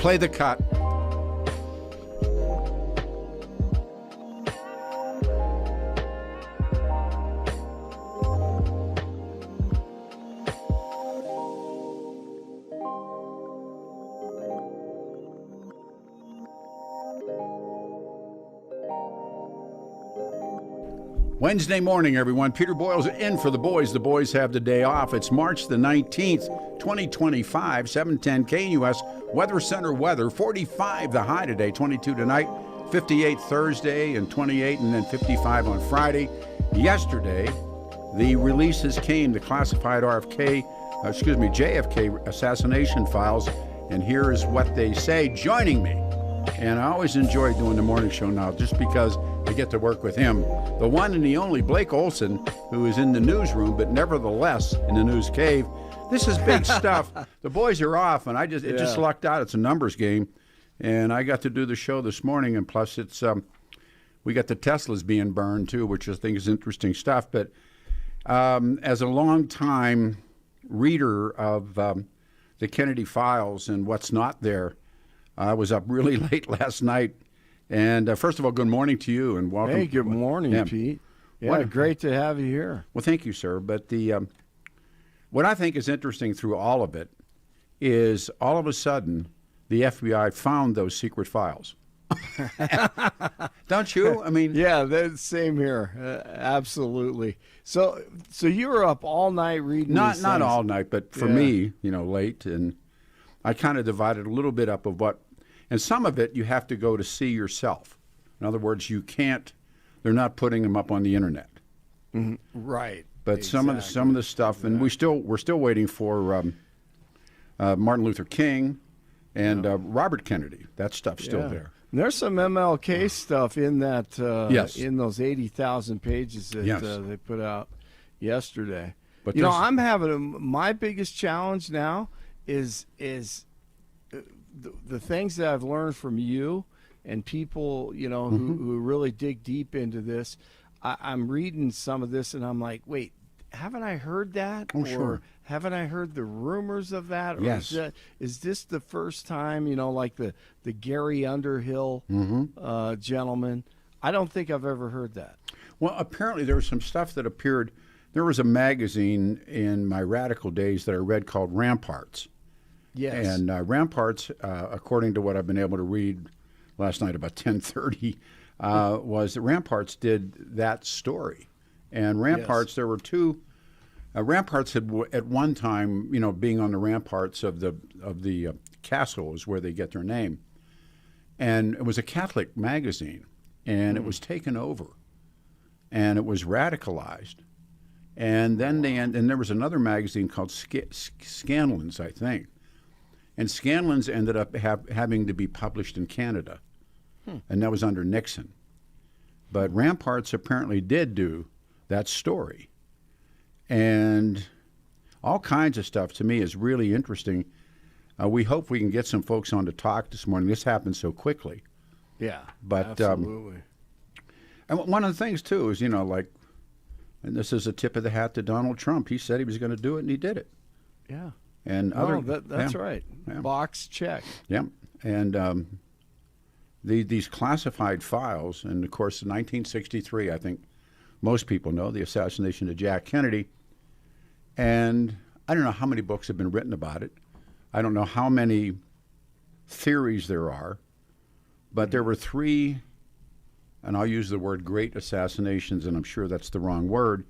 Play the cut. Wednesday morning, everyone. Peter Boyles in for the boys. The boys have the day off. It's March the 19th, 2025, 710 KNUS Weather Center weather. 45 the high today, 22 tonight, 58 Thursday, and 28, and then 55 on Friday. Yesterday, the releases came, the classified JFK assassination files, and here is what they say. Joining me, and I always enjoy doing the morning show now just because I get to work with him. The one and the only Blake Olson, who is in the newsroom, but nevertheless in the news cave. This is big stuff. The boys are off, and it just lucked out. It's a numbers game, and I got to do the show this morning, and plus it's we got the Teslas being burned too, which I think is interesting stuff. But as a long-time reader of the Kennedy files and what's not there, I was up really late last night. And first of all, good morning to you and welcome. Hey, good morning, Pete. Yeah, great to have you here. Well, thank you, sir. But what I think is interesting through all of it is all of a sudden the FBI found those secret files. Don't you? I mean, yeah, that's same here. Absolutely. So you were up all night reading. Not all night, but for me, late, and I kind of divided a little bit up of what. And some of it you have to go to see yourself. In other words, you can't. They're not putting them up on the internet. Mm-hmm. Right. But exactly. some of the stuff, and we're still waiting for Martin Luther King and Robert Kennedy. That stuff's still there. And there's some MLK stuff in that. In those 80,000 pages that they put out yesterday. But I'm having my biggest challenge now is. The things that I've learned from you and people, who really dig deep into this, I'm reading some of this and I'm like, wait, haven't I heard that? Oh, or sure. Haven't I heard the rumors of that? Or yes. Is this the first time, like the Gary Underhill gentleman? I don't think I've ever heard that. Well, apparently there was some stuff that appeared. There was a magazine in my radical days that I read called Ramparts. Yes. And Ramparts, according to what I've been able to read last night about 10:30, was that Ramparts did that story. And Ramparts, there were two. Ramparts had at one time, being on the ramparts of the castle is where they get their name. And it was a Catholic magazine, and it was taken over, and it was radicalized. And then and there was another magazine called Scanlon's, I think. And Scanlon's ended up having to be published in Canada, and that was under Nixon. But Ramparts apparently did do that story. And all kinds of stuff to me is really interesting. We hope we can get some folks on to talk this morning. This happened so quickly. Yeah, but, absolutely. And one of the things, too, is, and this is a tip of the hat to Donald Trump. He said he was going to do it, and he did it. Yeah. And that's right. Yeah. Box check. Yeah. And these classified files, and of course, in 1963, I think most people know the assassination of Jack Kennedy. And I don't know how many books have been written about it. I don't know how many theories there are, but there were three, and I'll use the word great assassinations, and I'm sure that's the wrong word,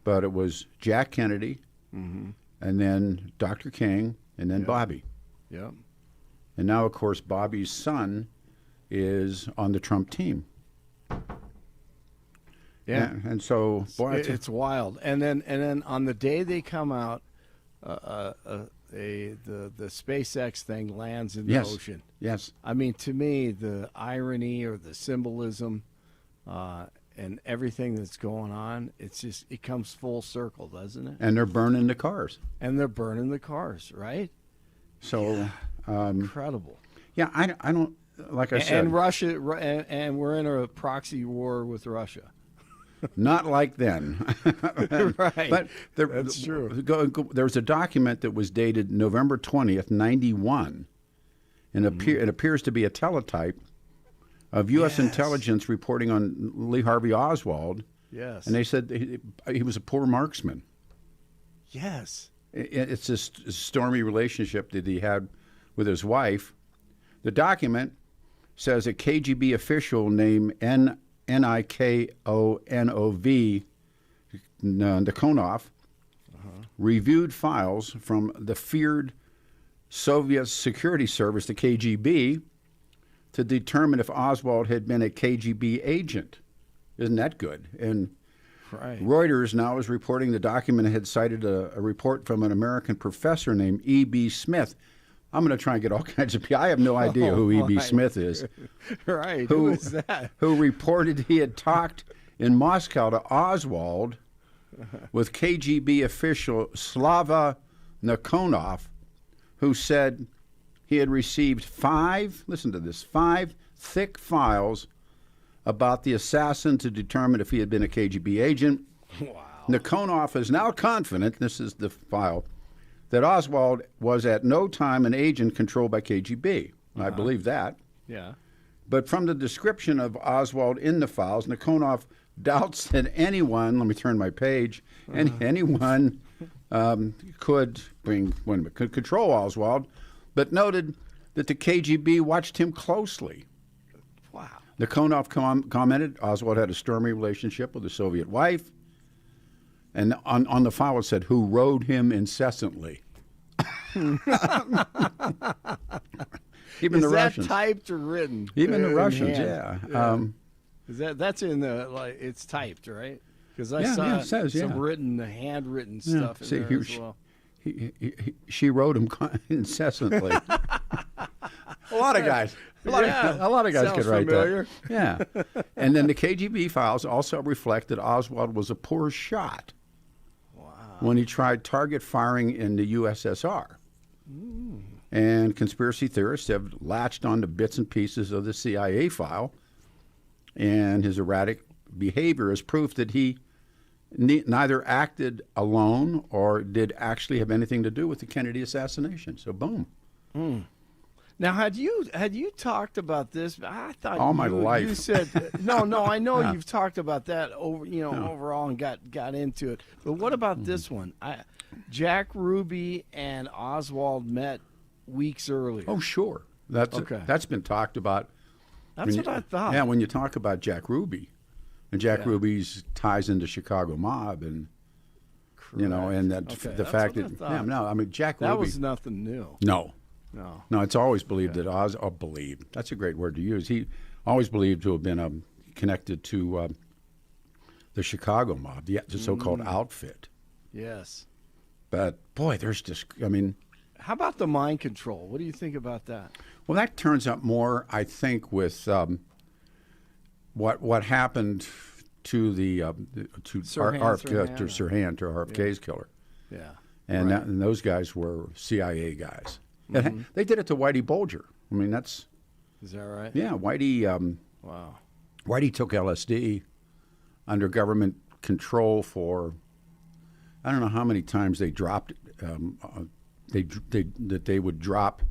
but it was Jack Kennedy, and then Dr. King, and then Bobby. Yeah. And now, of course, Bobby's son is on the Trump team. Yeah. And so, boy, it's wild. And then on the day they come out, the SpaceX thing lands in the ocean. Yes. I mean, to me, the irony or the symbolism and everything that's going on, it comes full circle, doesn't it? And they're burning the cars. Right? So incredible. Yeah, I don't, like I said. And Russia, and we're in a proxy war with Russia. Not like then. Right. But that's true. There was a document that was dated November 20th, 91. and it appears to be a teletype of U.S. intelligence reporting on Lee Harvey Oswald. Yes. And they said he was a poor marksman. Yes. It's this stormy relationship that he had with his wife. The document says a KGB official named Nikonov reviewed files from the feared Soviet security service, the KGB, to determine if Oswald had been a KGB agent. Isn't that good? And Reuters now is reporting the document had cited a report from an American professor named E.B. Smith. I'm going to try and get all kinds of people. I have no idea who E.B. Smith is. Right. Who is that? Who reported he had talked in Moscow to Oswald with KGB official Slava Nikonov, who said he had received 5 thick files about the assassin to determine if he had been a KGB agent. Wow. Nikonov is now confident, this is the file, that Oswald was at no time an agent controlled by KGB. I believe that. Yeah. But from the description of Oswald in the files, Nikonov doubts that anyone, let me turn my page, anyone could control Oswald, but noted that the KGB watched him closely. Wow. Nikonov commented Oswald had a stormy relationship with a Soviet wife, and on the file it said, who rode him incessantly. Even Is the that Russians. Typed or written? Even the Russians, yeah. Is that's in the it's typed, right? Because I saw it says, some handwritten stuff in there as well. She wrote him incessantly. A lot of guys. A lot of guys could write familiar. that. Yeah. And then the KGB files also reflect that Oswald was a poor shot when he tried target firing in the USSR. And conspiracy theorists have latched onto bits and pieces of the CIA file, and his erratic behavior is proof that he neither acted alone or did actually have anything to do with the Kennedy assassination. So, boom. Now, had you talked about this? I thought all my life. You said no. I know you've talked about that overall and got into it. But what about this one? Jack Ruby and Oswald met weeks earlier. Oh, sure. That's been talked about. That's what I thought. Yeah, when you talk about Jack Ruby, and Jack Ruby's ties into Chicago mob, and and the fact that Jack Ruby. That was nothing new. No, it's always believed that believed. That's a great word to use. He always believed to have been connected to the Chicago mob, the so-called outfit. Yes. But boy, there's just How about the mind control? What do you think about that? Well, that turns up more, I think, with what happened to RFK's killer. Yeah, and those guys were CIA guys. They did it to Whitey Bulger. Is that right? Yeah, Whitey. Wow. Whitey took LSD under government control for I don't know how many times they dropped. They would drop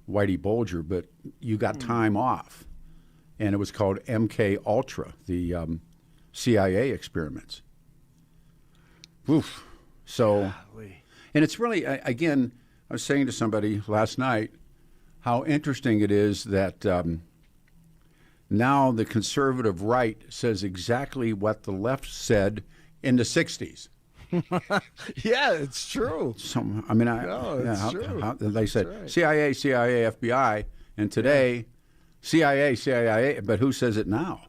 Whitey Bulger, but you got time off, and it was called MK Ultra, the CIA experiments. Oof. So, and it's really again, I was saying to somebody last night how interesting it is that now the conservative right says exactly what the left said in the 60s. Yeah, it's true. It's true. They said right. CIA, FBI, and today CIA. But who says it now?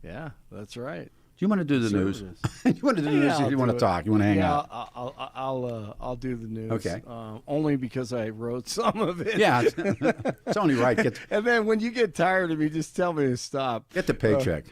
Yeah, that's right. Do you want to do the news? You want to do the news? If you want to talk? You want to hang out? I'll do the news. Okay. Only because I wrote some of it. Yeah, it's only right. And then when you get tired of me, just tell me to stop. Get the paycheck.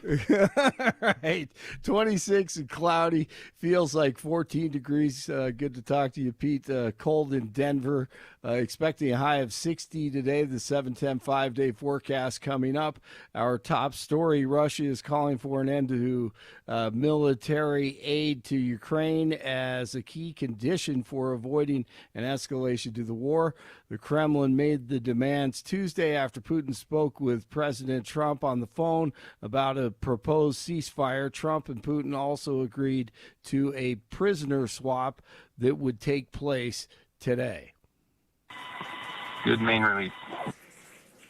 Right. 26 and cloudy. Feels like 14 degrees. Good to talk to you, Pete. Cold in Denver. Expecting a high of 60 today. The 7-10 5-day forecast coming up. Our top story: Russia is calling for an end to military aid to Ukraine as a key condition for avoiding an escalation to the war. The Kremlin made the demands Tuesday after Putin spoke with President Trump on the phone about a proposed ceasefire. Trump and Putin also agreed to a prisoner swap that would take place today. Good main release.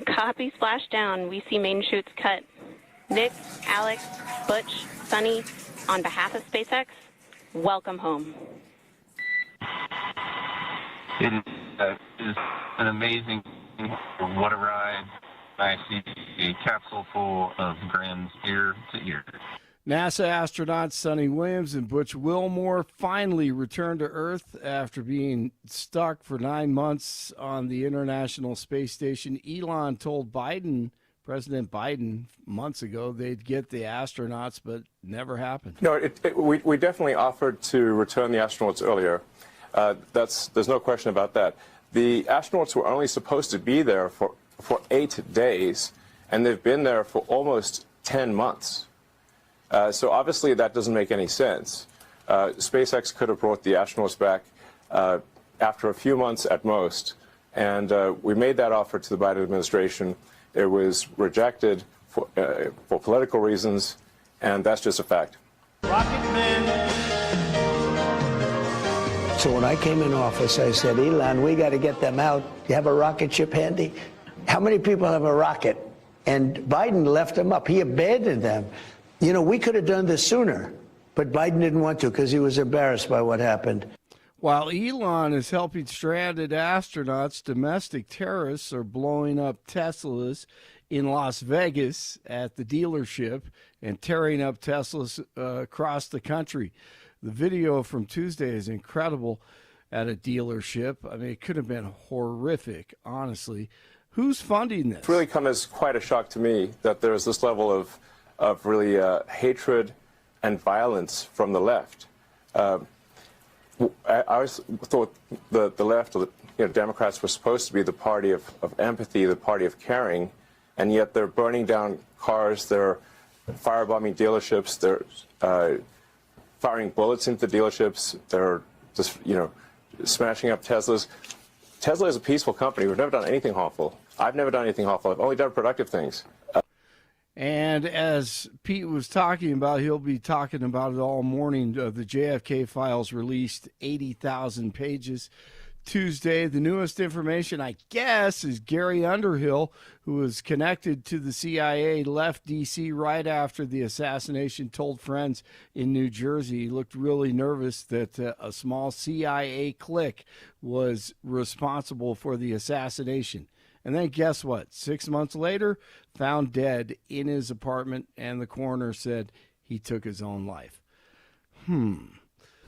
Copy splashdown. We see main chutes cut. Nick, Alex, Butch, Sunny, on behalf of SpaceX, welcome home. It is an amazing, what a ride. I see a capsule full of grins ear to ear. NASA astronauts Sonny Williams and Butch Wilmore finally returned to Earth after being stuck for 9 months on the International Space Station. Elon told President Biden, months ago they'd get the astronauts, but never happened. No, we definitely offered to return the astronauts earlier. There's no question about that. The astronauts were only supposed to be there for 8 days, and they've been there for almost 10 months. So obviously that doesn't make any sense. SpaceX could have brought the astronauts back after a few months at most, and we made that offer to the Biden administration. It was rejected for political reasons, and that's just a fact. So when I came in office, I said, Elon, we got to get them out. You have a rocket ship handy? How many people have a rocket? And Biden left them up. He abandoned them. You know, we could have done this sooner, but Biden didn't want to because he was embarrassed by what happened. While Elon is helping stranded astronauts, domestic terrorists are blowing up Teslas in Las Vegas at the dealership and tearing up Teslas across the country. The video from Tuesday is incredible at a dealership. I mean, it could have been horrific, honestly. Who's funding this? It's really come as quite a shock to me that there's this level of really hatred and violence from the left. I always thought the left, or Democrats, were supposed to be the party of empathy, the party of caring, and yet they're burning down cars, they're firebombing dealerships, they're firing bullets into dealerships, they're just, smashing up Teslas. Tesla is a peaceful company. We've never done anything harmful. I've never done anything harmful. I've only done productive things. And as Pete was talking about, he'll be talking about it all morning. The JFK files released 80,000 pages Tuesday. The newest information, I guess, is Gary Underhill, who was connected to the CIA, left D.C. right after the assassination, told friends in New Jersey he looked really nervous that a small CIA clique was responsible for the assassination. And then guess what? 6 months later, found dead in his apartment, and the coroner said he took his own life.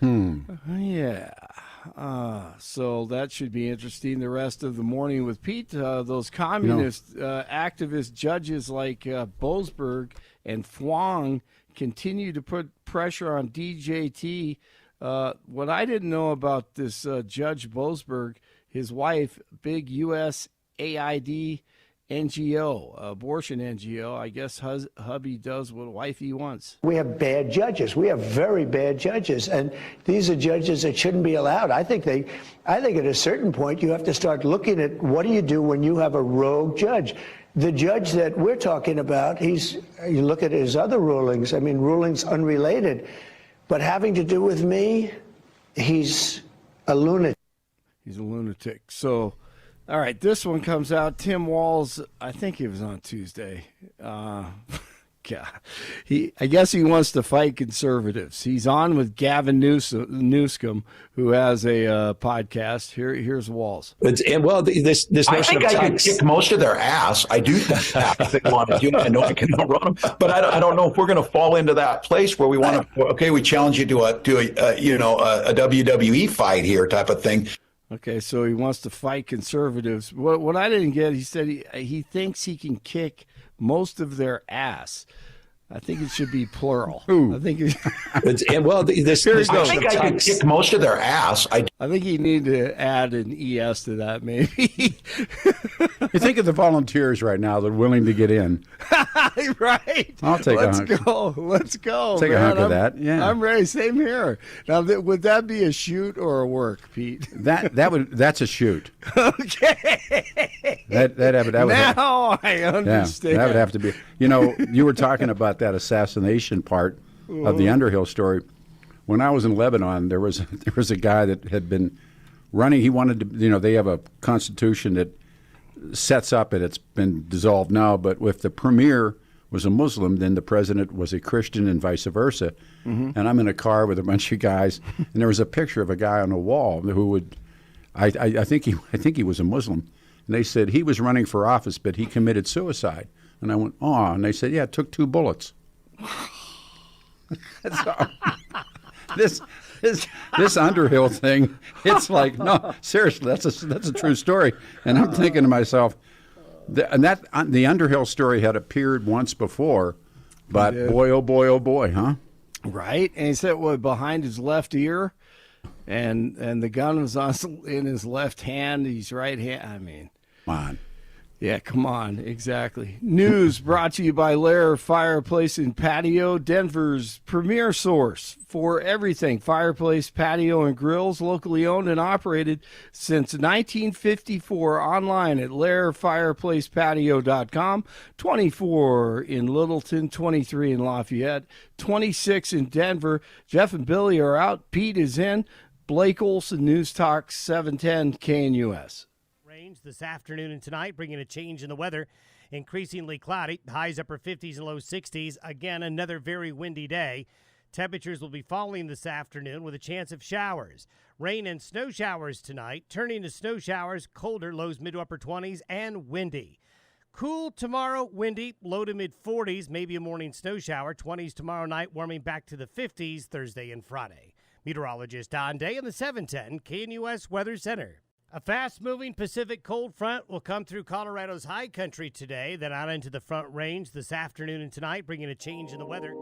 Yeah. So that should be interesting the rest of the morning with Pete. Those communist activist judges like Boasberg and Fwang continue to put pressure on DJT. What I didn't know about this Judge Boasberg, his wife, big USAID NGO, abortion NGO. I guess hubby does what wifey wants. We have bad judges. We have very bad judges, and these are judges that shouldn't be allowed. I think at a certain point you have to start looking at what do you do when you have a rogue judge. The judge that we're talking about, you look at his other rulings. I mean, rulings unrelated, but having to do with me, he's a lunatic. He's a lunatic. So. All right, this one comes out. Tim Walz, I think it was on Tuesday. I guess he wants to fight conservatives. He's on with Gavin Newsom, who has a podcast. Here's Walz. This I think I could kick most of their ass. I do think that if they want to do it. I know I can run them, but I don't know if we're going to fall into that place where we want to. Okay, we challenge you to a WWE fight here type of thing. Okay, so he wants to fight conservatives. What I didn't get, he said he thinks he can kick most of their ass. I think it should be plural. Who? I think this I think I could kick most of their ass. I think you need to add an ES to that, maybe. You think of the volunteers right now that are willing to get in. Right. I'll take a hunk. Let's go. Take a hunk of that. Yeah. I'm ready. Same here. Now, would that be a shoot or a work, Pete? That's a shoot. Okay. That would now I understand. Yeah, that would have to be. You were talking about that assassination part of the Underhill story. When I was in Lebanon, there was a guy that had been running. He wanted to. They have a constitution that sets up, and it's been dissolved now. But if the premier was a Muslim, then the president was a Christian, and vice versa. Mm-hmm. And I'm in a car with a bunch of guys, and there was a picture of a guy on a wall who would. I think he was a Muslim. And they said he was running for office, but he committed suicide. And I went, oh, and they said, yeah, it took 2 bullets. So, this Underhill thing, it's like, no, seriously, that's a true story. And I'm thinking to myself, the Underhill story had appeared once before, but boy, oh boy, huh? Right, and he said, behind his left ear, and the gun was in his left hand, his right hand. I mean, come on. Yeah, come on, exactly. News brought to you by Lair Fireplace and Patio, Denver's premier source for everything fireplace, patio, and grills, locally owned and operated since 1954, online at lairfireplacepatio.com, 24 in Littleton, 23 in Lafayette, 26 in Denver. Jeff and Billy are out. Pete is in. Blake Olson, News Talk 710 KNUS. This afternoon and tonight, bringing a change in the weather. Increasingly cloudy, highs upper 50s and low 60s. Again, another very windy day. Temperatures will be falling this afternoon with a chance of showers. Rain and snow showers tonight, turning to snow showers, colder, lows mid to upper 20s, and windy. Cool tomorrow, windy, low to mid 40s, maybe a morning snow shower. 20s tomorrow night, warming back to the 50s Thursday and Friday. Meteorologist Don Day in the 710 KNUS Weather Center. A fast-moving Pacific cold front will come through Colorado's high country today, then out into the Front Range this afternoon and tonight, bringing a change in the weather.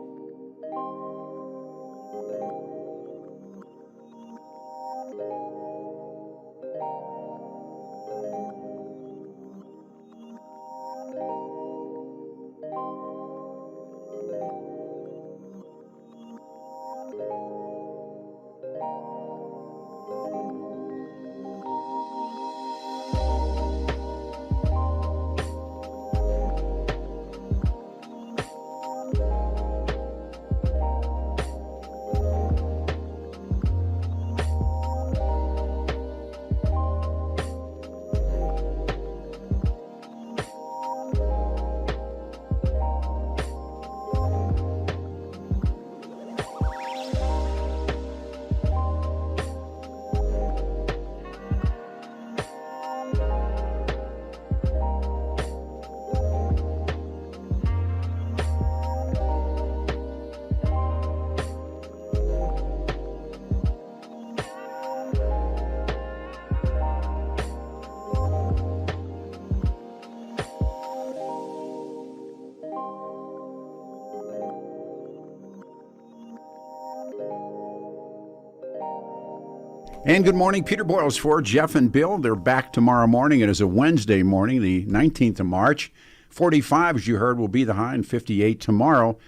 And good morning, Peter Boyles for Jeff and Bill. They're back tomorrow morning. It is a Wednesday morning, the 19th of March. 45, as you heard, will be the high, and 58 tomorrow.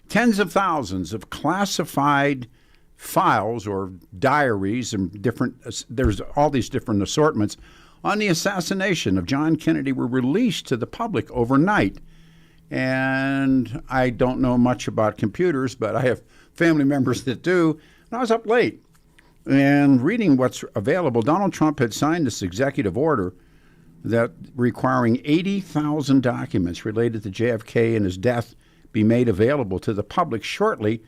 Tens of thousands of classified files or diaries and there's all these different assortments on the assassination of John Kennedy were released to the public overnight. And I don't know much about computers, but I have family members that do. And I was up late. And reading what's available, Donald Trump had signed this executive order that requiring 80,000 documents related to JFK and his death be made available to the public shortly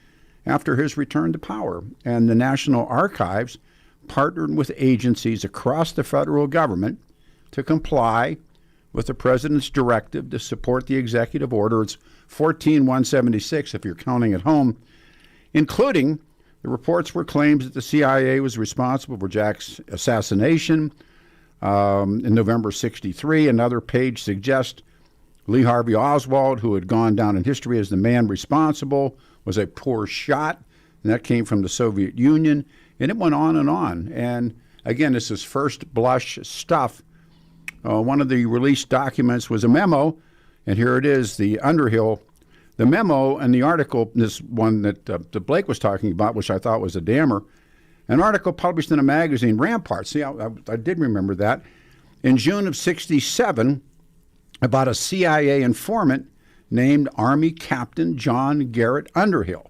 after his return to power. And the National Archives partnered with agencies across the federal government to comply with the president's directive to support the executive order. It's 14176 if you're counting at home, including the reports were claims that the CIA was responsible for Jack's assassination in November '63. Another page suggests Lee Harvey Oswald, who had gone down in history as the man responsible, was a poor shot, and that came from the Soviet Union, and it went on and on. And again, this is first blush stuff. One of the released documents was a memo, and here it is, the Underhill. The memo and the article, this one that Blake was talking about, which I thought was a dammer, an article published in a magazine, Rampart. See, I did remember that. In June of '67, about a CIA informant named Army Captain John Garrett Underhill.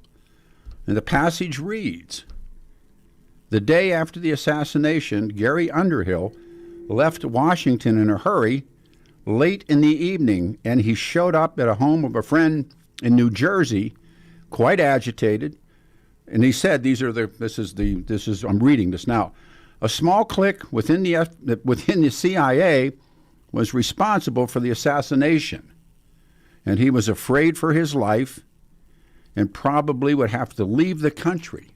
And the passage reads, the day after the assassination, Gary Underhill left Washington in a hurry late in the evening, and he showed up at a home of a friend in New Jersey, quite agitated. And he said, I'm reading this now. A small clique within the CIA was responsible for the assassination, and he was afraid for his life and probably would have to leave the country.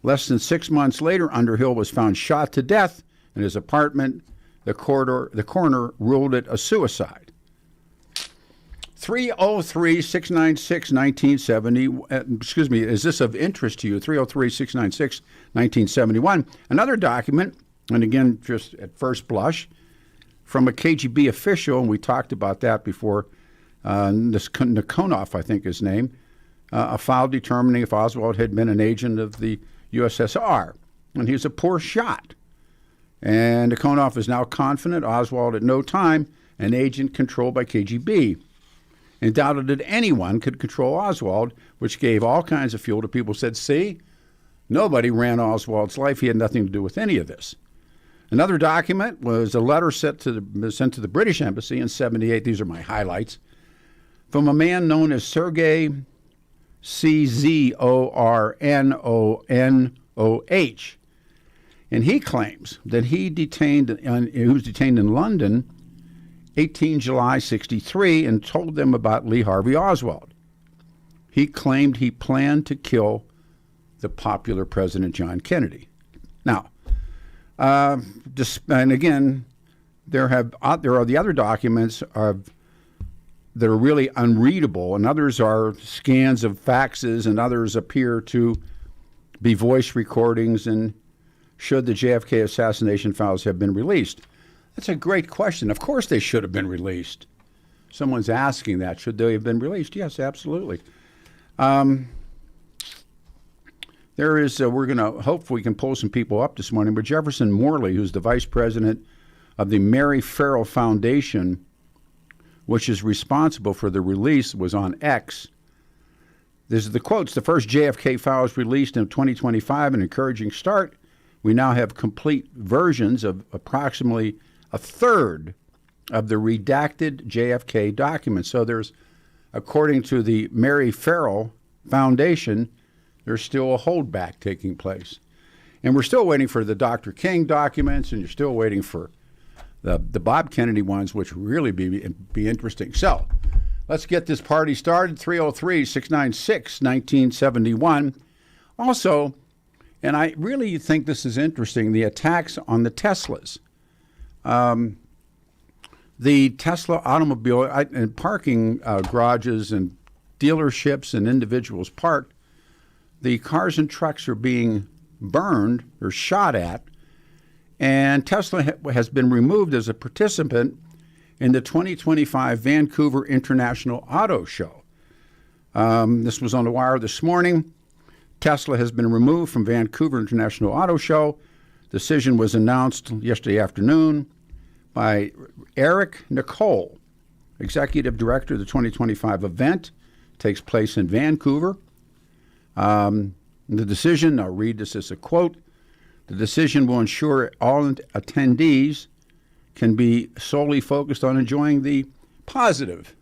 Less than 6 months later, Underhill was found shot to death in his apartment. The coroner ruled it a suicide. 303-696-1970, excuse me, is this of interest to you? 303-696-1971. Another document, and again, just at first blush, from a KGB official, and we talked about that before, this Nakonov, I think his name, a file determining if Oswald had been an agent of the USSR, and he was a poor shot. And Nakonov is now confident Oswald at no time an agent controlled by KGB, and doubted that anyone could control Oswald, which gave all kinds of fuel to people who said, see, nobody ran Oswald's life. He had nothing to do with any of this. Another document was a letter sent to the British Embassy in '78. These are my highlights. From a man known as Sergei Czornonoh. And he claims that he was detained in London 18 July 63 and told them about Lee Harvey Oswald. He claimed he planned to kill the popular President John Kennedy. Now, and again, there are the other documents that are really unreadable, and others are scans of faxes, and others appear to be voice recordings. And should the JFK assassination files have been released? That's a great question. Of course they should have been released. Someone's asking that. Should they have been released? Yes, absolutely. There is, we're going to, hopefully we can pull some people up this morning, but Jefferson Morley, who's the vice president of the Mary Farrell Foundation, which is responsible for the release, was on X. This is the quotes. The first JFK files released in 2025, an encouraging start. We now have complete versions of approximately a third of the redacted JFK documents. So there's, according to the Mary Farrell Foundation, there's still a holdback taking place. And we're still waiting for the Dr. King documents, and you're still waiting for the Bob Kennedy ones, which really be interesting. So let's get this party started. 303-696-1971. Also, and I really think this is interesting, the attacks on the Teslas. The Tesla automobile and parking garages and dealerships and individuals parked, the cars and trucks are being burned or shot at, and Tesla has been removed as a participant in the 2025 Vancouver International Auto Show. This was on the wire this morning. Tesla has been removed from Vancouver International Auto Show. Decision was announced yesterday afternoon by Eric Nicole, executive director of the 2025 event. Takes place in Vancouver. The decision, I'll read this as a quote, the decision will ensure all attendees can be solely focused on enjoying the positive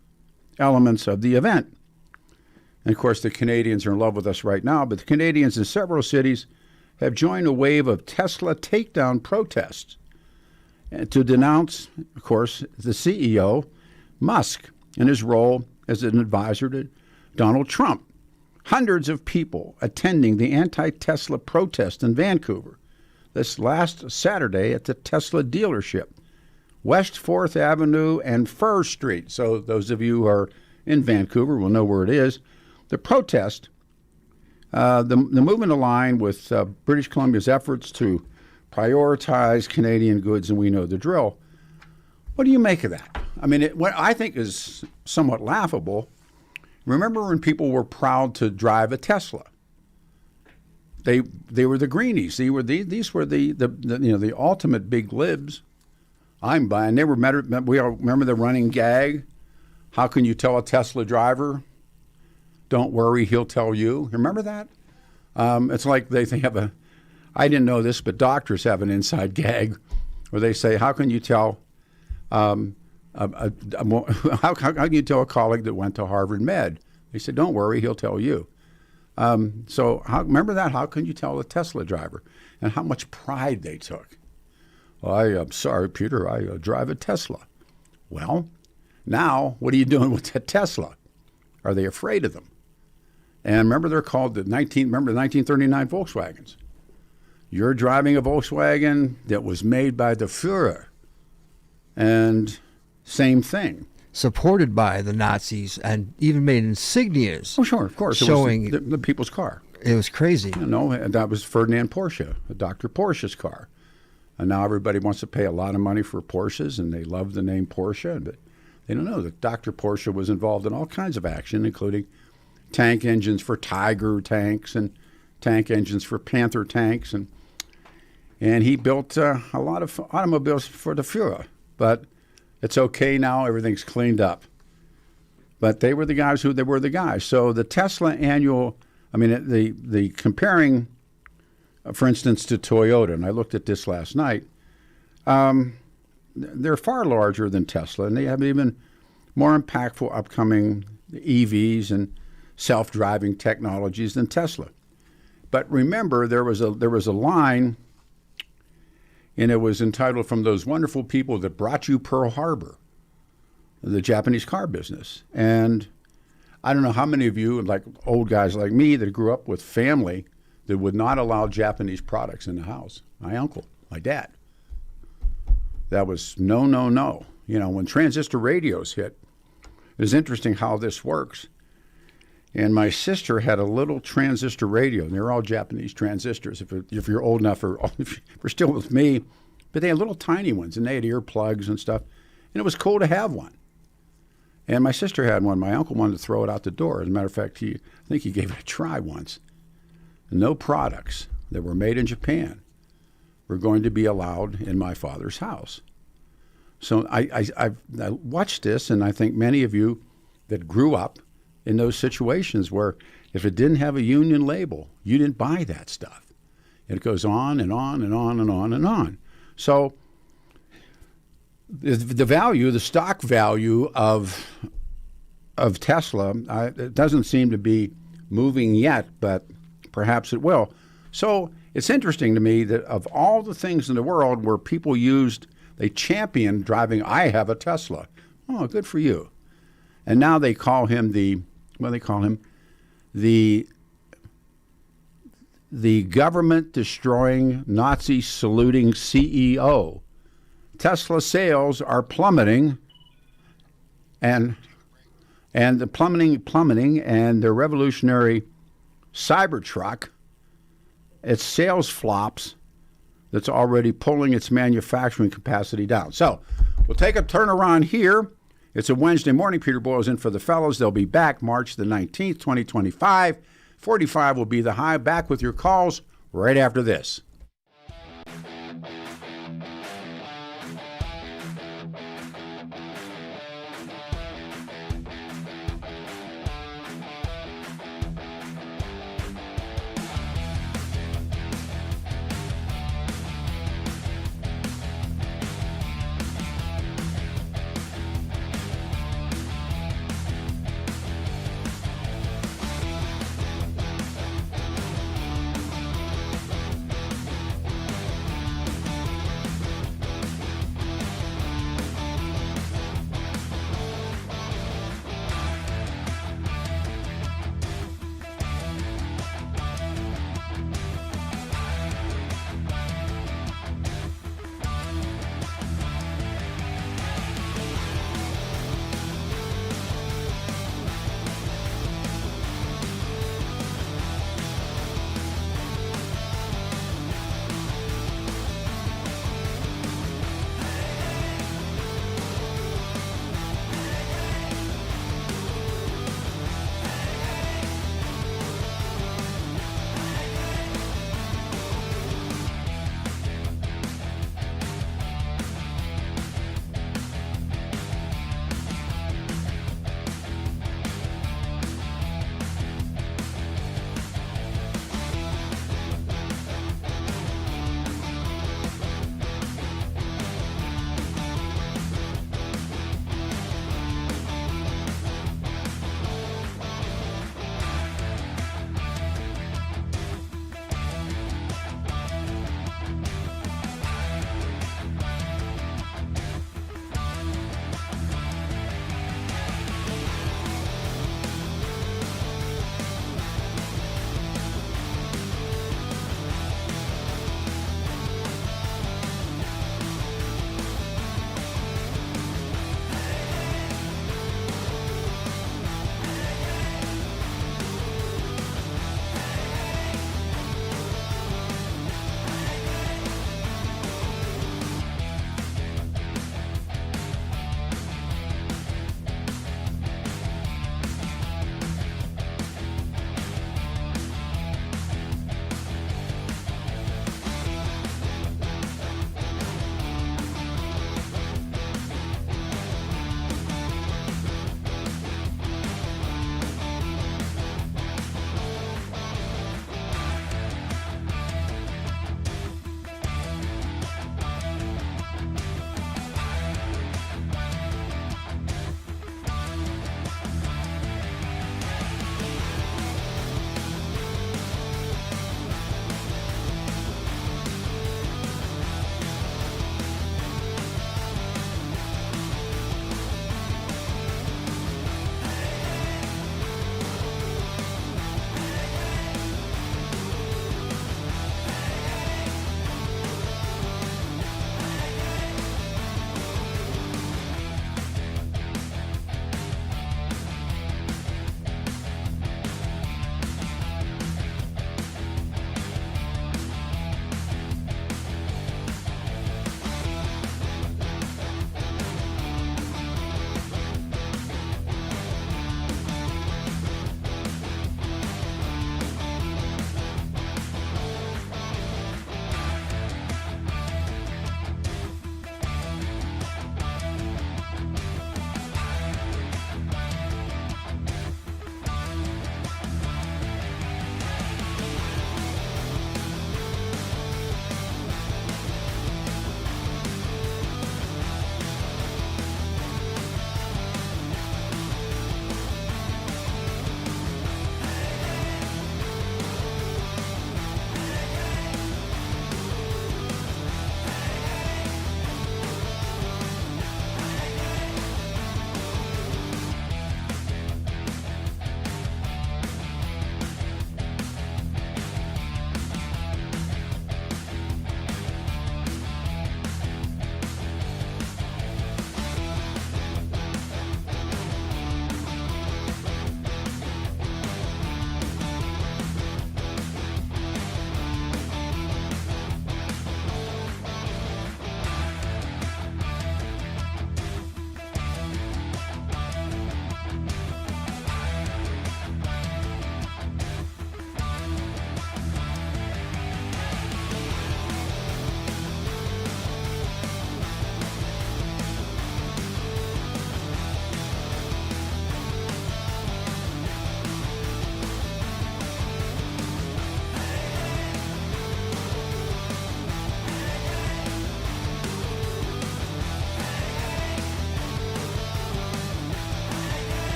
elements of the event. And of course, the Canadians are in love with us right now, but the Canadians in several cities have joined a wave of Tesla takedown protests to denounce, of course, the CEO, Musk, and his role as an advisor to Donald Trump. Hundreds of people attending the anti-Tesla protest in Vancouver this last Saturday at the Tesla dealership. West 4th Avenue and Fur Street. So those of you who are in Vancouver will know where it is. The protest, the movement aligned with British Columbia's efforts to prioritize Canadian goods, and we know the drill. What do you make of that? I mean, what I think is somewhat laughable. Remember when people were proud to drive a Tesla? They were the greenies. These were the ultimate big libs. I'm buying. We all remember the running gag. How can you tell a Tesla driver? Don't worry, he'll tell you. Remember that? It's like they have I didn't know this, but doctors have an inside gag where they say, how can you tell how can you tell a colleague that went to Harvard Med? They said, don't worry, he'll tell you. Remember that? How can you tell a Tesla driver? And how much pride they took. I'm sorry, Peter, I drive a Tesla. Well, now what are you doing with that Tesla? Are they afraid of them? And remember, they're called the 1939 Volkswagens. You're driving a Volkswagen that was made by the Führer. And same thing. Supported by the Nazis and even made insignias. Oh, sure, of course. Showing it was the people's car. It was crazy. That was Ferdinand Porsche, Dr. Porsche's car. And now everybody wants to pay a lot of money for Porsches, and they love the name Porsche, but they don't know that Dr. Porsche was involved in all kinds of action, including tank engines for Tiger tanks and tank engines for Panther tanks. And he built a lot of automobiles for the Führer. But it's okay now. Everything's cleaned up. But they were the guys they were the guys. So the Tesla annual, the comparing, for instance, to Toyota, and I looked at this last night, they're far larger than Tesla, and they have even more impactful upcoming EVs and self-driving technologies than Tesla. But remember, there was a line, and it was entitled "From Those Wonderful People That Brought You Pearl Harbor," the Japanese car business. And I don't know how many of you, like old guys like me, that grew up with family that would not allow Japanese products in the house. My uncle, my dad. That was no, no, no. When transistor radios hit, it was interesting how this works. And my sister had a little transistor radio, and they were all Japanese transistors, if you're old enough, or if you're still with me. But they had little tiny ones, and they had earplugs and stuff. And it was cool to have one. And my sister had one. My uncle wanted to throw it out the door. As a matter of fact, I think he gave it a try once. No products that were made in Japan were going to be allowed in my father's house. So I watched this, and I think many of you that grew up in those situations where if it didn't have a union label, you didn't buy that stuff. It goes on and on and on and on and on. So the stock value of Tesla, it doesn't seem to be moving yet, but perhaps it will. So it's interesting to me that of all the things in the world where people they championed driving, I have a Tesla. Oh, good for you. And now they call him the government-destroying, Nazi-saluting CEO. Tesla sales are plummeting, and the plummeting, and the revolutionary Cybertruck, its sales flops, that's already pulling its manufacturing capacity down. So we'll take a turnaround here. It's a Wednesday morning. Peter Boyles in for the fellows. They'll be back March the 19th, 2025. 45 will be the high. Back with your calls right after this.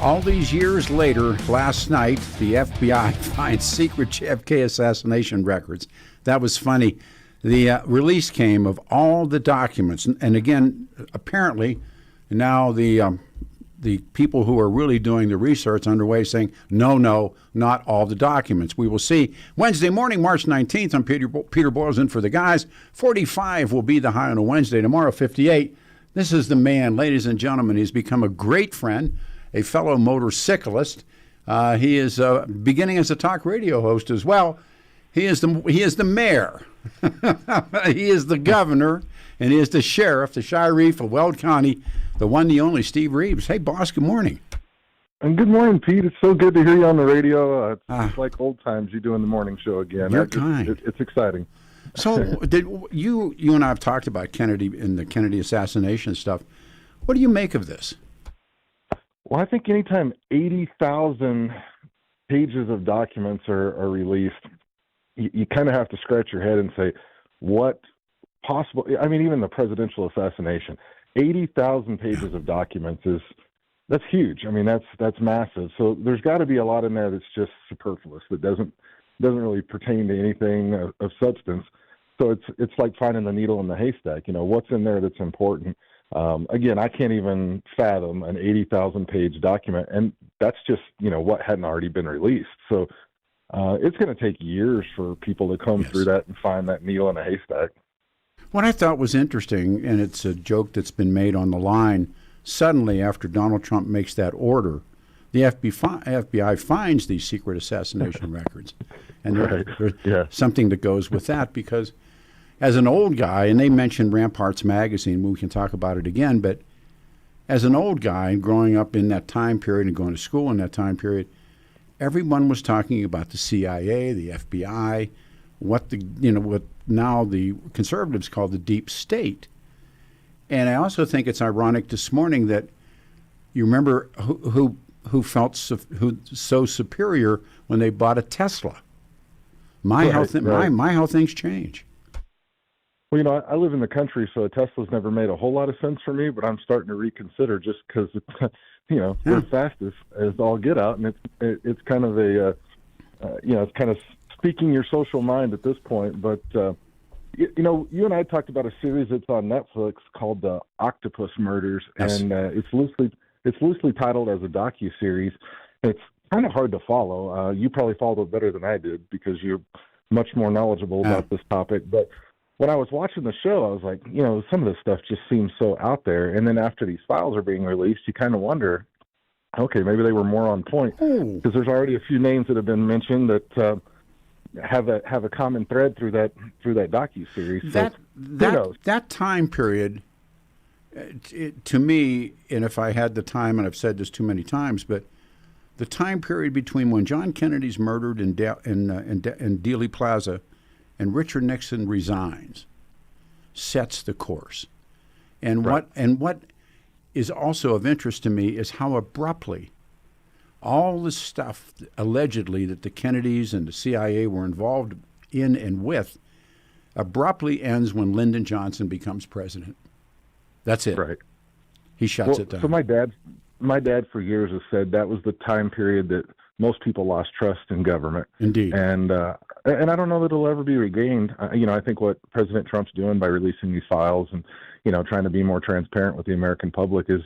All these years later, last night, the FBI finds secret JFK assassination records. That was funny. The release came of all the documents. And again, apparently, now the people who are really doing the research underway saying, no, not all the documents. We will see. Wednesday morning, March 19th, I'm Peter Boyles in for the guys. 45 will be the high on a Wednesday. Tomorrow, 58. This is the man, ladies and gentlemen. He's become a great friend, a fellow motorcyclist. He is beginning as a talk radio host as well. He is the mayor. He is the governor, and he is the sheriff, the sheriff of Weld County, the one, the only, Steve Reams. Hey, boss, good morning. And good morning, Pete. It's so good to hear you on the radio. It's like old times, you doing the morning show again. You're kind. It's exciting. So did you and I have talked about Kennedy and the Kennedy assassination stuff. What do you make of this? Well, I think anytime 80,000 pages of documents are released, you kind of have to scratch your head and say, what possible, I mean, even the presidential assassination, 80,000 pages of documents that's huge. I mean, that's massive. So there's got to be a lot in there that's just superfluous, that doesn't really pertain to anything of substance. So it's like finding the needle in the haystack. You know, what's in there that's important? Again, I can't even fathom an 80,000 page document, and that's just, what hadn't already been released. So it's going to take years for people to comb through that and find that needle in a haystack. What I thought was interesting, and it's a joke that's been made on the line, suddenly after Donald Trump makes that order, the FBI finds these secret assassination records. And there's something that goes with that, because as an old guy, and they mentioned Ramparts magazine, we can talk about it again, but as an old guy growing up in that time period and going to school in that time period, everyone was talking about the CIA, the FBI, what now the conservatives call the deep state. And I also think it's ironic this morning that you remember who felt so superior when they bought a Tesla. My how things change. Well, I live in the country, so a Tesla's never made a whole lot of sense for me, but I'm starting to reconsider just because it's, they're fast as all get out, and it's kind of it's kind of speaking your social mind at this point. But, you and I talked about a series that's on Netflix called The Octopus Murders, and it's loosely titled as a docuseries. It's kind of hard to follow. You probably followed it better than I did because you're much more knowledgeable about this topic. But when I was watching the show, I was like, some of this stuff just seems so out there. And then after these files are being released, you kind of wonder, okay, maybe they were more on point, because there's already a few names that have been mentioned that have a common thread through that docuseries. That time period, to me, and if I had the time, and I've said this too many times, but the time period between when John Kennedy's murdered in Dealey Plaza and Richard Nixon resigns sets the course. And what is also of interest to me is how abruptly all the stuff allegedly that the Kennedys and the CIA were involved in and with abruptly ends when Lyndon Johnson becomes president. That's it. Right. He shuts it down. So my dad for years has said that was the time period that most people lost trust in government. Indeed. And I don't know that it'll ever be regained. I think what President Trump's doing by releasing these files and, trying to be more transparent with the American public is,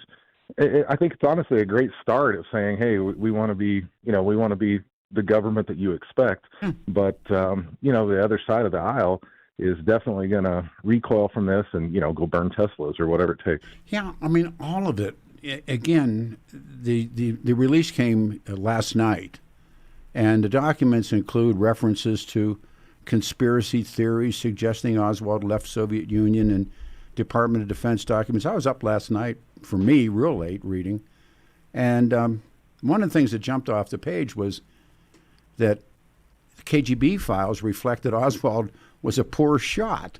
I think it's honestly a great start of saying, hey, we want to be the government that you expect. But, the other side of the aisle is definitely going to recoil from this and, go burn Teslas or whatever it takes. Yeah, I mean, all of it. Again, the release came last night, and the documents include references to conspiracy theories suggesting Oswald left Soviet Union and Department of Defense documents. I was up last night, for me, real late reading, and one of the things that jumped off the page was that KGB files reflect that Oswald was a poor shot.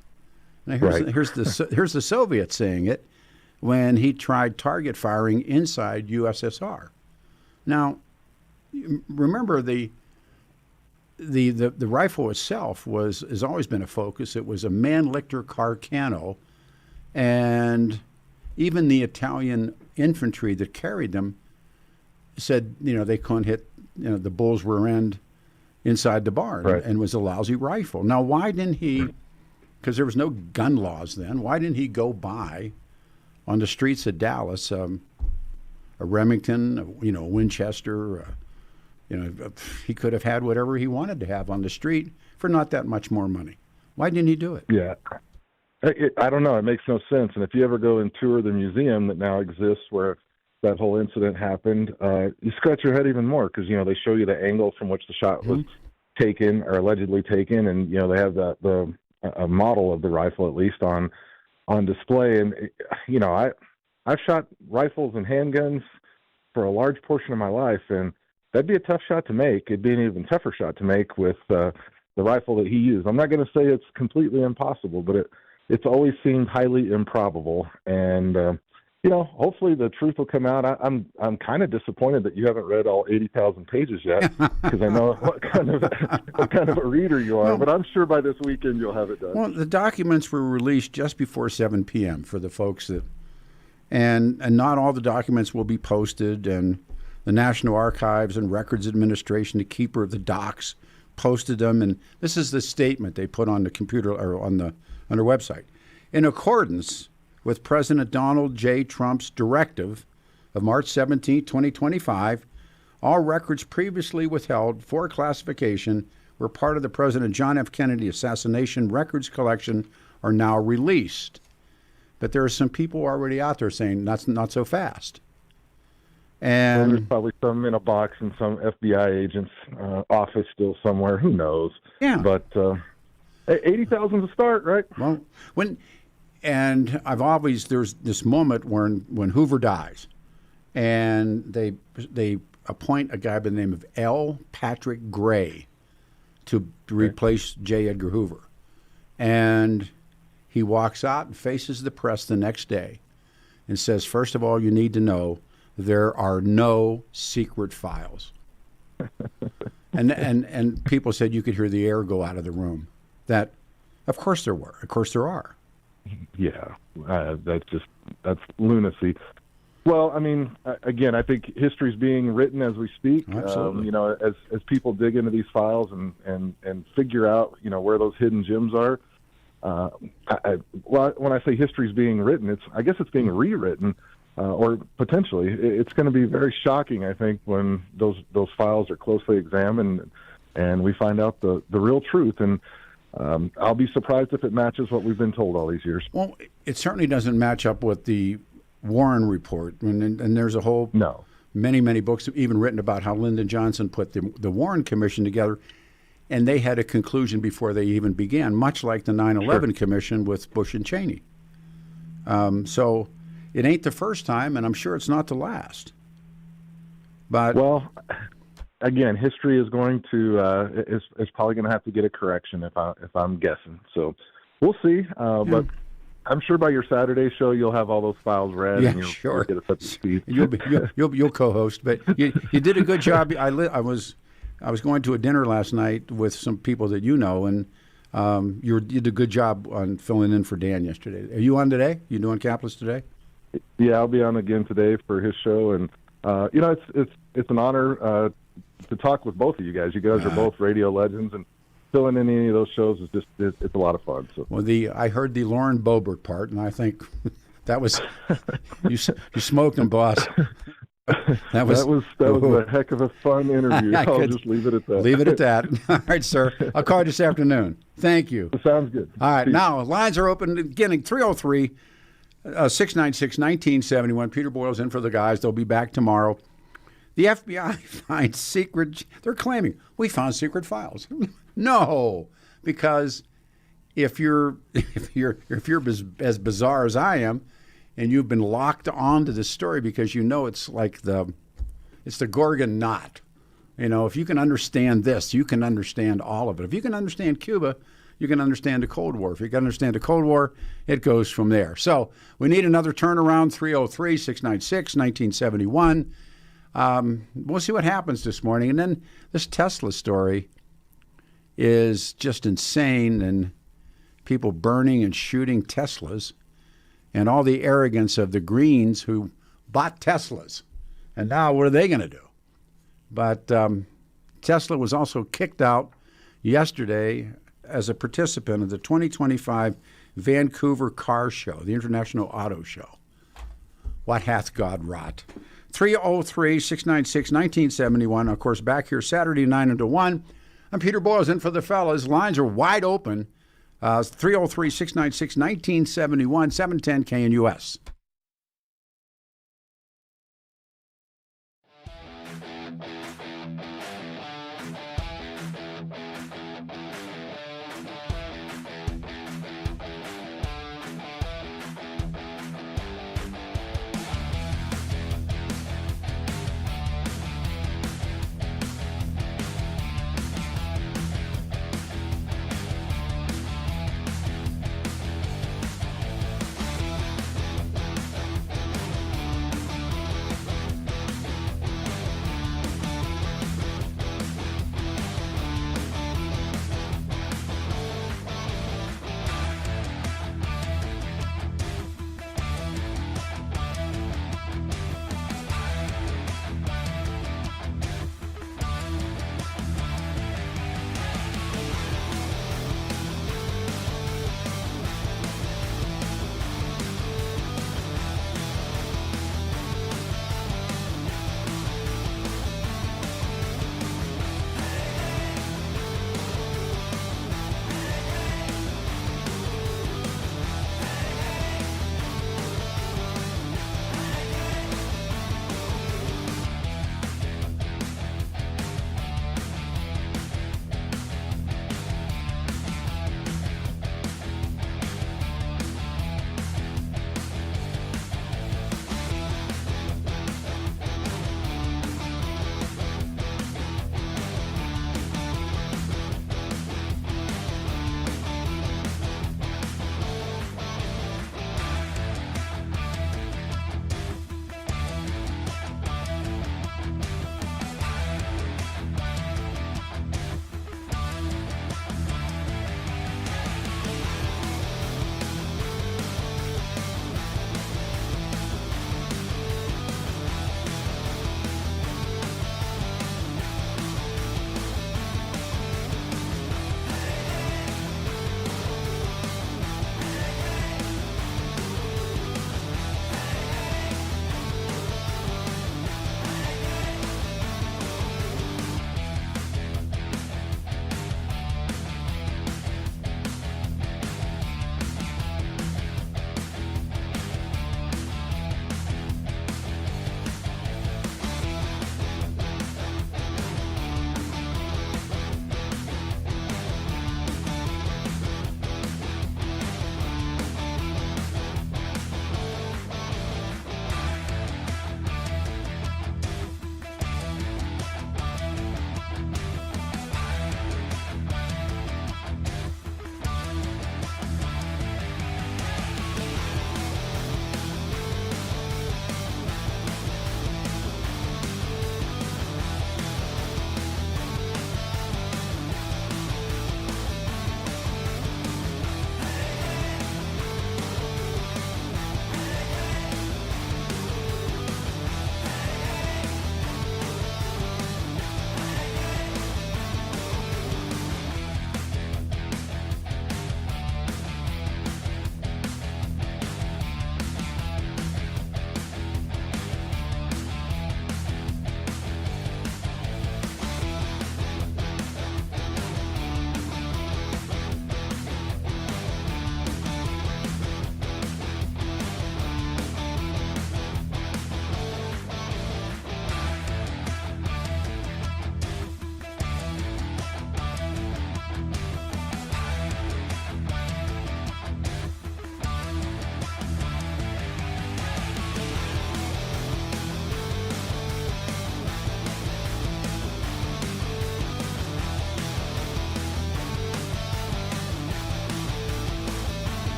Now here's the Soviets saying it when he tried target firing inside USSR. Now, remember the rifle itself has always been a focus. It was a Mann-Lichter Carcano, and even the Italian infantry that carried them said, they couldn't hit, the bull's rear end inside the barn, right. and was a lousy rifle. Now, why didn't he, because there was no gun laws then, why didn't he go buy on the streets of Dallas a Remington, a Winchester, he could have had whatever he wanted to have on the street for not that much more money. Why didn't he do it? Yeah. I don't know. It makes no sense. And if you ever go and tour the museum that now exists where that whole incident happened, you scratch your head even more because, they show you the angle from which the shot was taken or allegedly taken. And, they have a model of the rifle, at least on display. And, I've shot rifles and handguns for a large portion of my life, and that'd be a tough shot to make. It'd be an even tougher shot to make with the rifle that he used. I'm not going to say it's completely impossible, but it's always seemed highly improbable. And, hopefully the truth will come out. I'm kind of disappointed that you haven't read all 80,000 pages yet because I know what kind of a reader you are. But I'm sure by this weekend you'll have it done. Well, the documents were released just before 7 p.m. for the folks that, and not all the documents will be posted. And the National Archives and Records Administration, the keeper of the docs, posted them. And this is the statement they put on the computer or on their website. In accordance with President Donald J. Trump's directive of March 17, 2025, all records previously withheld for classification were part of the President John F. Kennedy assassination records collection are now released. But there are some people already out there saying that's not so fast. And there's probably some in a box in some FBI agent's office still somewhere. Who knows? Yeah. But 80,000 to start, right? Well, and there's this moment when Hoover dies, and they appoint a guy by the name of L. Patrick Gray to replace J. Edgar Hoover. And he walks out and faces the press the next day and says, first of all, you need to know there are no secret files. and people said you could hear the air go out of the room. That, of course there were. Of course there are. Yeah, that's lunacy. Well, I mean, again, I think history's being written as we speak. Absolutely. As people dig into these files and figure out, where those hidden gems are. When I say history's being written, I guess it's being rewritten, or potentially. It's going to be very shocking, I think, when those files are closely examined and we find out the real truth. And I'll be surprised if it matches what we've been told all these years. Well, it certainly doesn't match up with the Warren report, and there's a whole many books even written about how Lyndon Johnson put the Warren Commission together, and they had a conclusion before they even began, much like the 9/11 Commission with Bush and Cheney. So it ain't the first time, and I'm sure it's not the last. But again, history is going to is probably going to have to get a correction if I'm guessing. So we'll see. But I'm sure by your Saturday show you'll have all those files read. Yeah, and you'll get us up to speed. You'll co-host, but you did a good job. I was going to a dinner last night with some people that and you did a good job on filling in for Dan yesterday. Are you on today? You doing Caplis today? Yeah, I'll be on again today for his show, and it's an honor to talk with both of you guys. You guys are both radio legends, and filling in any of those shows is it's a lot of fun. So. Well, I heard the Lauren Boebert part, and I think that was you smoked him, boss. That was a heck of a fun interview. I'll just leave it at that. Leave it at that. All right, sir. I'll call you this afternoon. Thank you. Sounds good. All right, now lines are open beginning 303 696 1971. Peter Boyles in for the guys. They'll be back tomorrow. The FBI finds secret. They're claiming we found secret files. No, because if you're as bizarre as I am, and you've been locked onto this story because it's like it's the Gorgon knot. If you can understand this, you can understand all of it. If you can understand Cuba, you can understand the Cold War. If you can understand the Cold War, it goes from there. So we need another turnaround, 303-696-1971. We'll see what happens this morning. And then this Tesla story is just insane, and people burning and shooting Teslas, and all the arrogance of the Greens who bought Teslas. And now what are they going to do? But Tesla was also kicked out yesterday as a participant of the 2025 Vancouver Car Show, the International Auto Show. What hath God wrought? 303-696-1971. Of course, back here Saturday 9 until 1. I'm Peter Boyles in for the fellas. Lines are wide open. 303-696-1971, 710 KNUS.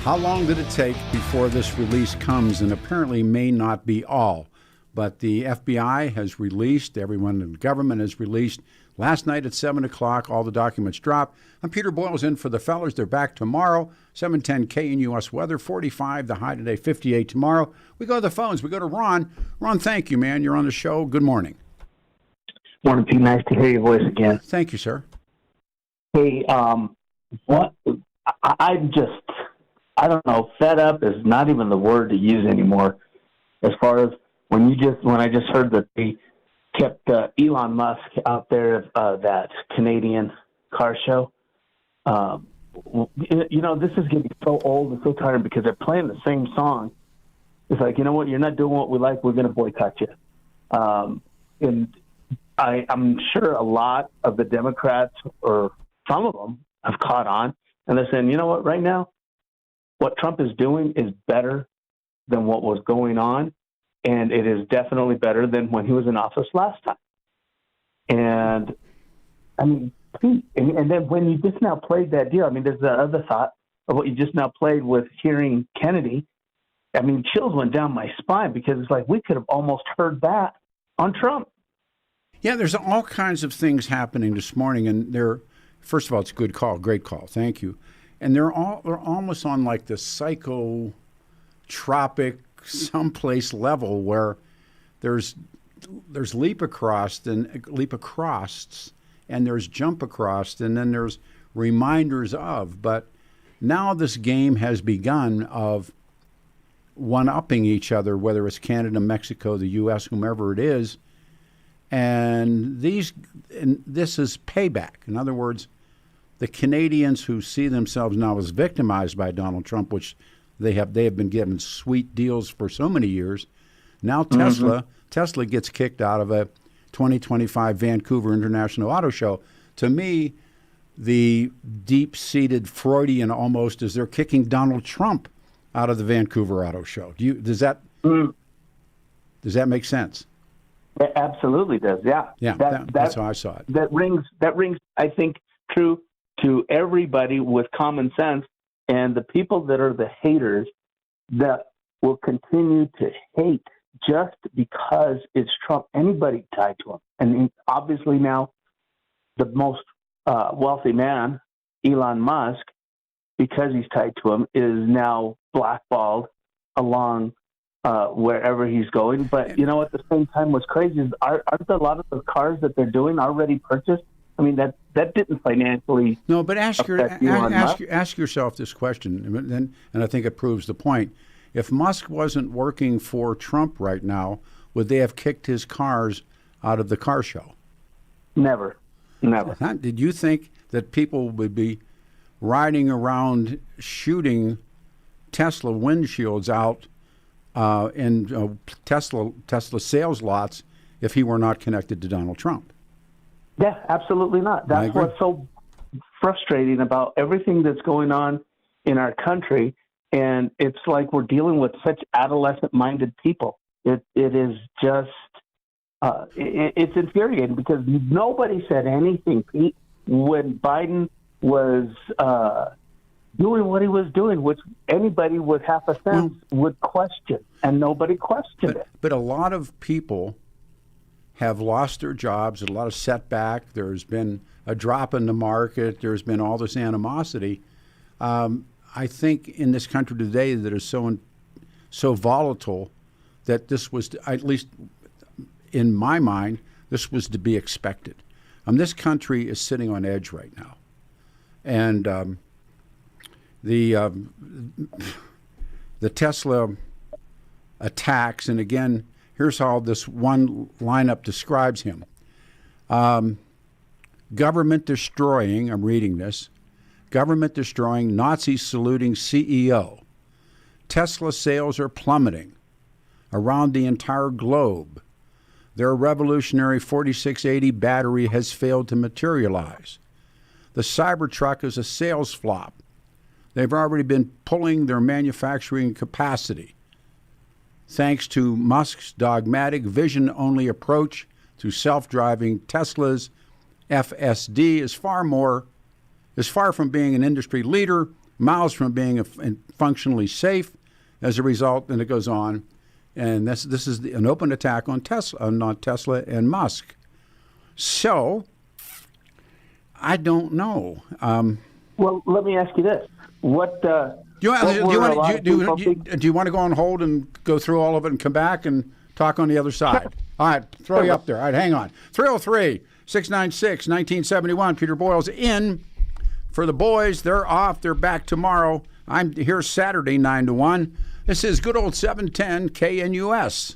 How long did it take before this release comes? And apparently may not be all. But the FBI has released, everyone in government has released. Last night at 7 o'clock, all the documents dropped. I'm Peter Boyles in for the fellers. They're back tomorrow. 7:10 KNUS weather, 45. The high today, 58 tomorrow. We go to the phones. We go to Ron. Ron, thank you, man. You're on the show. Good morning. Morning, Pete. Nice to hear your voice again. Thank you, sir. Hey, what? I don't know. Fed up is not even the word to use anymore. As far as when I just heard that they kept Elon Musk out there at that Canadian car show. This is getting so old and so tired because they're playing the same song. It's like, you know what? You're not doing what we like. We're going to boycott you. And I'm sure a lot of the Democrats, or some of them, have caught on, and they're saying, you know what? Right now, what Trump is doing is better than what was going on, and it is definitely better than when he was in office last time. And I mean, and then when you just now played that deal, I mean, there's the other thought of what you just now played with hearing Kennedy. I mean, chills went down my spine because it's like we could have almost heard that on Trump. Yeah, there's all kinds of things happening this morning, and first of all, it's a good call, great call, thank you. And they're almost on like the psychotropic someplace level where there's leap across and there's jump across and then there's reminders of. But now this game has begun of one-upping each other, whether it's Canada, Mexico, the U.S., whomever it is. And this is payback. In other words, the Canadians who see themselves now as victimized by Donald Trump, which they have been given sweet deals for so many years. Now Tesla gets kicked out of a 2025 Vancouver International Auto Show. To me, the deep-seated Freudian almost is they're kicking Donald Trump out of the Vancouver Auto Show. Does that make sense? It absolutely does. Yeah. Yeah. That's how I saw it. That rings. I think true to everybody with common sense, and the people that are the haters that will continue to hate just because it's Trump. Anybody tied to him, and obviously now the most wealthy man, Elon Musk, because he's tied to him, is now blackballed along wherever he's going. But, you know, at the same time, what's crazy is aren't a lot of the cars that they're doing already purchased? I mean, that didn't financially. No, but ask yourself this question, and I think it proves the point. If Musk wasn't working for Trump right now, would they have kicked his cars out of the car show? Never. Did you think that people would be riding around shooting Tesla windshields out in Tesla sales lots if he were not connected to Donald Trump? Yeah, absolutely not. That's what's so frustrating about everything that's going on in our country. And it's like we're dealing with such adolescent-minded people. It is just, it's infuriating because nobody said anything, Pete, when Biden was doing what he was doing, which anybody with half a sense would question, and nobody questioned it. But a lot of people have lost their jobs, a lot of setback. There's been a drop in the market. There's been all this animosity. I think in this country today that is so volatile that this was, at least in my mind, this was to be expected. This country is sitting on edge right now. And the Tesla attacks, and again, here's how this one lineup describes him. Government destroying, I'm reading this, government destroying, Nazis saluting CEO. Tesla sales are plummeting around the entire globe. Their revolutionary 4680 battery has failed to materialize. The Cybertruck is a sales flop. They've already been pulling their manufacturing capacity. Thanks to Musk's dogmatic vision-only approach to self-driving Teslas, FSD is far from being an industry leader, miles from being functionally safe as a result, and it goes on. And this is an open attack on Tesla and Musk. So, I don't know. Well, let me ask you this: What do you want to go on hold and go through all of it and come back and talk on the other side? Sure. All right, throw you up there. All right, hang on. 303-696-1971. Peter Boyles in for the boys. They're off. They're back tomorrow. I'm here Saturday, 9 to 1. This is good old 710 KNUS.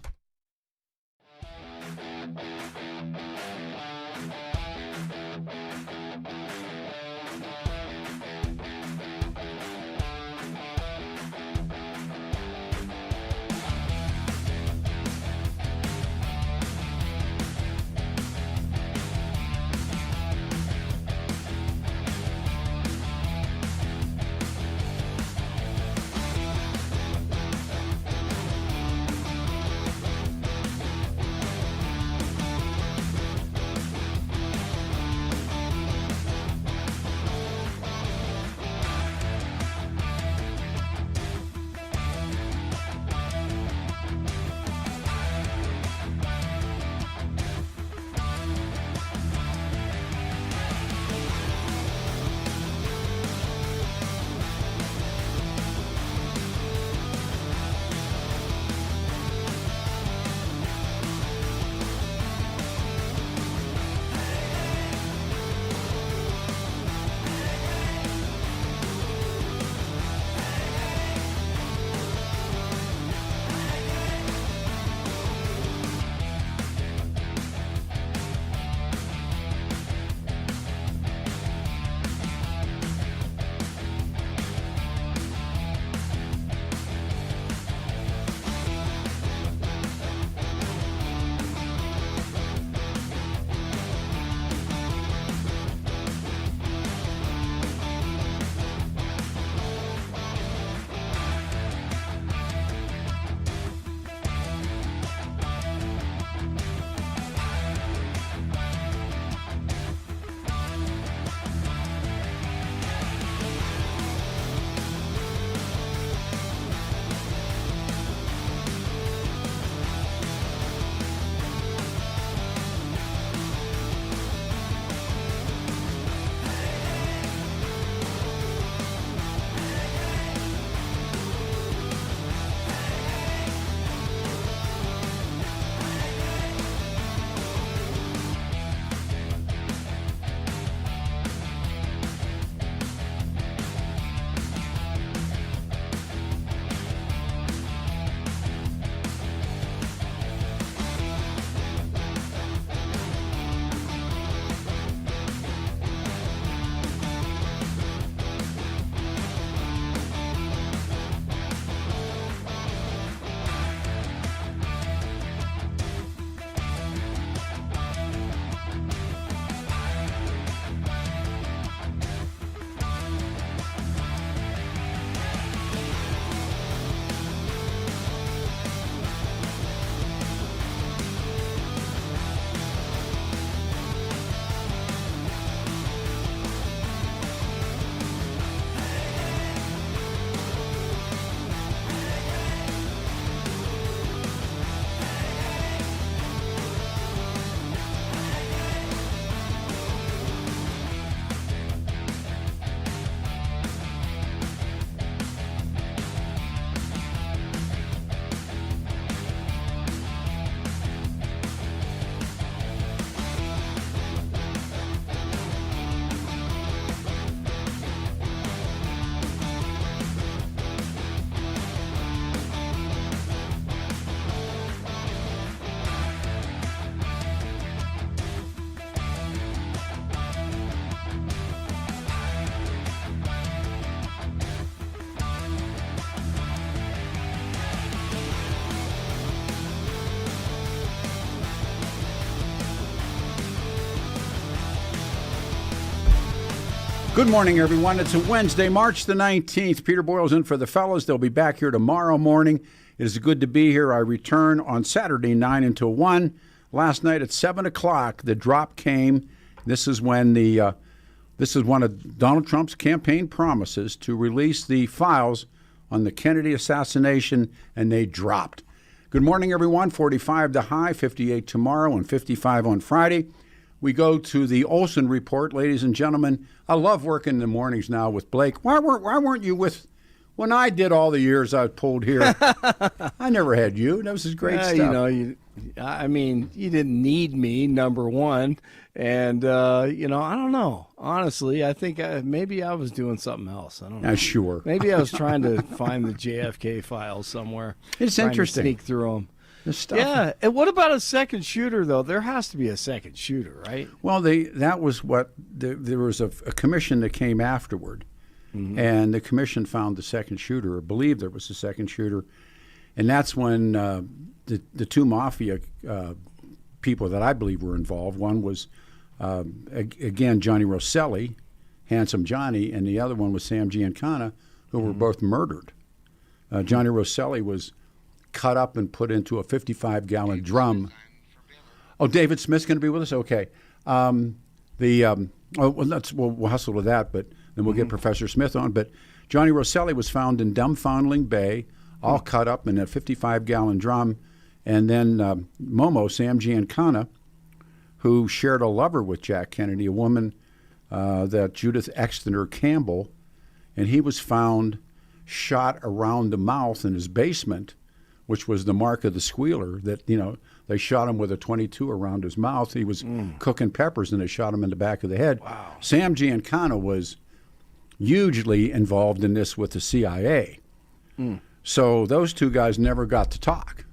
Good morning, everyone. It's a Wednesday, March the 19th. Peter Boyles in for the fellas. They'll be back here tomorrow morning. It is good to be here. I return on Saturday, 9 until 1. Last night at 7 o'clock, the drop came. This is when this is one of Donald Trump's campaign promises to release the files on the Kennedy assassination, and they dropped. Good morning, everyone. 45 the high, 58 tomorrow, and 55 on Friday. We go to the Olson Report, ladies and gentlemen. I love working in the mornings now with Blake. Why weren't you with when I did all the years I pulled here? I never had you. That was great stuff. You didn't need me, number one. And, I don't know. Honestly, I think maybe I was doing something else. I don't know. Sure. Maybe I was trying to find the JFK files somewhere. It's interesting. To sneak through them. This stuff. Yeah. And what about a second shooter, though? There has to be a second shooter, right? Well, there was a commission that came afterward. Mm-hmm. And the commission found the second shooter, or believed there was a second shooter. And that's when the two mafia people that I believe were involved, one was, again, Johnny Rosselli, Handsome Johnny, and the other one was Sam Giancana, who were both murdered. Johnny Rosselli was cut up and put into a 55-gallon drum. Oh, David Smith's going to be with us? Okay. We'll hustle with that, but then we'll get Professor Smith on. But Johnny Rosselli was found in Dumfoundling Bay, all cut up in a 55-gallon drum. And then Momo, Sam Giancana, who shared a lover with Jack Kennedy, a woman that Judith Exeter Campbell, and he was found shot around the mouth in his basement, which was the mark of the squealer, that, they shot him with a .22 around his mouth. He was cooking peppers, and they shot him in the back of the head. Wow. Sam Giancana was hugely involved in this with the CIA. So those two guys never got to talk.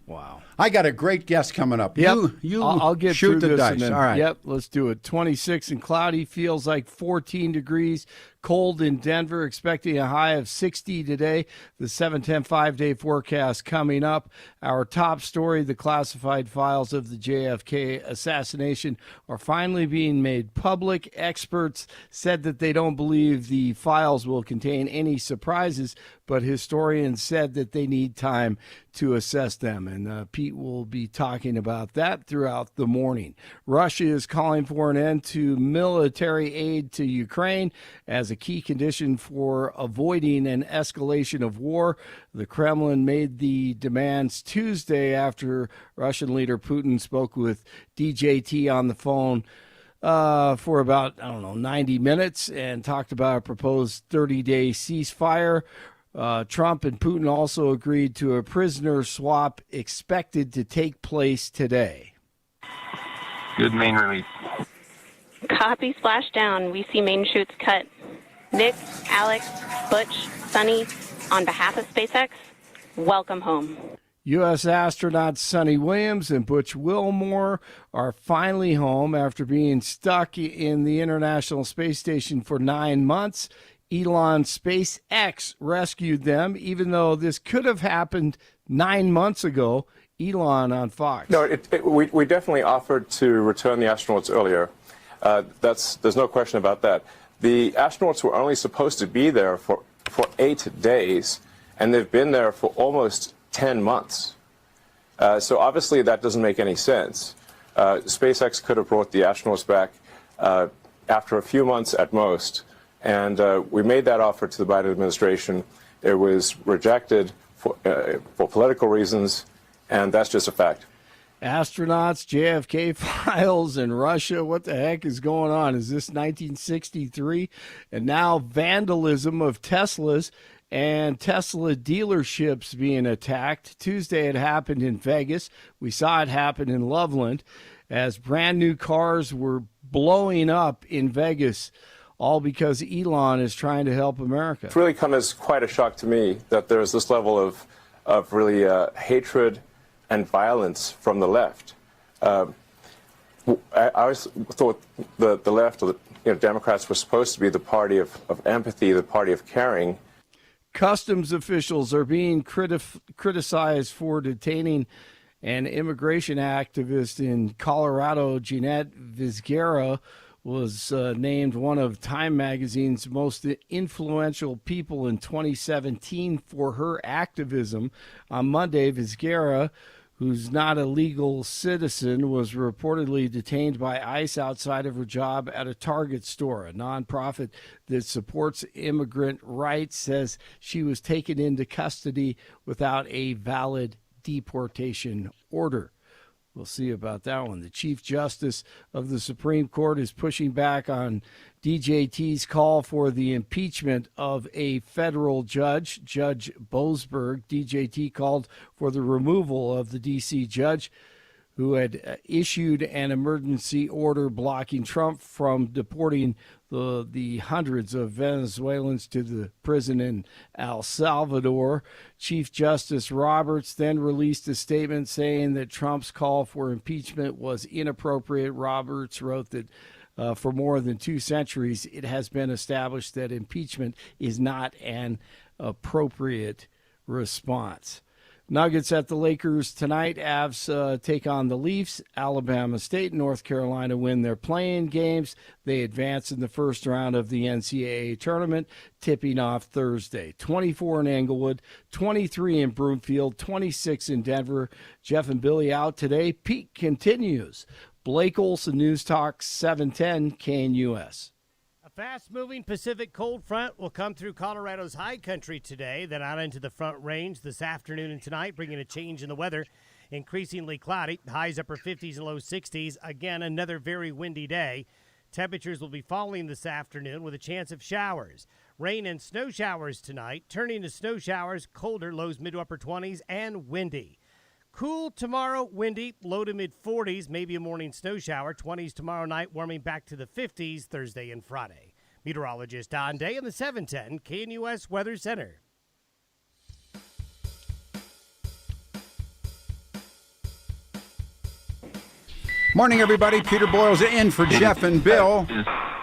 Wow. I got a great guest coming up. Yep. I'll get shoot through the this dice. and then, all right. Yep, let's do it. 26 and cloudy, feels like 14 degrees. Cold in Denver, expecting a high of 60 today. The 7-10 5-day forecast coming up. Our top story, the classified files of the JFK assassination are finally being made public. Experts said that they don't believe the files will contain any surprises, but historians said that they need time to assess them. And Pete will be talking about that throughout the morning. Russia is calling for an end to military aid to Ukraine as a key condition for avoiding an escalation of war. The Kremlin made the demands Tuesday after Russian leader Putin spoke with DJT on the phone for about, 90 minutes and talked about a proposed 30-day ceasefire. Trump and Putin also agreed to a prisoner swap expected to take place today. Good main release. Copy splashdown. We see main chutes cut. Nick, Alex, Butch, Sonny, on behalf of SpaceX, welcome home. U.S. astronauts Sonny Williams and Butch Wilmore are finally home after being stuck in the International Space Station for 9 months. Elon's SpaceX rescued them, even though this could have happened 9 months ago. Elon on Fox. No, we definitely offered to return the astronauts earlier. There's no question about that. The astronauts were only supposed to be there for 8 days, and they've been there for almost 10 months. So obviously that doesn't make any sense. SpaceX could have brought the astronauts back after a few months at most, and we made that offer to the Biden administration. It was rejected for political reasons, and that's just a fact. Astronauts, JFK files, and Russia. What the heck is going on? Is this 1963? And now vandalism of Teslas and Tesla dealerships being attacked. Tuesday it happened in Vegas. We saw it happen in Loveland as brand new cars were blowing up in Vegas, all because Elon is trying to help America. It's really come as quite a shock to me that there's this level of really hatred and violence from the left. I always thought the left, or the Democrats, were supposed to be the party of empathy, the party of caring. Customs officials are being criticized for detaining an immigration activist in Colorado. Jeanette Vizguera was named one of Time Magazine's most influential people in 2017 for her activism. On Monday, Vizguera, who's not a legal citizen, was reportedly detained by ICE outside of her job at a Target store. A nonprofit that supports immigrant rights says she was taken into custody without a valid deportation order. We'll see about that one. The Chief Justice of the Supreme Court is pushing back on DJT's call for the impeachment of a federal judge, Judge Boasberg. DJT called for the removal of the D.C. judge who had issued an emergency order blocking Trump from deporting the hundreds of Venezuelans to the prison in El Salvador. Chief Justice Roberts then released a statement saying that Trump's call for impeachment was inappropriate. Roberts wrote that for more than 2 centuries, it has been established that impeachment is not an appropriate response. Nuggets at the Lakers tonight. Avs take on the Leafs. Alabama State and North Carolina win their play-in games. They advance in the first round of the NCAA tournament, tipping off Thursday. 24 in Englewood, 23 in Broomfield, 26 in Denver. Jeff and Billy out today. Peak continues. Blake Olson, News Talk 710 KNUS. Fast-moving Pacific cold front will come through Colorado's high country today, then out into the Front Range this afternoon and tonight, bringing a change in the weather. Increasingly cloudy, highs upper 50s and low 60s. Again, another very windy day. Temperatures will be falling this afternoon with a chance of showers. Rain and snow showers tonight, turning to snow showers, colder, lows mid to upper 20s, and windy. Cool tomorrow, windy, low to mid-40s, maybe a morning snow shower. 20s tomorrow night, warming back to the 50s Thursday and Friday. Meteorologist Don Day in the 710 KNUS Weather Center. Morning, everybody. Peter Boyles in for Jeff and Bill.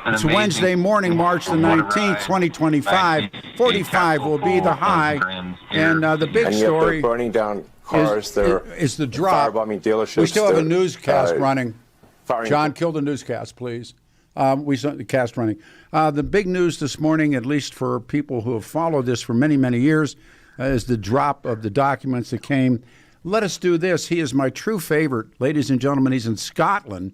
It's Wednesday morning, March the 19th, 2025. 45 will be the high. And the big story... They're burning down cars. Is the drop. Firebombing dealerships. We still have a newscast running. John, kill the newscast, please. We saw the cast running. The big news this morning, at least for people who have followed this for many, many years, is the drop of the documents that came. Let us do this. He is my true favorite. Ladies and gentlemen, he's in Scotland.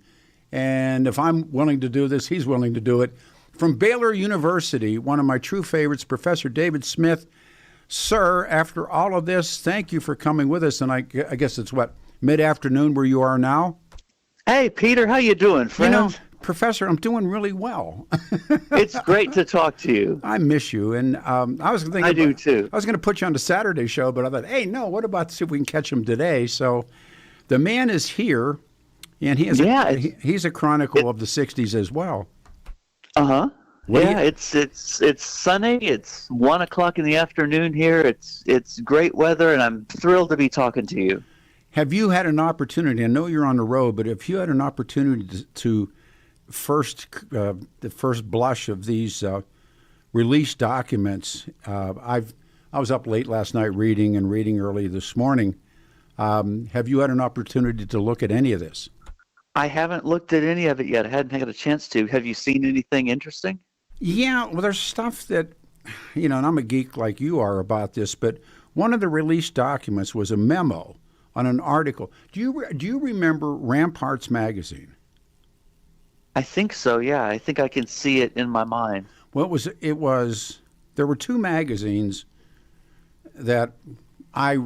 And if I'm willing to do this, he's willing to do it. From Baylor University, one of my true favorites, Professor David Smith. Sir, after all of this, thank you for coming with us. And I guess it's mid-afternoon where you are now? Hey, Peter, how you doing, friend? You know, Professor, I'm doing really well. It's great to talk to you. I miss you. And I was thinking... I do, too. I was going to put you on the Saturday show, but I thought, hey, no, what about see if we can catch him today? So the man is here, and he's a chronicle of the 60s as well. Uh-huh. Yeah, it's sunny. It's 1 o'clock in the afternoon here. It's great weather, and I'm thrilled to be talking to you. Have you had an opportunity? I know you're on the road, but if you had an opportunity to the first blush of these released documents, I was up late last night reading early this morning. Have you had an opportunity to look at any of this? I haven't looked at any of it yet. I hadn't had a chance to. Have you seen anything interesting? Yeah, well, there's stuff that, and I'm a geek like you are about this, but one of the released documents was a memo on an article. Do you remember Ramparts magazine? I think so, yeah. I think I can see it in my mind. Well, there were 2 magazines that a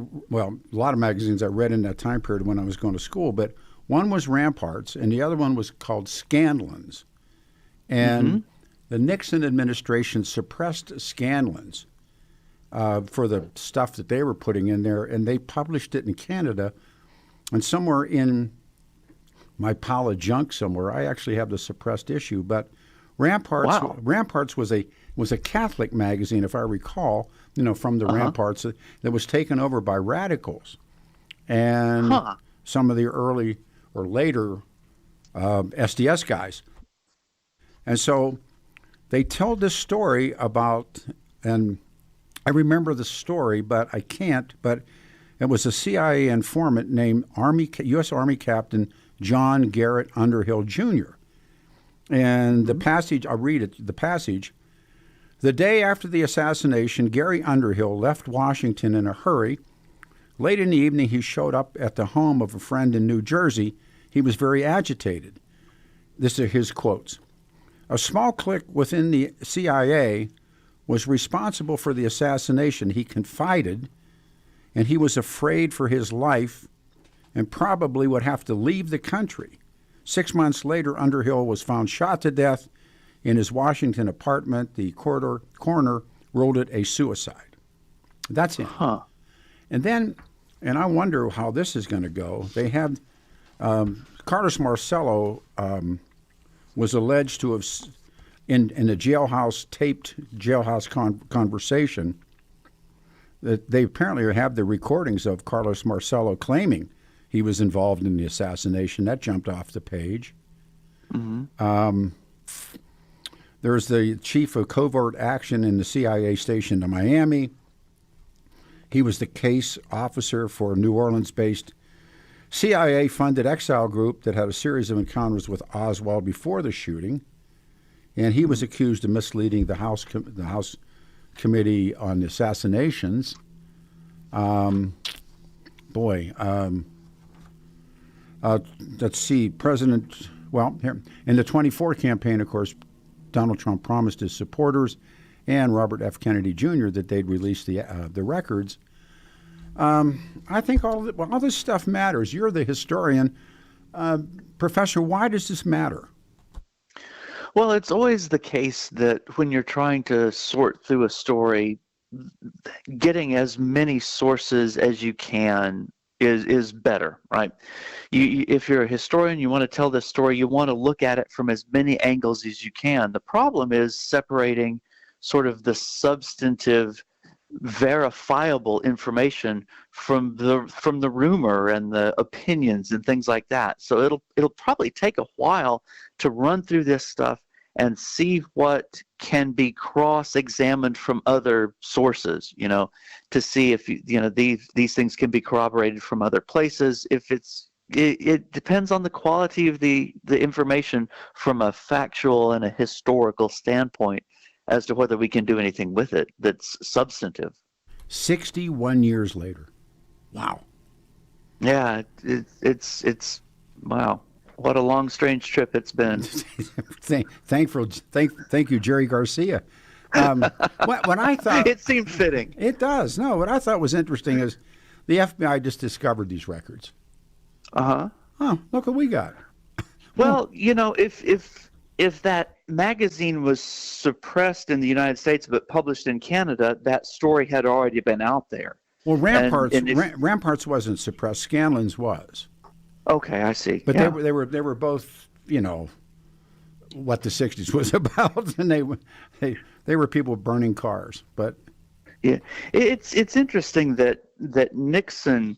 lot of magazines I read in that time period when I was going to school, but one was Ramparts and the other one was called Scanlons. And the Nixon administration suppressed Scanlons for the stuff that they were putting in there, and they published it in Canada. And somewhere in my pile of junk somewhere, I actually have the suppressed issue. But Ramparts was a Catholic magazine, if I recall, from the Ramparts that was taken over by radicals, and some of the early or later SDS guys. And so they told this story about, and I remember the story, but I can't, but it was a CIA informant named U.S. Army Captain John Garrett Underhill, Jr. And the passage, I'll read it, the passage. The day after the assassination, Gary Underhill left Washington in a hurry, Late in the evening, he showed up at the home of a friend in New Jersey. He was very agitated. This are his quotes. A small clique within the CIA was responsible for the assassination, he confided, and he was afraid for his life and probably would have to leave the country. 6 months later, Underhill was found shot to death in his Washington apartment. The coroner ruled it a suicide. That's him. Huh. And then, and I wonder how this is going to go, they have Carlos Marcello was alleged to have, in a jailhouse, taped jailhouse conversation, that they apparently have the recordings of Carlos Marcello claiming he was involved in the assassination. That jumped off the page. Mm-hmm. There's the chief of covert action in the CIA station in Miami. He was the case officer for a New Orleans-based CIA-funded exile group that had a series of encounters with Oswald before the shooting, and he was accused of misleading the House Committee on Assassinations. Let's see, here in the 24 campaign, of course, Donald Trump promised his supporters and Robert F. Kennedy Jr. that they'd release the records. I think all this stuff matters. You're the historian. Professor, why does this matter? Well, it's always the case that when you're trying to sort through a story, getting as many sources as you can is better, right? If you're a historian, you want to tell this story, you want to look at it from as many angles as you can. The problem is separating sort of the substantive, verifiable information from the rumor and the opinions and things like that. So it'll probably take a while to run through this stuff and see what can be cross-examined from other sources, to see if these things can be corroborated from other places. If it depends on the quality of the information from a factual and a historical standpoint as to whether we can do anything with it that's substantive. 61 years later. Wow. Yeah, it's wow. What a long, strange trip it's been. Thank you, Jerry Garcia. When I thought it seemed fitting. It does. No, what I thought was interesting is the FBI just discovered these records. Uh-huh. Oh, look what we got. Well, if that magazine was suppressed in the United States but published in Canada, that story had already been out there. Well, Ramparts wasn't suppressed. Scanlan's was. Okay, I see. But they were both, what the 60s was about, and they were people burning cars. But yeah, it's interesting that Nixon.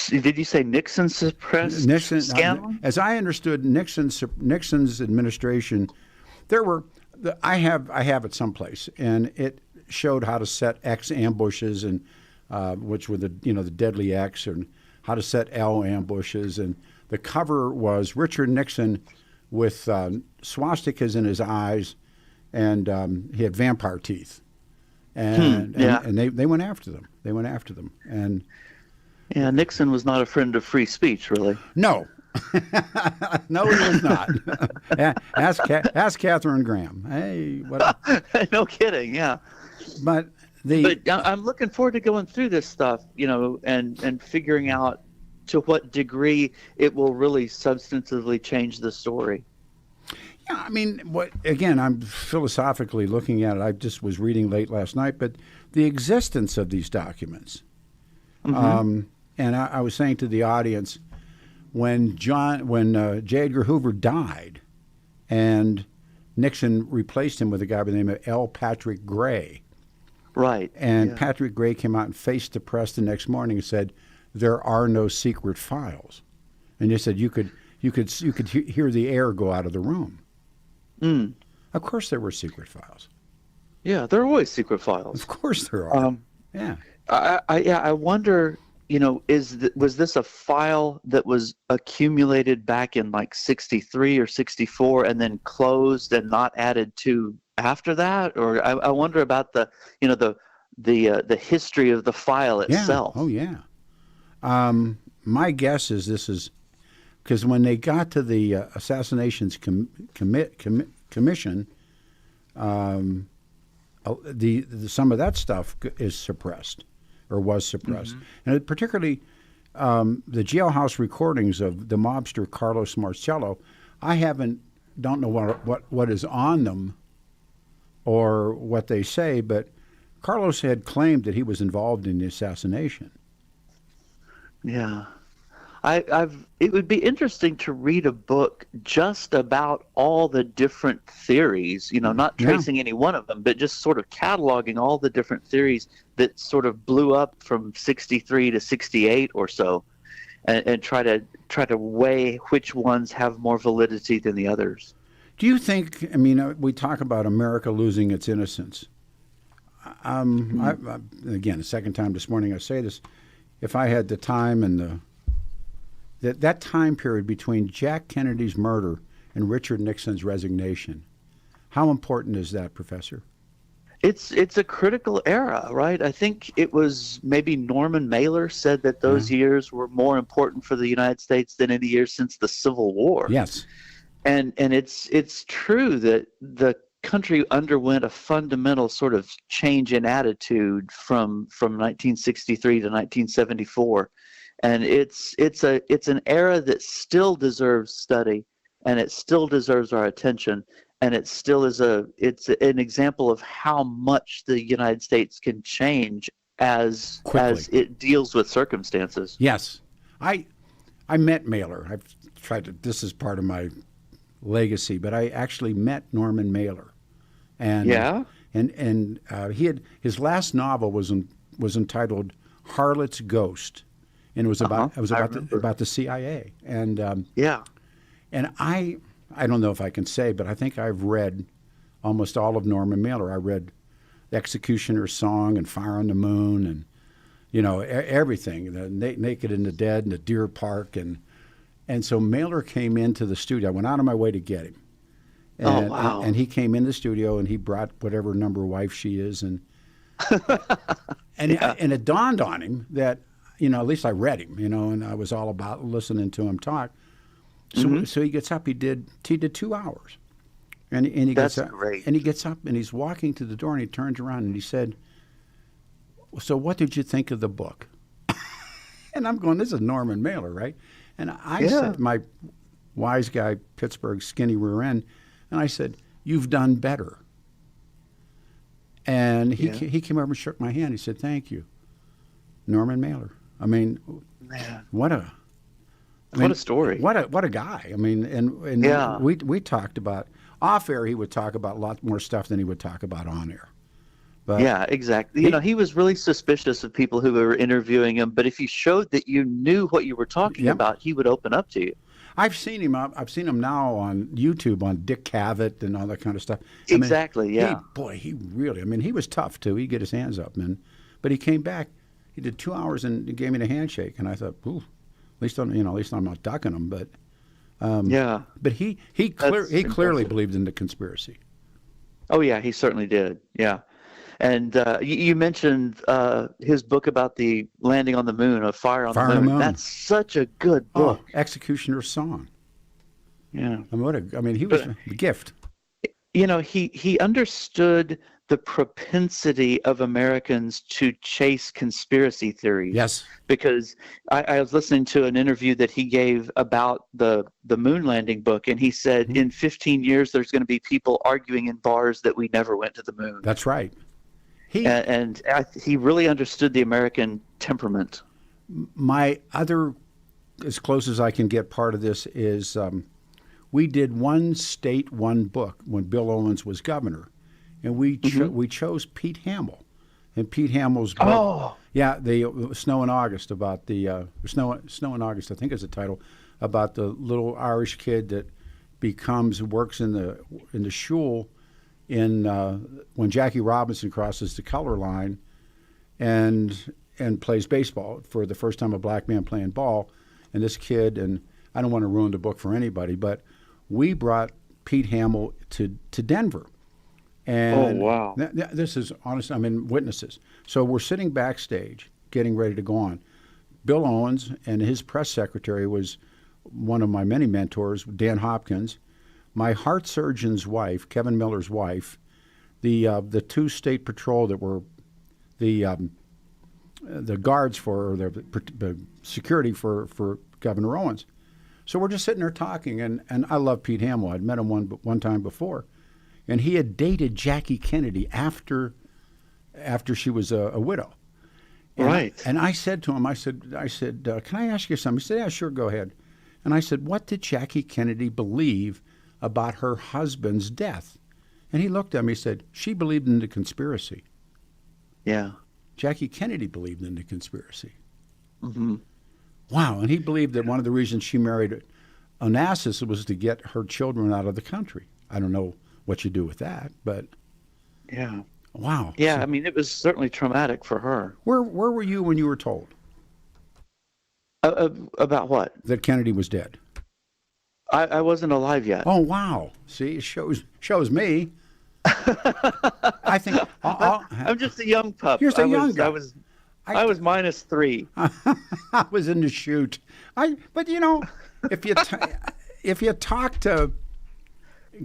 Did you say Nixon suppressed Scanlan? As I understood Nixon's administration, I have it someplace, and it showed how to set X ambushes, and which were the deadly X, and how to set L ambushes, and the cover was Richard Nixon with swastikas in his eyes, and he had vampire teeth, and they went after them. And yeah, Nixon was not a friend of free speech, really. No, no, he was not. Ask Katharine Graham. Hey, what? No kidding. Yeah, but I'm looking forward to going through this stuff, and figuring out to what degree it will really substantively change the story. Yeah, I mean, I'm philosophically looking at it. I just was reading late last night, but the existence of these documents. Mm-hmm. And I was saying to the audience, when J. Edgar Hoover died, and Nixon replaced him with a guy by the name of L. Patrick Gray. Right. And Patrick Gray came out and faced the press the next morning and said, "There are no secret files," and they said you could hear the air go out of the room. Mm. Of course, there were secret files. Yeah, there are always secret files. Of course, there are. Yeah. I wonder. Was this a file that was accumulated back in like 63 or 64 and then closed and not added to after that? Or I wonder about the history of the file itself. Yeah. Oh, yeah. My guess is this is because when they got to the Assassinations Commission, some of that stuff is suppressed or was suppressed, and particularly the jailhouse recordings of the mobster Carlos Marcello. I don't know what is on them or what they say, but Carlos had claimed that he was involved in the assassination. Yeah. It would be interesting to read a book just about all the different theories, not tracing any one of them, but just sort of cataloging all the different theories that sort of blew up from 63 to 68 or so, and try to weigh which ones have more validity than the others. Do you think, we talk about America losing its innocence. Again, the second time this morning I say this, if I had the time and that time period between Jack Kennedy's murder and Richard Nixon's resignation, how important is that, Professor? It's a critical era, right? I think it was maybe Norman Mailer said that those years were more important for the United States than any years since the Civil War. Yes. And it's true that the country underwent a fundamental sort of change in attitude from 1963 to 1974. And it's an era that still deserves study, and it still deserves our attention, and it still is it's an example of how much the United States can change as it deals with circumstances. Yes, I met Mailer. I've tried to. This is part of my legacy, but I actually met Norman Mailer, and he had his last novel was entitled Harlot's Ghost. And it was about the CIA, and and I don't know if I can say, but I think I've read almost all of Norman Mailer. I read The Executioner's Song and Fire on the Moon, and everything, the Naked and the Dead and the Deer Park, and so Mailer came into the studio. I went out of my way to get him, and he came in the studio and he brought whatever number wife she is, and and it dawned on him that. At least I read him, and I was all about listening to him talk. So he gets up. He did 2 hours, and he gets up. Great. And he gets up and he's walking to the door and he turns around and he said, "So what did you think of the book?" And I'm going, "This is Norman Mailer, right?" And I said, my wise guy, Pittsburgh skinny rear end, and I said, "You've done better." And he came over and shook my hand. He said, "Thank you, Norman Mailer." What a story! What a guy! And we talked about off air. He would talk about a lot more stuff than he would talk about on air. But yeah, exactly. He was really suspicious of people who were interviewing him. But if you showed that you knew what you were talking about, he would open up to you. I've seen him now on YouTube on Dick Cavett and all that kind of stuff. Exactly. He really. He was tough too. He'd get his hands up, but he came back. He did 2 hours and he gave me the handshake, and I thought, "Ooh, at least I'm not ducking him." But but he clearly believed in the conspiracy. Oh yeah, he certainly did. Yeah, and you mentioned his book about the landing on the moon, of Fire on the Moon. That's such a good book. Executioner's Song. Yeah, he was a gift. He understood the propensity of Americans to chase conspiracy theories. Yes. Because I was listening to an interview that he gave about the moon landing book, and he said in 15 years there's going to be people arguing in bars that we never went to the moon. That's right. He really understood the American temperament. My other, as close as I can get part of this, is we did one state, one book when Bill Owens was governor. And we chose Pete Hamill, and Pete Hamill's book. The Snow in August, about the Snow in August, I think is the title, about the little Irish kid that works in the shul when Jackie Robinson crosses the color line, and plays baseball for the first time, a black man playing ball, and this kid, and I don't want to ruin the book for anybody, but we brought Pete Hamill to Denver. And this is honest. Witnesses. So we're sitting backstage, getting ready to go on. Bill Owens, and his press secretary was one of my many mentors, Dan Hopkins, my heart surgeon's wife, Kevin Miller's wife, the two state patrol that were the guards for, or the security for Governor Owens. So we're just sitting there talking, and I love Pete Hamill. I'd met him one time before, and he had dated Jackie Kennedy after she was a widow. And right. And I said to him, I said, can I ask you something? He said, yeah, sure, go ahead. And I said, what did Jackie Kennedy believe about her husband's death? And he looked at me and said, she believed in the conspiracy. Yeah. Jackie Kennedy believed in the conspiracy. Mm-hmm. Wow. And he believed that one of the reasons she married Onassis was to get her children out of the country. I don't know what you do with that, but yeah. Wow. Yeah, So, I mean, it was certainly traumatic for her. where were you when you were told About what? that Kennedy was dead? I wasn't alive yet. Oh, wow. See, it shows me. I think I'm just a young pup. Here's a young guy. I was -3. I was in the chute. But you know, if you talk to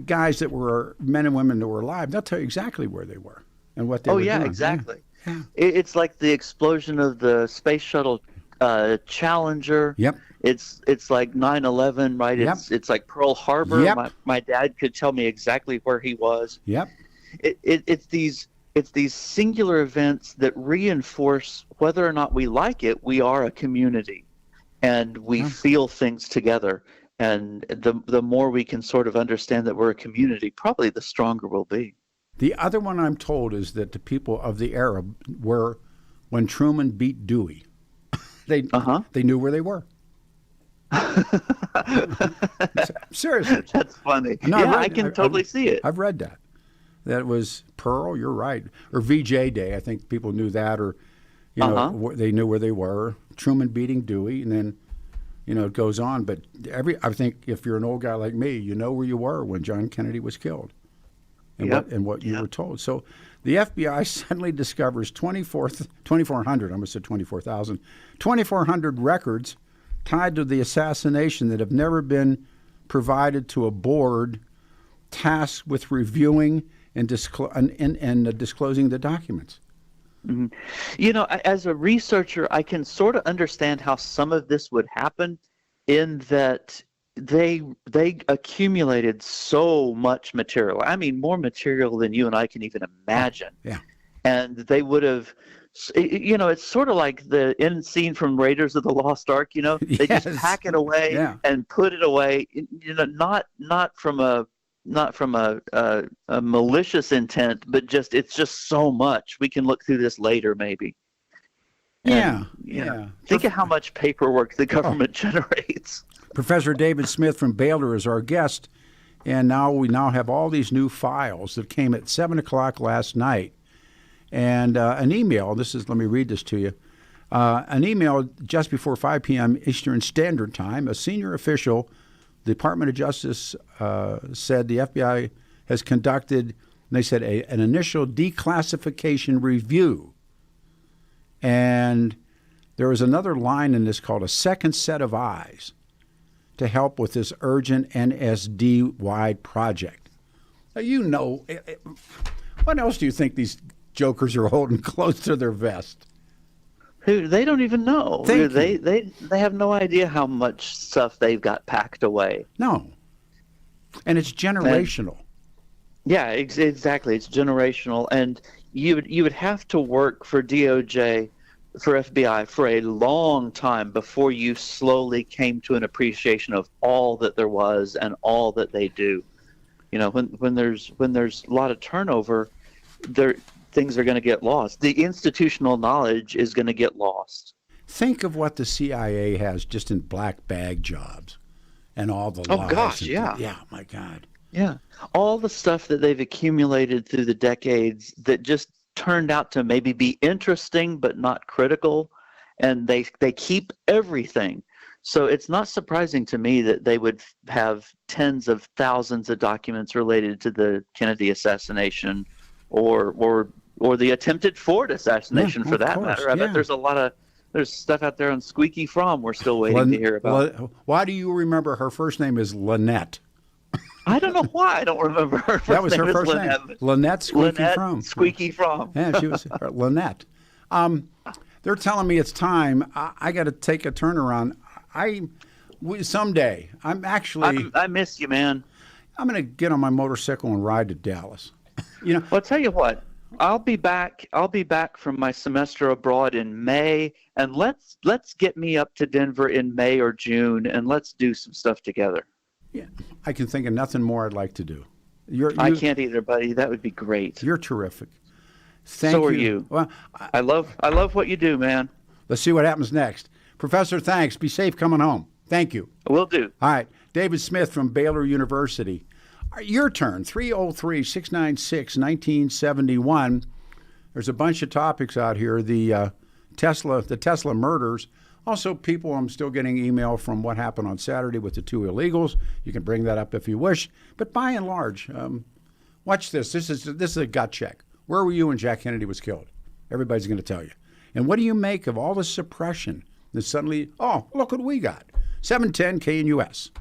guys that were men and women that were alive, they'll tell you exactly where they were and what they were doing. Oh yeah, exactly. Yeah. It's like the explosion of the space shuttle Challenger. Yep. It's like 9/11, right? Yep. It's like Pearl Harbor. Yep. My dad could tell me exactly where he was. Yep. It's these singular events that reinforce whether or not we like it. We are a community, and we feel things together. And the more we can sort of understand that we're a community, probably the stronger we'll be. The other one I'm told is that the people of the era were, when Truman beat Dewey, they knew where they were. Seriously. That's funny. No, yeah, I can totally see it. I've read that. That was Pearl, you're right. Or VJ Day, I think people knew that, or they knew where they were. Truman beating Dewey, and then it goes on. But I think if you're an old guy like me, you know where you were when John Kennedy was killed, and what you were told. So the FBI suddenly discovers 2,400. I almost said 24,000. 2,400 records tied to the assassination that have never been provided to a board tasked with reviewing and disclosing the documents. Mm-hmm. As a researcher, I can sort of understand how some of this would happen, in that they accumulated so much material. I mean, more material than you and I can even imagine. Yeah. And they would have, it's sort of like the end scene from Raiders of the Lost Ark. They just pack it away and put it away. Not from a malicious intent, but it's just so much. We can look through this later, maybe. Yeah. Think of how much paperwork the government generates. Professor David Smith from Baylor is our guest, and we have all these new files that came at 7:00 last night, and an email. Let me read this to you. An email just before 5 p.m. Eastern Standard Time. A senior official, the Department of Justice, said the FBI has conducted, they said, an initial declassification review. And there was another line in this called a second set of eyes to help with this urgent NSD-wide project. Now, what else do you think these jokers are holding close to their vest? They don't even know. They have no idea how much stuff they've got packed away. No. And it's generational. Exactly. It's generational. And you would have to work for DOJ, for FBI, for a long time before you slowly came to an appreciation of all that there was and all that they do. When there's a lot of turnover, things are going to get lost. The institutional knowledge is going to get lost. Think of what the CIA has just in black bag jobs and all the lies. Oh, gosh, yeah. Yeah, my God. Yeah. All the stuff that they've accumulated through the decades that just turned out to maybe be interesting but not critical, and they keep everything. So it's not surprising to me that they would have tens of thousands of documents related to the Kennedy assassination or the attempted Ford assassination, for that matter. I bet there's a lot There's stuff out there on Squeaky From we're still waiting to hear about. Why do you remember her first name is Lynette? I don't know why I don't remember her first name. That was her first name. Lynette Squeaky From. Squeaky From. Yeah, she was Lynette. They're telling me it's time. I got to take a turnaround. Someday. I miss you, man. I'm going to get on my motorcycle and ride to Dallas. Well, I'll tell you what. I'll be back from my semester abroad in May, and let's get me up to Denver in May or June, and let's do some stuff together. Yeah, I can think of nothing more I'd like to do. I can't either, buddy. That would be great. You're terrific. So are you. Well, I love what you do, man. Let's see what happens next. Professor, thanks. Be safe coming home. Thank you. Will do. All right. David Smith from Baylor University. Your turn, 303-696-1971. There's a bunch of topics out here. The Tesla murders. Also, people, I'm still getting email from what happened on Saturday with the 2 illegals. You can bring that up if you wish. But by and large, watch this. This is a gut check. Where were you when Jack Kennedy was killed? Everybody's going to tell you. And what do you make of all the suppression that suddenly, oh, look what we got. 710 KNUS.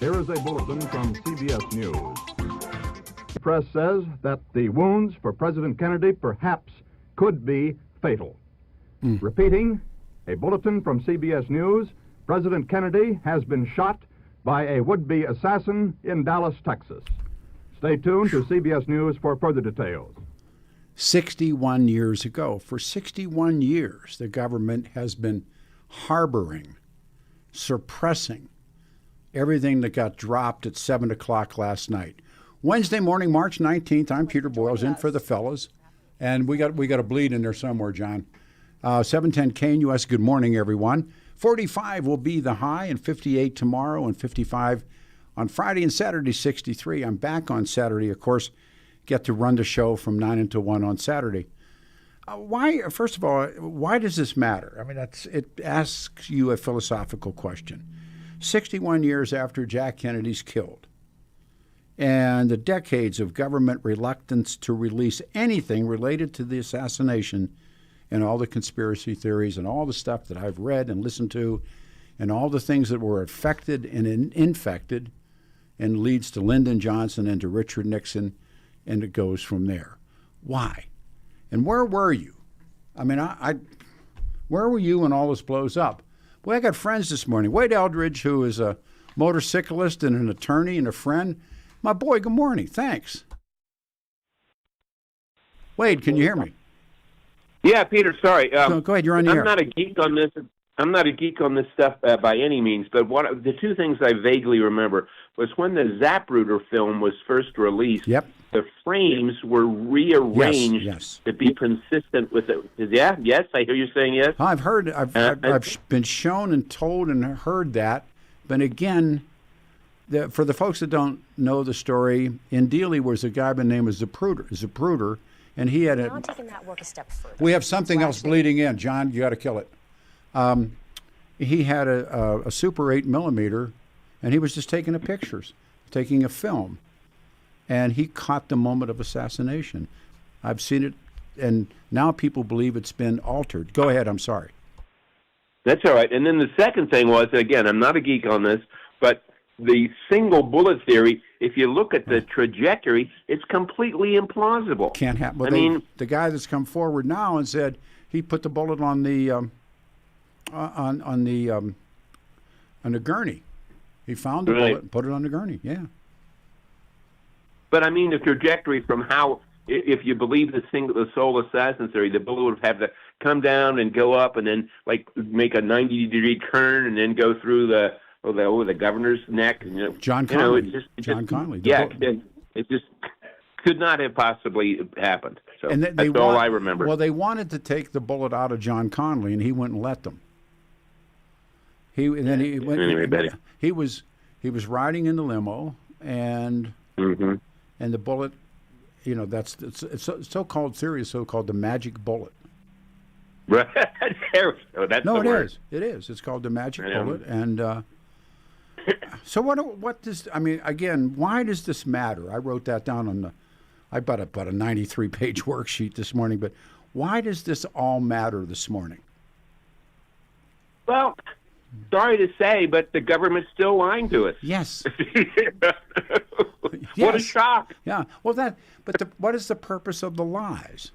Here is a bulletin from CBS News. The press says that the wounds for President Kennedy perhaps could be fatal. Repeating, a bulletin from CBS News, President Kennedy has been shot by a would-be assassin in Dallas, Texas. Stay tuned to CBS News for further details. 61 years ago, for 61 years, the government has been harboring, suppressing everything that got dropped at 7 o'clock last night. Wednesday morning, March 19th, I'm Peter Boyles, in for the fellas. And we got a bleed in there somewhere, John. 710 KNUS, good morning, everyone. 45 will be the high, and 58 tomorrow, and 55 on Friday, and Saturday, 63. I'm back on Saturday, of course. Get to run the show from 9 until 1 on Saturday. First of all, why does this matter? I mean, it asks you a philosophical question. 61 years after Jack Kennedy's killed, and the decades of government reluctance to release anything related to the assassination and all the conspiracy theories and all the stuff that I've read and listened to and all the things that were affected and infected and leads to Lyndon Johnson and to Richard Nixon, and it goes from there. Why? And where were you? I mean, where were you when all this blows up? Well, I got friends this morning. Wade Eldridge, who is a motorcyclist and an attorney and a friend. My boy, good morning. Thanks. Wade, can you hear me? Yeah, Peter, sorry. Go ahead, you're on the air. I'm not a geek on this. I'm not a geek on this stuff by any means, but the two things I vaguely remember was when the Zapruder film was first released, the frames were rearranged to be consistent with it. Yes, I hear you saying yes. I've heard, I've been shown and told and heard that, but again, for the folks that don't know the story, in Dealey was a guy by the name of Zapruder, and he had now taking that work a step further. We have something else bleeding in. John, you got to kill it. He had a Super 8 millimeter, and he was just taking pictures, taking a film, and he caught the moment of assassination. I've seen it, and now people believe it's been altered. Go ahead. I'm sorry. That's all right. And then the second thing was, again, I'm not a geek on this, but the single bullet theory, if you look at the trajectory, it's completely implausible. Can't happen. Well, I mean, the guy that's come forward now and said he put the bullet on the on the gurney. He found the bullet and put it on the gurney. Yeah. But I mean, the trajectory from how, if you believe the sole assassin theory, the bullet would have to come down and go up and then like make a 90-degree turn and then go through the governor's neck. You know, John Connolly. John Connolly. Yeah, it just could not have possibly happened. So that's all I remember. Well, they wanted to take the bullet out of John Connolly, and he wouldn't let them. He was riding in the limo, and and the bullet, you know, it's so-called theory is so-called the magic bullet. Right. That's no, the word. Is. It is. It's called the magic bullet. And so what does, I mean, again, why does this matter? I wrote that down I bought about a 93-page worksheet this morning, but why does this all matter this morning? Well, sorry to say, but the government's still lying to us. Yes. What a shock. Yeah. Well, what is the purpose of the lies?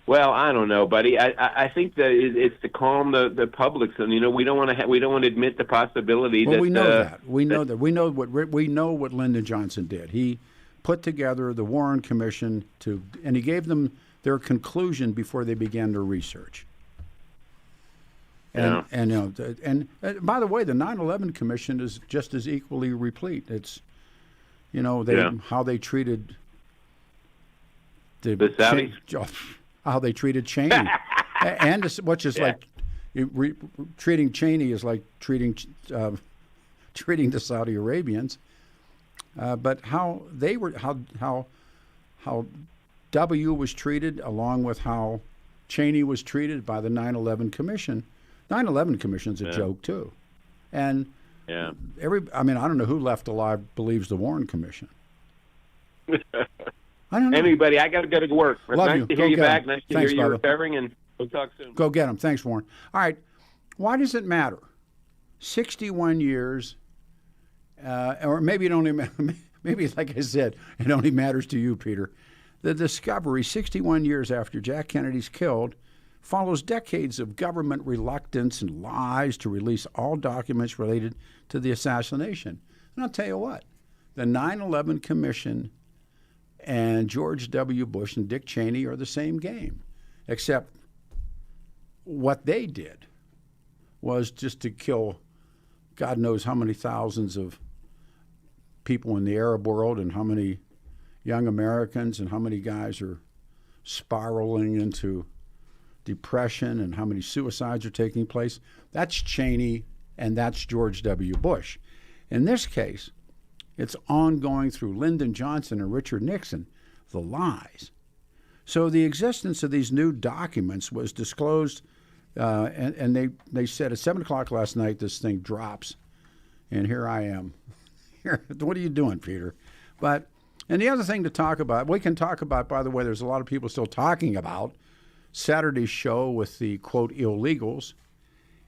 Well, I don't know, buddy. I think that it's to calm the public. So, you know, we don't want to admit the possibility that. We know that. We know what Lyndon Johnson did. He put together the Warren Commission and he gave them their conclusion before they began their research. And by the way, the 9/11 Commission is just as equally replete. It's, you know, how they treated the Saudis. How they treated Cheney, and which is like treating Cheney is like treating the Saudi Arabians, but how they were how W was treated, along with how Cheney was treated by the 9/11 Commission. 9/11 Commission's a joke too, and I mean, I don't know who left alive believes the Warren Commission. I don't know. Anybody, I got to go to work. Nice to hear you back. Nice to hear you recovering, and we'll talk soon. Go get him. Thanks, Warren. All right. Why does it matter? 61 years, or maybe it only, maybe like I said, it only matters to you, Peter. The discovery, 61 years after Jack Kennedy's killed, follows decades of government reluctance and lies to release all documents related to the assassination. And I'll tell you what, the 9/11 Commission and George W. Bush and Dick Cheney are the same game, except what they did was just to kill God knows how many thousands of people in the Arab world and how many young Americans and how many guys are spiraling into depression and how many suicides are taking place. That's Cheney and that's George W. Bush. In this case, it's ongoing through Lyndon Johnson and Richard Nixon, the lies. So the existence of these new documents was disclosed, and they said at 7 o'clock last night this thing drops, and here I am. What are you doing, Peter? And the other thing to talk about, we can talk about, by the way, there's a lot of people still talking about Saturday's show with the, quote, illegals,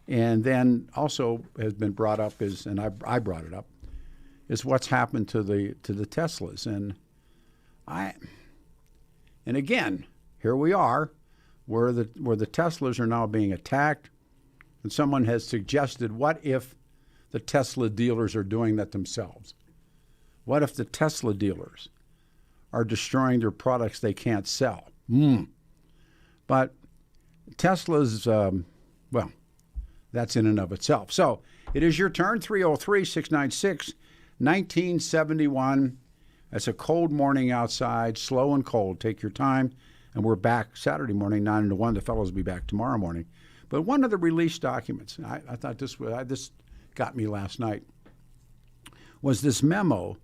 and then also has been brought up and I brought it up, is what's happened to the Teslas. And again, here we are, where the Teslas are now being attacked, and someone has suggested, what if the Tesla dealers are doing that themselves? What if the Tesla dealers are destroying their products they can't sell? But Tesla's, well, that's in and of itself. So it is your turn, 303-696-1971. It's a cold morning outside, slow and cold. Take your time. And we're back Saturday morning, 9 to 1. The fellows will be back tomorrow morning. But one of the released documents, I thought this got me last night, was this memo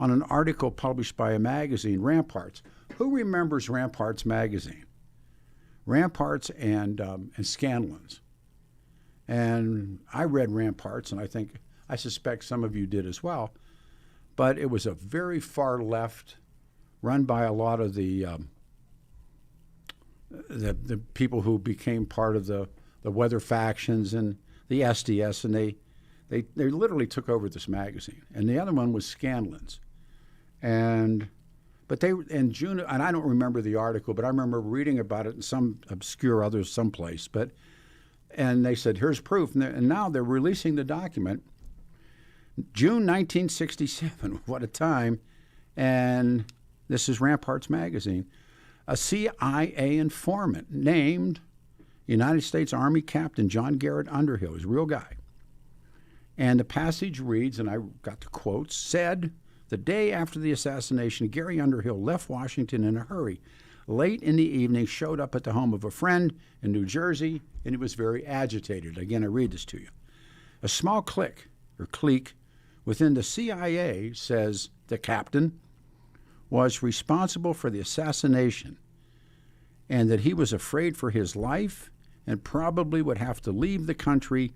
on an article published by a magazine, Ramparts. Who remembers Ramparts magazine? Ramparts and Scanlon's. And I read Ramparts, and I suspect some of you did as well. But it was a very far left, run by a lot of the the people who became part of the weather factions and the SDS, and they literally took over this magazine. And the other one was Scanlon's. But they, in June, and I don't remember the article, but I remember reading about it in some obscure other someplace. And they said, here's proof. And now they're releasing the document. June 1967, what a time. And this is Ramparts magazine. A CIA informant named United States Army Captain John Garrett Underhill, is a real guy. And the passage reads, and I got the quotes, said, the day after the assassination, Gary Underhill left Washington in a hurry. Late in the evening, showed up at the home of a friend in New Jersey, and he was very agitated. Again, I read this to you. A small clique within the CIA says the captain was responsible for the assassination and that he was afraid for his life and probably would have to leave the country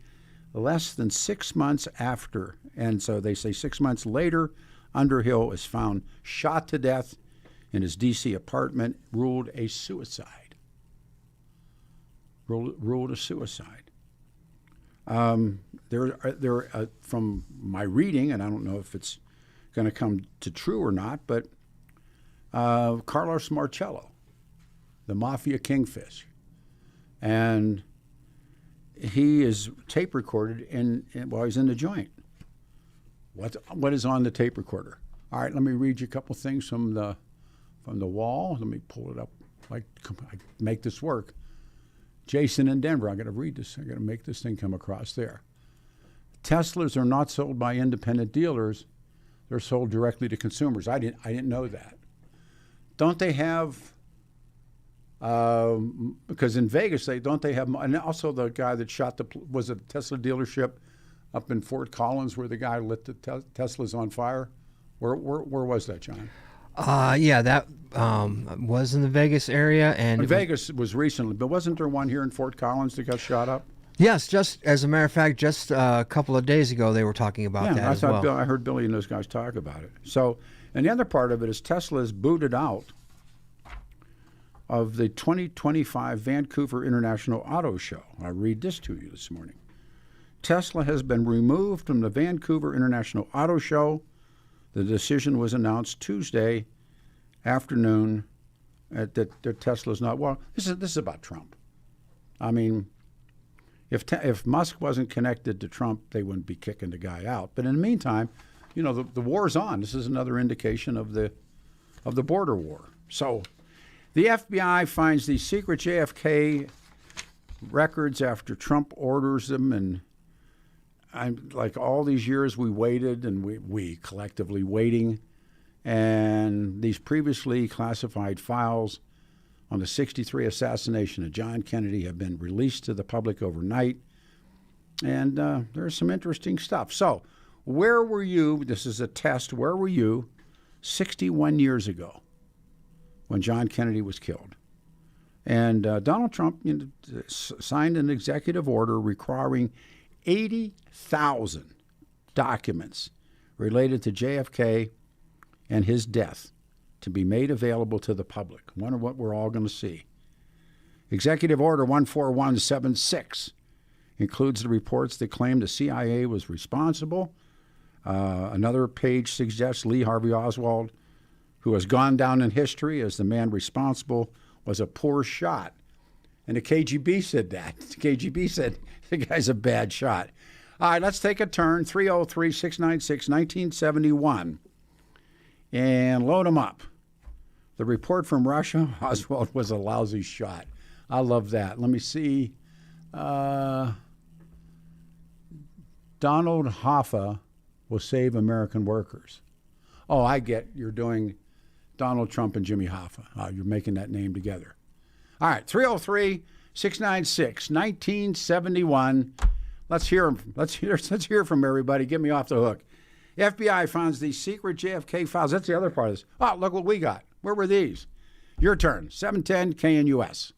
less than 6 months after. And so they say 6 months later, Underhill is found shot to death in his D.C. apartment, ruled a suicide. Ruled a suicide. From my reading, and I don't know if it's going to come to true or not, but Carlos Marcello, the Mafia Kingfish, and he is tape recorded while he's in the joint. What is on the tape recorder? All right, let me read you a couple things from the wall. Let me pull it up. I make this work. Jason in Denver. I got to read this. I got to make this thing come across there. Teslas are not sold by independent dealers; they're sold directly to consumers. I didn't know that. Don't they have? Because in Vegas, they have, and also the guy that shot was a Tesla dealership up in Fort Collins where the guy lit the Teslas on fire. Where was that, John? Yeah, that was in the Vegas area, and Vegas was recently, but wasn't there one here in Fort Collins that got shot up? Yes, just as a matter of fact, just a couple of days ago they were talking about that as well. I heard Billy and those guys talk about it. So, and the other part of it is Tesla's booted out of the 2025 Vancouver International Auto Show. I read this to you this morning. Tesla has been removed from the Vancouver International Auto Show. The decision was announced Tuesday afternoon that Tesla's not. Well, this is about Trump. I mean, if Musk wasn't connected to Trump, they wouldn't be kicking the guy out. But in the meantime, the war's on. This is another indication of the border war. So the FBI finds these secret JFK records after Trump orders them, and I'm like all these years we waited, and we collectively waiting, and these previously classified files on the 1963 assassination of John Kennedy have been released to the public overnight, and there's some interesting stuff. So where were you? This is a test. Where were you 61 years ago when John Kennedy was killed? And Donald Trump signed an executive order requiring 80,000 documents related to JFK and his death to be made available to the public. Wonder what we're all going to see. Executive Order 14176 includes the reports that claim the CIA was responsible. Another page suggests Lee Harvey Oswald, who has gone down in history as the man responsible, was a poor shot. And the KGB said that. The KGB said the guy's a bad shot. All right, let's take a turn. 303-696-1971. And load them up. The report from Russia, Oswald was a lousy shot. I love that. Let me see. Donald Hoffa will save American workers. Oh, I get you're doing Donald Trump and Jimmy Hoffa. You're making that name together. All right, 303-696-1971. Let's hear from everybody. Get me off the hook. The FBI finds these secret JFK files. That's the other part of this. Oh, look what we got. Where were these? Your turn. 710 KNUS.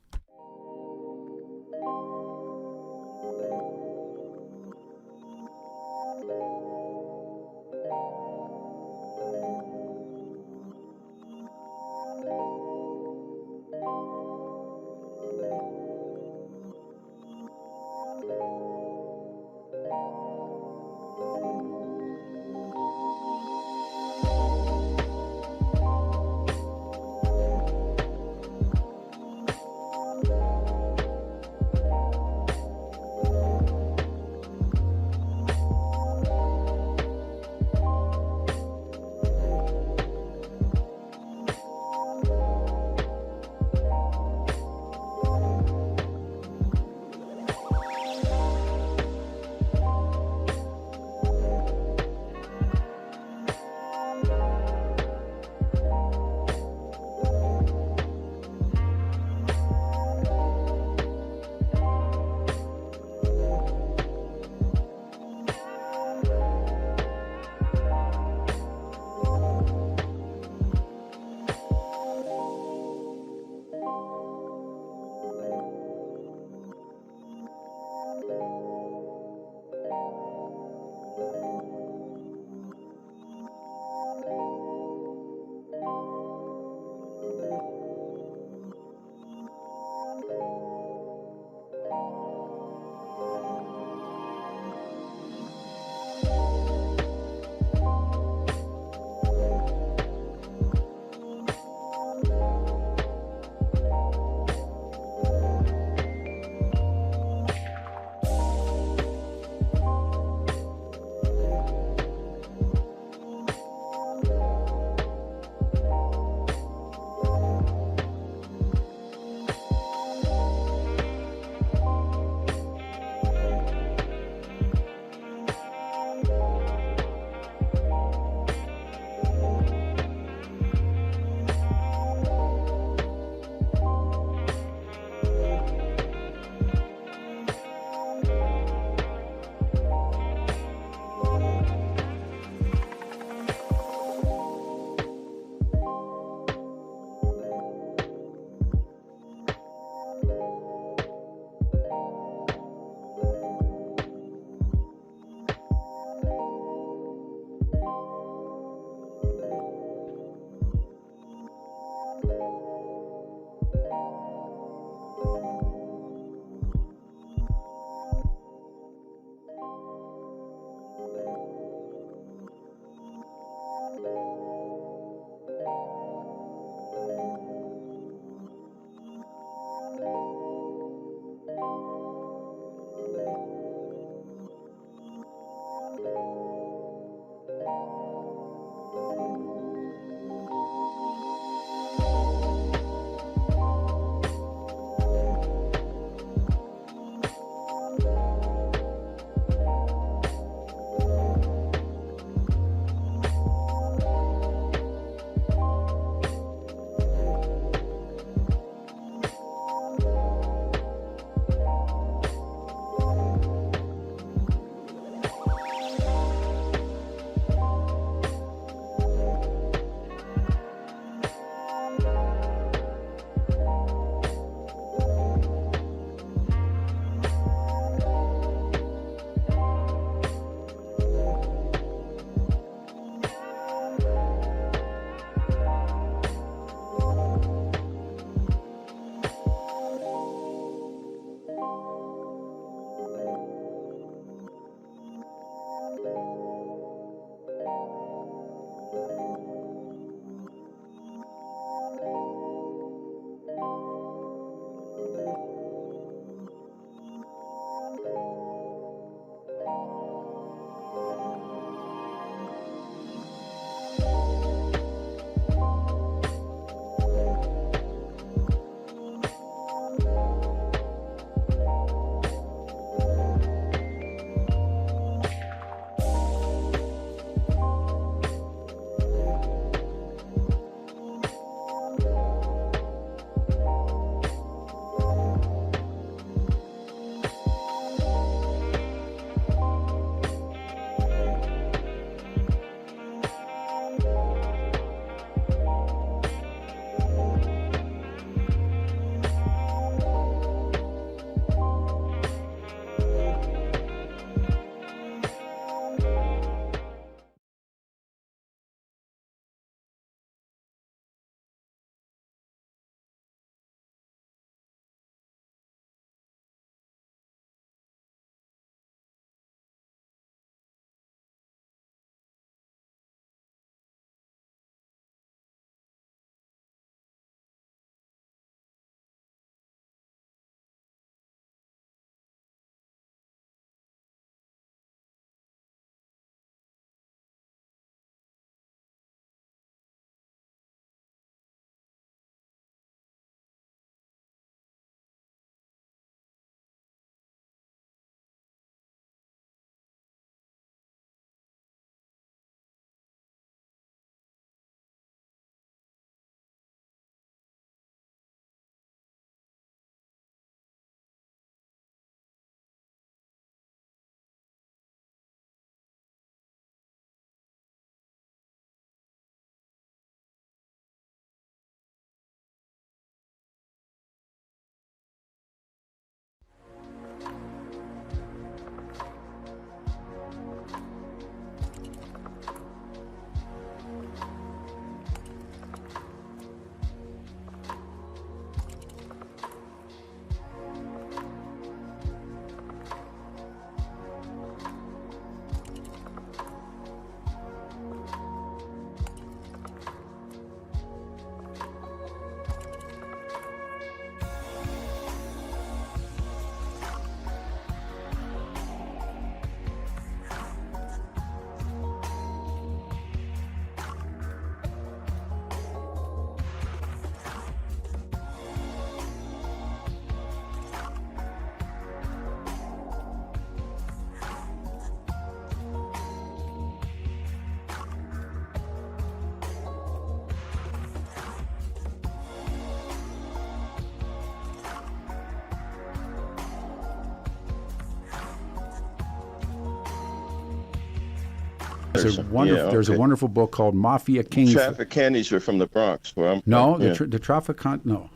There's a wonderful book called Mafia Kingfish. Trafficantes are from the Bronx. The Trafficant. No,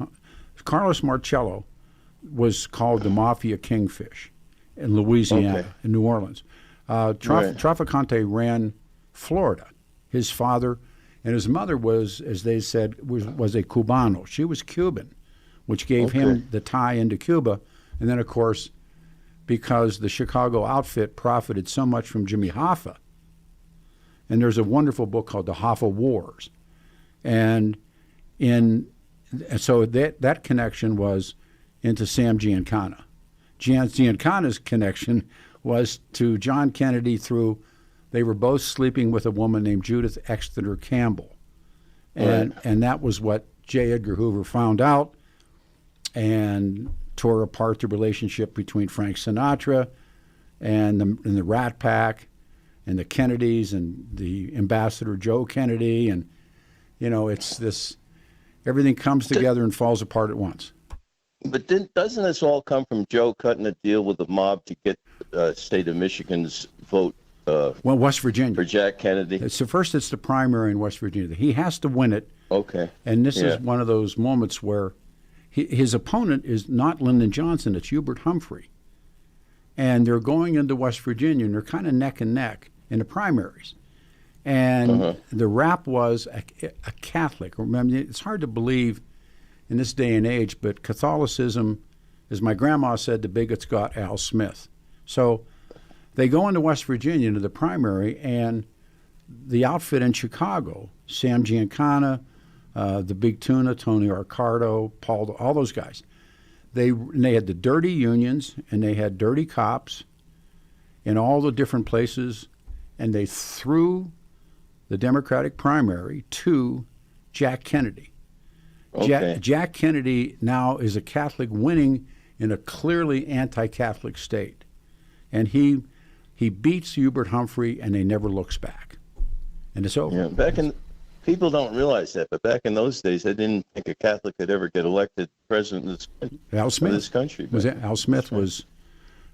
Carlos Marcello was called the Mafia Kingfish in Louisiana, in New Orleans. Trafficante ran Florida. His father and his mother was, as they said, was a Cubano. She was Cuban, which gave him the tie into Cuba. And then, of course, because the Chicago outfit profited so much from Jimmy Hoffa. And there's a wonderful book called The Hoffa Wars. And so that connection was into Sam Giancana. Giancana's connection was to John Kennedy through, they were both sleeping with a woman named Judith Exeter Campbell. And that was what J. Edgar Hoover found out and tore apart the relationship between Frank Sinatra and the Rat Pack and the Kennedys and the Ambassador Joe Kennedy. And, it's this, everything comes together and falls apart at once. But doesn't this all come from Joe cutting a deal with the mob to get state of Michigan's vote? West Virginia. For Jack Kennedy. It's the primary in West Virginia. He has to win it. Okay. And this is one of those moments where his opponent is not Lyndon Johnson, it's Hubert Humphrey. And they're going into West Virginia, and they're kind of neck and neck in the primaries. And the rap was a Catholic. Remember, it's hard to believe in this day and age, but Catholicism, as my grandma said, the bigots got Al Smith. So they go into West Virginia to the primary, and the outfit in Chicago, Sam Giancana, the Big Tuna, Tony Arcardo, Paul, all those guys, they had the dirty unions, and they had dirty cops in all the different places, and they threw the Democratic primary to Jack Kennedy. Jack Kennedy now is a Catholic winning in a clearly anti-Catholic state. And he beats Hubert Humphrey, and he never looks back. And it's over. Yeah, people don't realize that, but back in those days, they didn't think a Catholic could ever get elected president of this country. Al Smith was,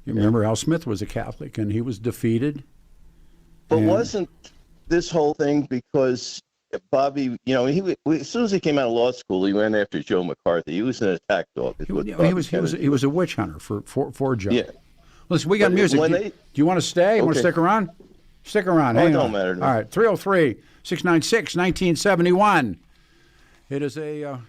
remember, Al Smith was a Catholic, and he was defeated. But wasn't this whole thing because Bobby, as soon as he came out of law school, he went after Joe McCarthy. He was an attack dog. He was a witch hunter for Joe. Yeah. Listen, we got music. Do you want to stay? You want to stick around? Stick around. Hang on. It don't matter. All right, 303-696-1971. It is a...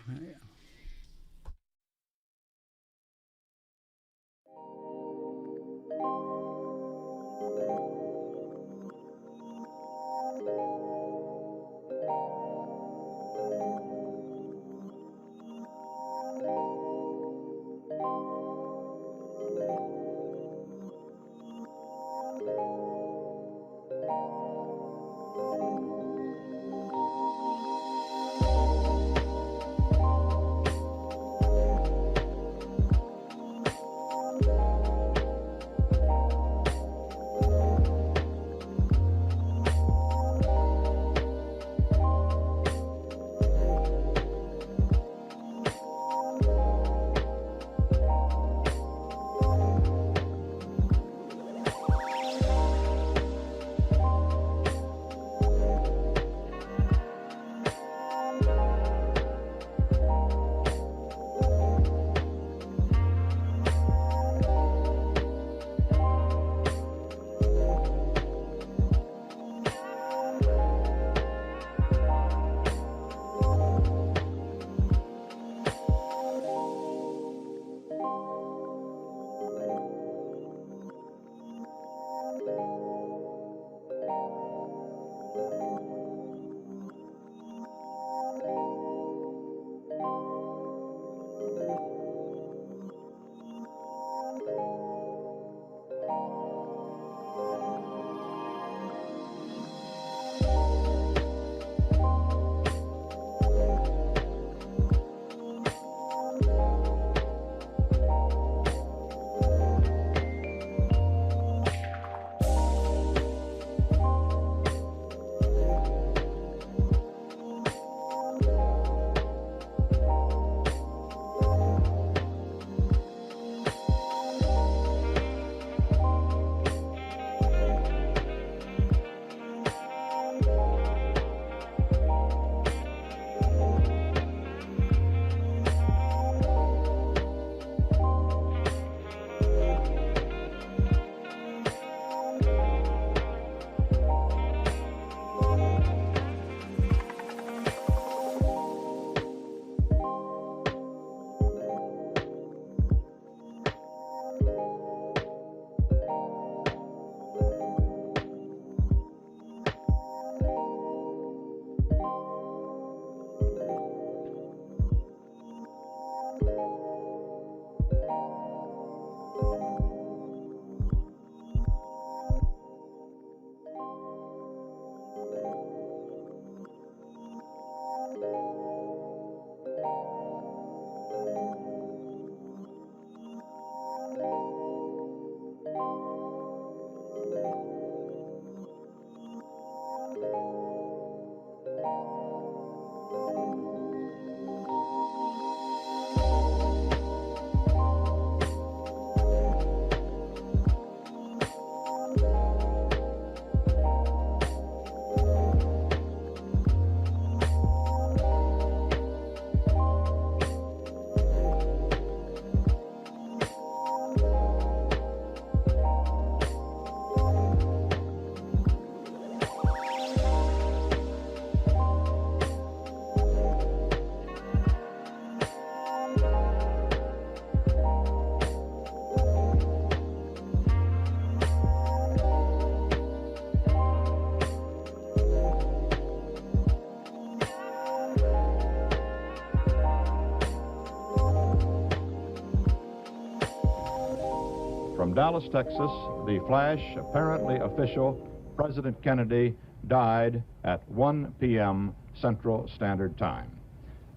From Dallas, Texas, the flash, apparently official, President Kennedy died at 1 p.m. Central Standard Time,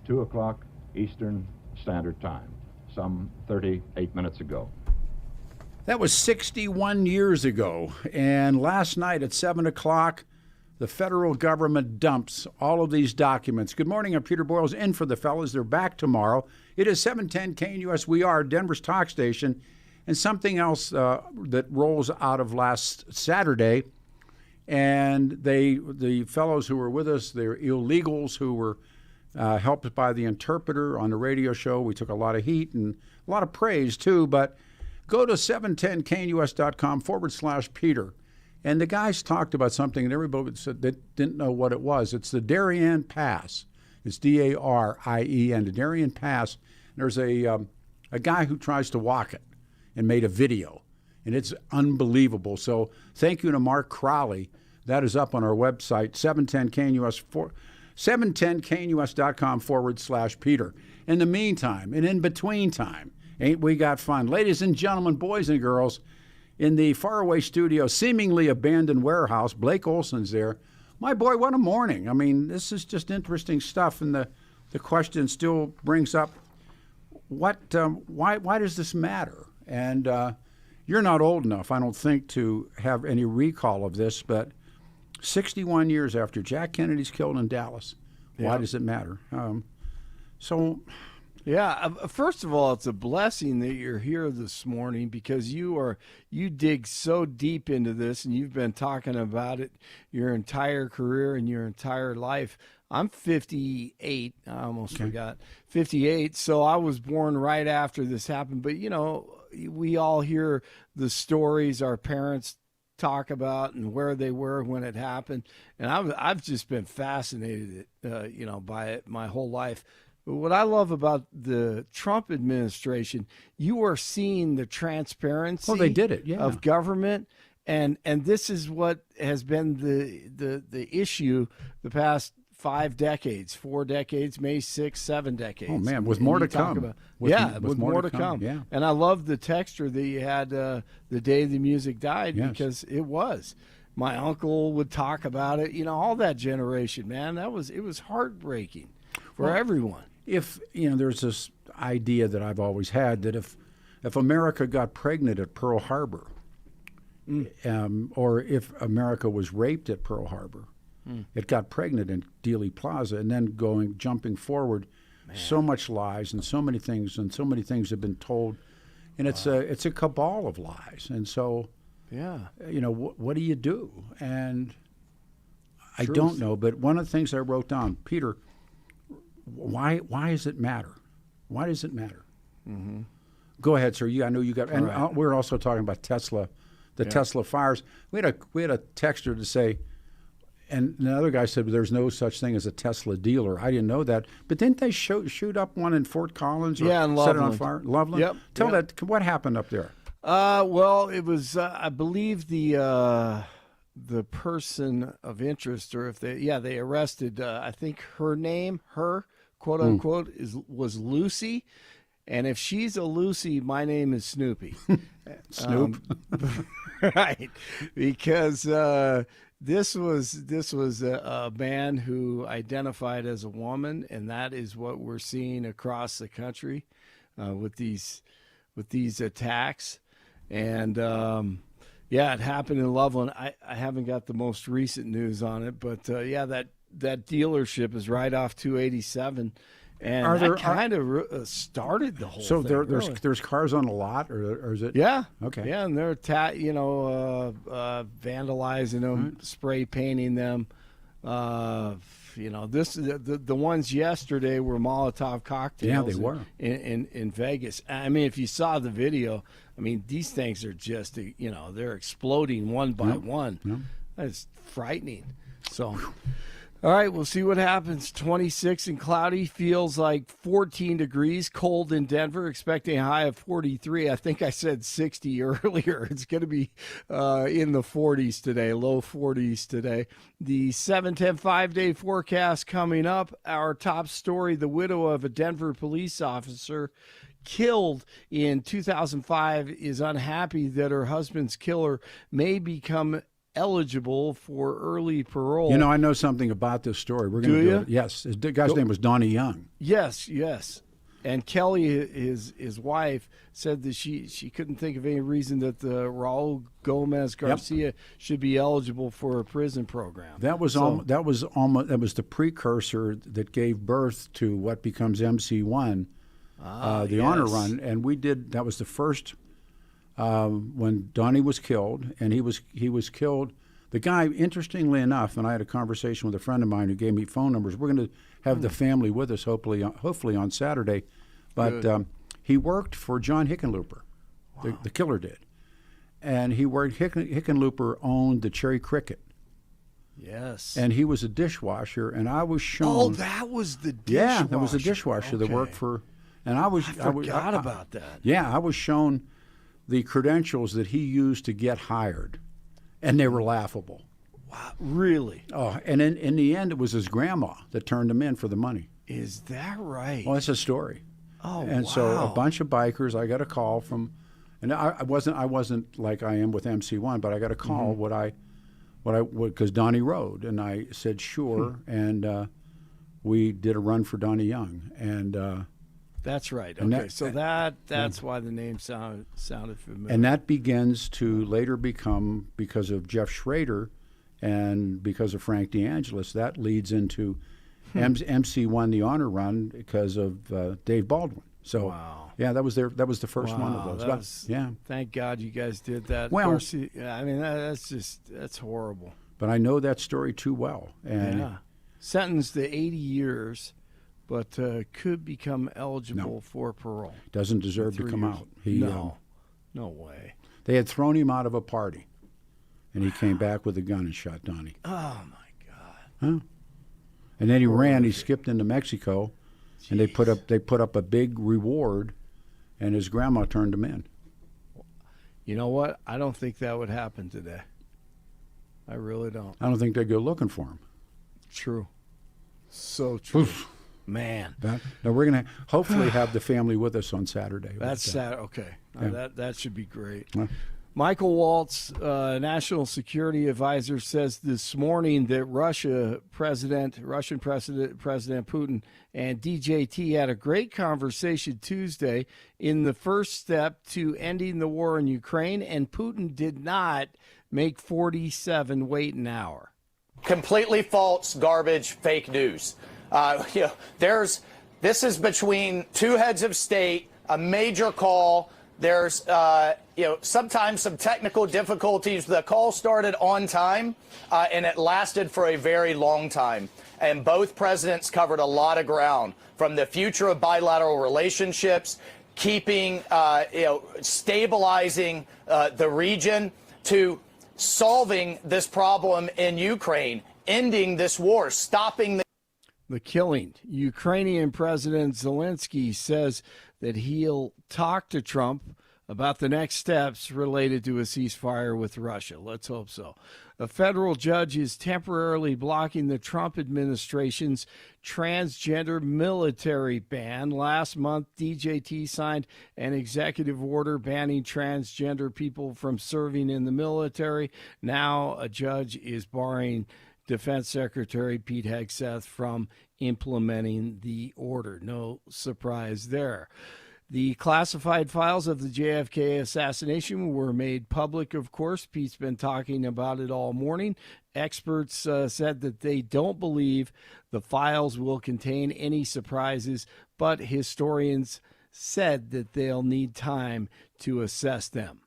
2 o'clock Eastern Standard Time, some 38 minutes ago. That was 61 years ago, and last night at 7 o'clock, the federal government dumps all of these documents. Good morning, I'm Peter Boyles, in for the fellas. They're back tomorrow. It is 710 KNUS. We are Denver's talk station. And something else that rolls out of last Saturday, and the fellows who were with us, they're illegals who were helped by the interpreter on the radio show. We took a lot of heat and a lot of praise, too, but go to 710knus.com/Peter. And the guys talked about something, and everybody said they didn't know what it was. It's the Darien Pass. It's Darien, the Darien Pass. There's a guy who tries to walk it and made a video, and it's unbelievable. So thank you to Mark Crowley. That is up on our website, 710knus.com/Peter. In the meantime, and in between time, ain't we got fun? Ladies and gentlemen, boys and girls, in the faraway studio, seemingly abandoned warehouse, Blake Olson's there. My boy, what a morning. I mean, this is just interesting stuff, and the question still brings up, why does this matter? And you're not old enough, I don't think, to have any recall of this, but 61 years after Jack Kennedy's killed in Dallas, why does it matter? Yeah, first of all, it's a blessing that you're here this morning, because you dig so deep into this, and you've been talking about it your entire career and your entire life. I'm 58. I almost forgot. 58. So I was born right after this happened. But, you know, we all hear the stories our parents talk about and where they were when it happened. And I've just been fascinated, by it my whole life. But what I love about the Trump administration, you are seeing the transparency they did it, of government. And this is what has been the issue the past 5 decades, 4 decades, maybe 6, 7 decades. Oh, man, with more to come. With more to come. Yeah. And I love the texture that you had the day the music died, because it was. My uncle would talk about it, all that generation, man. It was heartbreaking for everyone. If, there's this idea that I've always had that if America got pregnant at Pearl Harbor, or if America was raped at Pearl Harbor, it got pregnant in Dealey Plaza, and then jumping forward, so much lies and so many things have been told, and it's a cabal of lies, and so what do you do? And I don't know, but one of the things I wrote down, Peter, why does it matter? Why does it matter? Mm-hmm. Go ahead, sir. I know you got, and we're also talking about Tesla, Tesla fires. We had a texter to say. And another guy said, there's no such thing as a Tesla dealer. I didn't know that. But didn't they shoot up one in Fort Collins or and set it on fire? Loveland? Yep. Tell that, what happened up there? Well, it was, I believe the person of interest, or if they arrested, I think her quote unquote, was Lucy. And if she's a Lucy, my name is Snoopy. Snoop. Right. Because this was a man who identified as a woman, and that is what we're seeing across the country with these attacks. And it happened in Loveland. I haven't got the most recent news on it, but that dealership is right off 287. And that kind of started the whole thing. So there's cars on the lot, or is it? Yeah. Okay. Yeah, and they're vandalizing them, spray painting them. The ones yesterday were Molotov cocktails. Yeah, they were in Vegas. I mean, if you saw the video, I mean, these things are just they're exploding one by one. Yep. That's frightening. So. All right, we'll see what happens. 26 and cloudy, feels like 14 degrees, cold in Denver, expecting a high of 43. I think I said 60 earlier. It's going to be in the 40s today, low 40s today. The 7-10 5-day forecast coming up. Our top story, the widow of a Denver police officer killed in 2005 is unhappy that her husband's killer may become eligible for early parole. You know, I know something about this story. We're going to do it. Yes. The guy's name was Donnie Young. Yes. And Kelly, his wife, said that she couldn't think of any reason that Raul Gomez Garcia should be eligible for a prison program. That was the precursor that gave birth to what becomes MC1, the honor run, and we did. That was the first when Donnie was killed, and he was killed. The guy, interestingly enough, and I had a conversation with a friend of mine who gave me phone numbers. We're going to have the family with us hopefully on Saturday. But he worked for John Hickenlooper, the killer did. And he worked, Hickenlooper owned the Cherry Cricket. Yes. And he was a dishwasher, and I was shown. Oh, that was the dishwasher. Yeah, that was a dishwasher that worked for, and I forgot about that. Yeah, I was shown the credentials that he used to get hired, and they were laughable. Wow, really? Oh, and in the end, it was his grandma that turned him in for the money. Is that right? Well, that's a story. Oh, and so a bunch of bikers, I got a call from, and I wasn't like I am with MC1, but I got a call because Donnie rode, and I said sure, and we did a run for Donnie Young, and that's right. Okay, so that's why the name sounded familiar. And that begins to later become, because of Jeff Schrader, and because of Frank DeAngelis, that leads into MC1, the honor run, because of Dave Baldwin. So, yeah, that was the first one of those. Thank God you guys did that. Well, of course, I mean, that's horrible. But I know that story too well. And sentenced to 80 years, but could become eligible for parole. Doesn't deserve to come out. No way. They had thrown him out of a party, and he came back with a gun and shot Donnie. Oh my God. Huh? And then he ran. He skipped into Mexico, and they put up a big reward, and his grandma turned him in. You know what? I don't think that would happen today. I really don't. I don't think they'd go looking for him. True. So true. Oof. Man. Now we're going to hopefully have the family with us on Saturday. That's sad. Okay. Yeah. That should be great. Michael Waltz, National Security Advisor, says this morning that Russian President Putin and DJT had a great conversation Tuesday in the first step to ending the war in Ukraine, and Putin did not make 47 wait an hour. Completely false, garbage, fake news. This is between two heads of state, a major call. There's, sometimes some technical difficulties. The call started on time, and it lasted for a very long time. And both presidents covered a lot of ground, from the future of bilateral relationships, keeping, stabilizing the region, to solving this problem in Ukraine, ending this war, stopping the killing. Ukrainian President Zelensky says that he'll talk to Trump about the next steps related to a ceasefire with Russia. Let's hope so. A federal judge is temporarily blocking the Trump administration's transgender military ban. Last month, DJT signed an executive order banning transgender people from serving in the military. Now a judge is barring Defense Secretary Pete Hegseth from implementing the order. No surprise there. The classified files of the JFK assassination were made public, of course. Pete's been talking about it all morning. Experts said that they don't believe the files will contain any surprises, but historians said that they'll need time to assess them.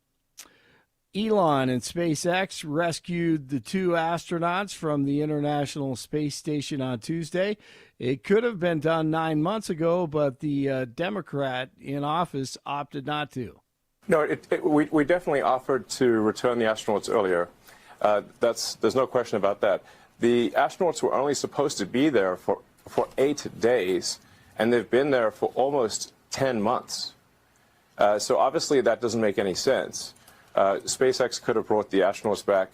Elon and SpaceX rescued the two astronauts from the International Space Station on Tuesday. It could have been done 9 months ago, but the Democrat in office opted not to. No, we definitely offered to return the astronauts earlier. There's no question about that. The astronauts were only supposed to be there for 8 days, and they've been there for almost 10 months. So obviously that doesn't make any sense. SpaceX could have brought the astronauts back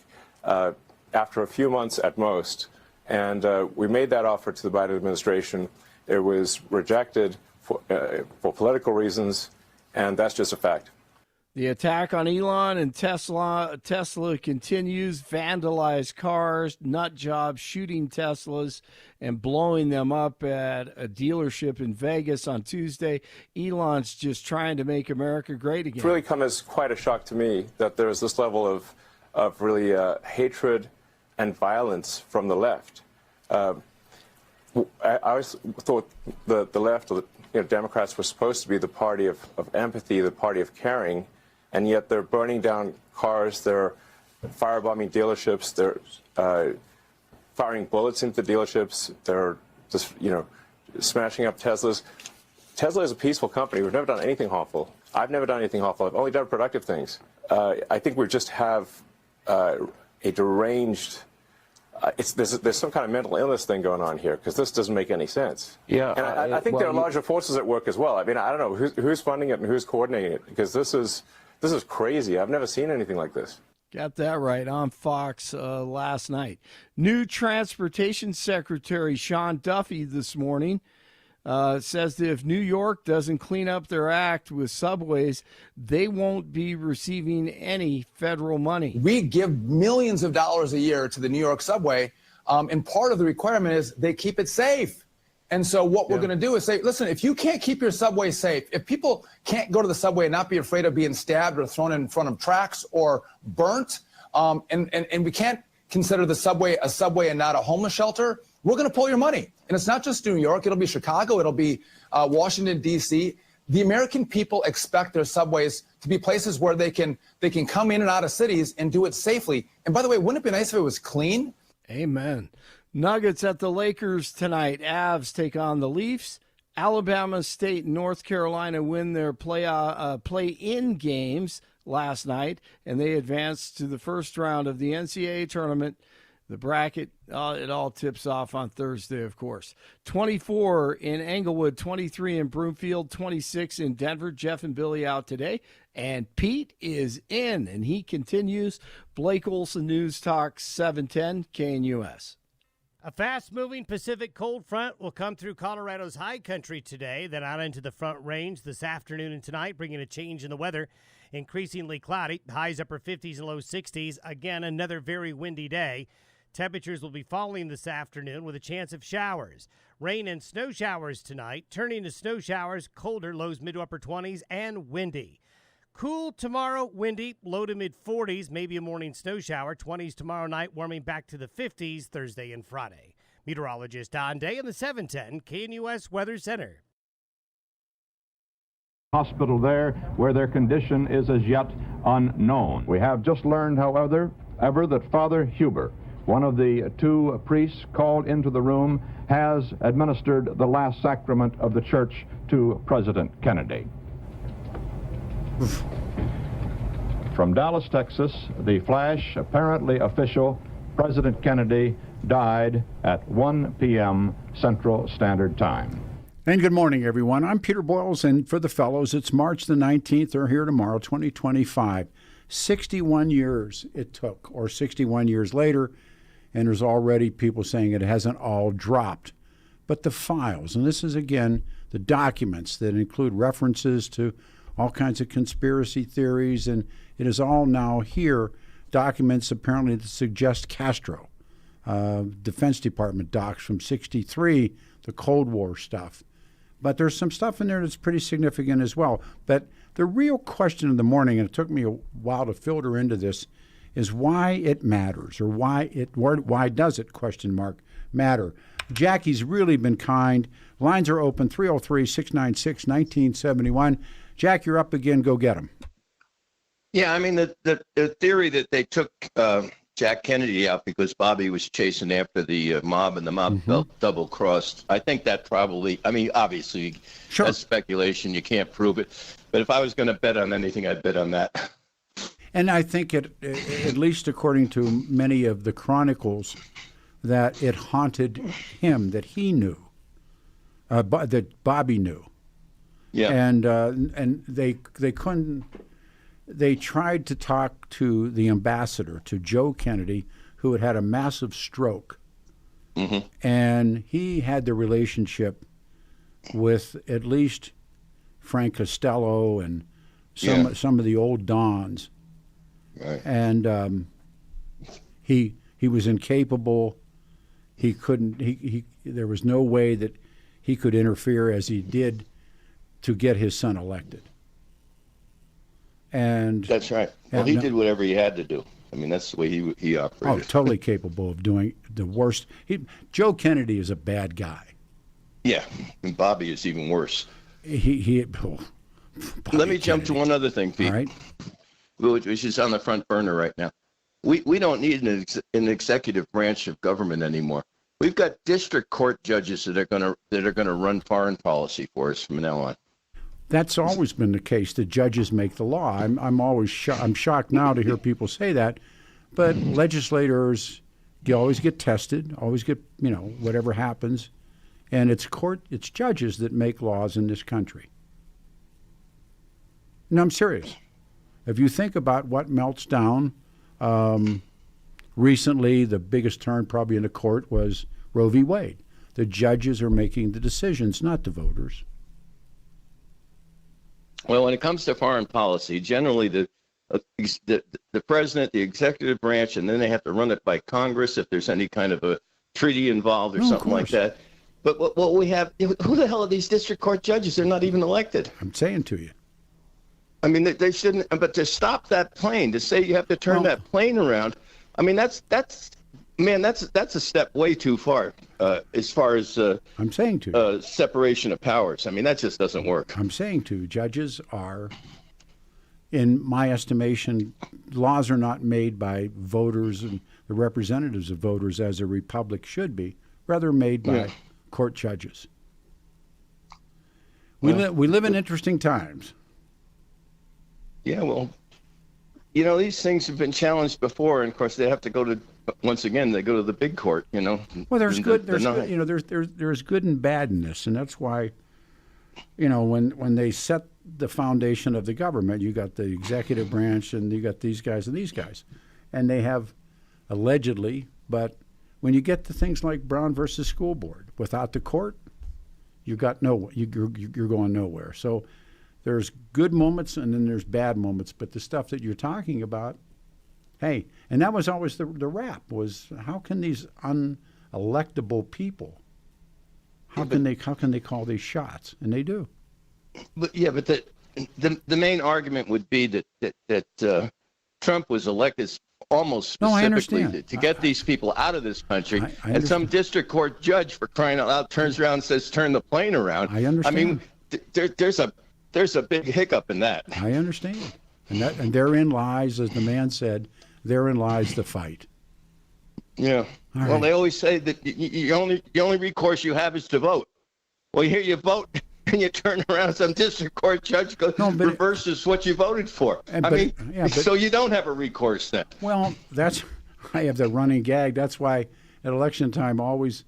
after a few months at most, and we made that offer to the Biden administration. It was rejected for political reasons, and that's just a fact. The attack on Elon and Tesla continues. Vandalized cars, nut jobs, shooting Teslas, and blowing them up at a dealership in Vegas on Tuesday. Elon's just trying to make America great again. It's really come as quite a shock to me that there's this level of really hatred and violence from the left. I always thought the left, or the Democrats, were supposed to be the party of empathy, the party of caring, and yet they're burning down cars, they're firebombing dealerships, they're firing bullets into dealerships, they're just, smashing up Teslas. Tesla is a peaceful company. We've never done anything harmful. I've never done anything harmful. I've only done productive things. I think we just have a deranged... there's some kind of mental illness thing going on here, because this doesn't make any sense. Yeah, and I think there are larger forces at work as well. I mean, I don't know who's funding it and who's coordinating it, because this is crazy. I've never seen anything like this. Got that right on Fox last night. New Transportation Secretary Sean Duffy this morning says that if New York doesn't clean up their act with subways, they won't be receiving any federal money. We give millions of dollars a year to the New York subway, and part of the requirement is they keep it safe. And so what we're going to do is say, listen, if you can't keep your subway safe, if people can't go to the subway and not be afraid of being stabbed or thrown in front of tracks or burnt, and we can't consider the subway a subway and not a homeless shelter, we're going to pull your money. And it's not just New York. It'll be Chicago. It'll be Washington, D.C. The American people expect their subways to be places where they can come in and out of cities and do it safely. And by the way, wouldn't it be nice if it was clean? Amen. Nuggets at the Lakers tonight. Avs take on the Leafs. Alabama State and North Carolina win their play-in games last night, and they advanced to the first round of the NCAA tournament. The bracket, it all tips off on Thursday, of course. 24 in Englewood, 23 in Broomfield, 26 in Denver. Jeff and Billy out today. And Pete is in, and he continues. Blake Olson, News Talk 710 KNUS. A fast-moving Pacific cold front will come through Colorado's high country today, then out into the Front Range this afternoon and tonight, bringing a change in the weather. Increasingly cloudy, highs upper 50s and low 60s. Again, another very windy day. Temperatures will be falling this afternoon with a chance of showers. Rain and snow showers tonight, turning to snow showers, colder, lows mid to upper 20s, and windy. Cool tomorrow, windy, low to mid-40s, maybe a morning snow shower. 20s tomorrow night, warming back to the 50s Thursday and Friday. Meteorologist Don Day in the 710 KNUS Weather Center. Hospital there where their condition is as yet unknown. We have just learned, however, that Father Huber, one of the two priests called into the room, has administered the last sacrament of the church to President Kennedy. From Dallas, Texas, the flash, apparently official, President Kennedy died at 1 p.m. Central Standard Time. And good morning, everyone. I'm Peter Boyles, and for the fellows, it's March the 19th. They're here tomorrow, 2025. 61 years it took, or 61 years later, and there's already people saying it hasn't all dropped. But the files, and this is, again, the documents that include references to all kinds of conspiracy theories, and it is all now here, documents apparently that suggest Castro, Defense Department docs from 63, the Cold War stuff. But there's some stuff in there that's pretty significant as well. But the real question of the morning, and it took me a while to filter into this, is why it matters, or why does it, matter? Jackie's really been kind. Lines are open, 303-696-1971. Jack, you're up again. Go get them. Yeah, I mean, the theory that they took Jack Kennedy out because Bobby was chasing after the mob and the mob felt double-crossed. I think that probably, I mean, obviously, that's speculation. You can't prove it. But if I was going to bet on anything, I'd bet on that. And I think it, at least according to many of the chronicles, that it haunted him, that he knew, that Bobby knew. Yeah. And they couldn't. They tried to talk to the ambassador, to Joe Kennedy, who had a massive stroke, and he had the relationship with at least Frank Costello and some of the old dons. Right. And he was incapable. He couldn't. There was no way that he could interfere as he did to get his son elected. And that's right. Well, he did whatever he had to do. I mean, that's the way he operated. Oh, totally capable of doing the worst. Joe Kennedy is a bad guy. Yeah, and Bobby is even worse. Let me jump to one other thing, Pete. All right. Which is on the front burner right now. We don't need an executive branch of government anymore. We've got district court judges that are gonna run foreign policy for us from now on. That's always been the case. The judges make the law. I'm always I'm shocked now to hear people say that, but legislators always get tested, always get whatever happens, and it's judges that make laws in this country. No, I'm serious. If you think about what melts down, recently the biggest turn probably in the court was Roe v. Wade. The judges are making the decisions, not the voters. Well, when it comes to foreign policy, generally the president, the executive branch, and then they have to run it by Congress if there's any kind of a treaty involved or something like that. But what we have, who the hell are these district court judges? They're not even elected. I'm saying to you. I mean, they shouldn't. But to stop that plane, to say you have to turn that plane around, I mean, that's a step way too far as far as I'm saying to you. Separation of powers. I mean, that just doesn't work. I'm saying to you, judges are, in my estimation, laws are not made by voters and the representatives of voters as a republic should be, rather made by court judges. We live in interesting times. Yeah, well, these things have been challenged before, and of course they have to go to. Once again, they go to the big court. Well, there's good. There's good and bad in this, and that's why, when they set the foundation of the government, you got the executive branch, and you got these guys and these guys, and they have allegedly. But when you get to things like Brown versus School Board, without the court, you got you're going nowhere. So. There's good moments and then there's bad moments, but the stuff that you're talking about, hey, and that was always the rap was how can these unelectable people, how can they call these shots? And they do. But the main argument would be that Trump was elected almost specifically to get these people out of this country, and some district court judge, for crying out loud, turns around and says, "Turn the plane around." I understand. I mean, there's a big hiccup in that. I understand. And therein lies, as the man said, therein lies the fight. Yeah. Well, they always say that the only recourse you have is to vote. Well, here you vote, and you turn around, some district court judge reverses what you voted for. So you don't have a recourse then. Well, I have the running gag. That's why at election time, always,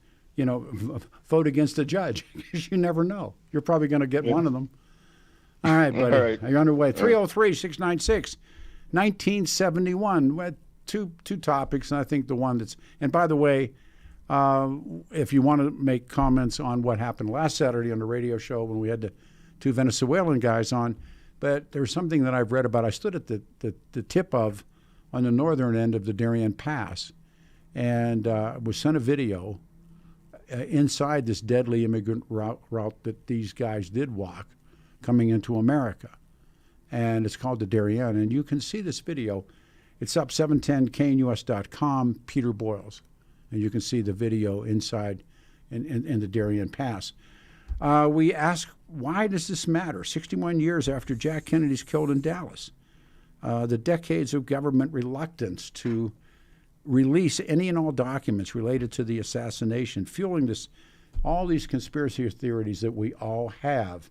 vote against a judge, because you never know. You're probably going to get one of them. All right, buddy. All right. You're underway. 303-696-1971. Two topics, and I think the one that's... And by the way, if you want to make comments on what happened last Saturday on the radio show when we had the two Venezuelan guys on, but there's something that I've read about. I stood at the tip of, on the northern end of the Darien Pass, and was sent a video inside this deadly immigrant route that these guys did walk, coming into America, and it's called the Darien, and you can see this video. It's up 710knus.com, Peter Boyles, and you can see the video inside in the Darien Pass. We ask, why does this matter? 61 years after Jack Kennedy's killed in Dallas, the decades of government reluctance to release any and all documents related to the assassination, fueling all these conspiracy theories that we all have.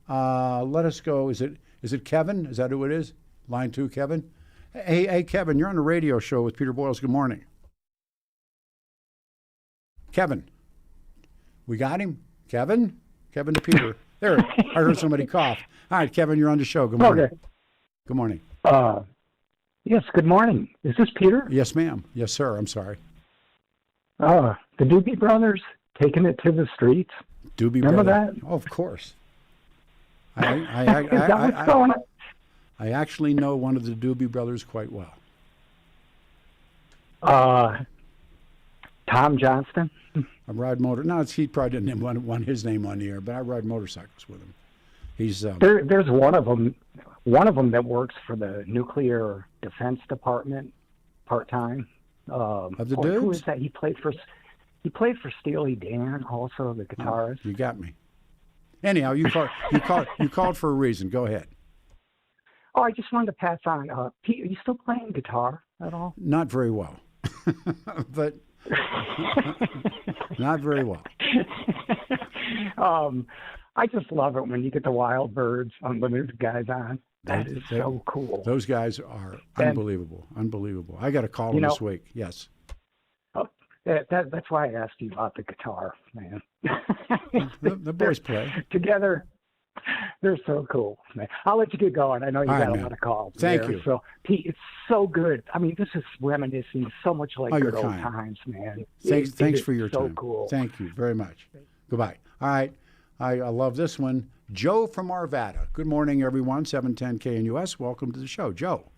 Let us go. Is it Kevin? Is that who it is? Line 2, Kevin. Hey, Kevin, you're on a radio show with Peter Boyles. Good morning. Kevin. We got him? Kevin to Peter. There, I heard somebody cough. All right, Kevin, you're on the show. Good morning. Okay. Good morning. Yes, good morning. Is this Peter? Yes, ma'am. Yes, sir. I'm sorry. The Doobie Brothers taking it to the streets. Doobie Remember Brothers. that? Oh, of course. I actually know one of the Doobie Brothers quite well. Tom Johnston. I ride motor. No, he probably didn't want his name on the air, but I ride motorcycles with him. He's there's one of them that works for the Nuclear Defense Department part-time. Of the dudes? Who is that? He played for Steely Dan, also the guitarist. You got me. Anyhow, you called for a reason. Go ahead. Oh, I just wanted to pass on. Pete, are you still playing guitar at all? Not very well, but not very well. I just love it when you get the Wild Birds Unlimited guys on. That is so cool. Those guys are unbelievable. Unbelievable. I got a call this week. Yes. Oh, that's why I asked you about the guitar, man. The boys play together. They're so cool, man. I'll let you get going. I know you got a lot of calls. Thank you. So, Pete, it's so good. I mean, this is reminiscing so much like good old times, man. Thanks for your time. So cool. Thank you very much. Goodbye. All right. I love this one. Joe from Arvada. Good morning, everyone. 710 KNUS. Welcome to the show. Joe.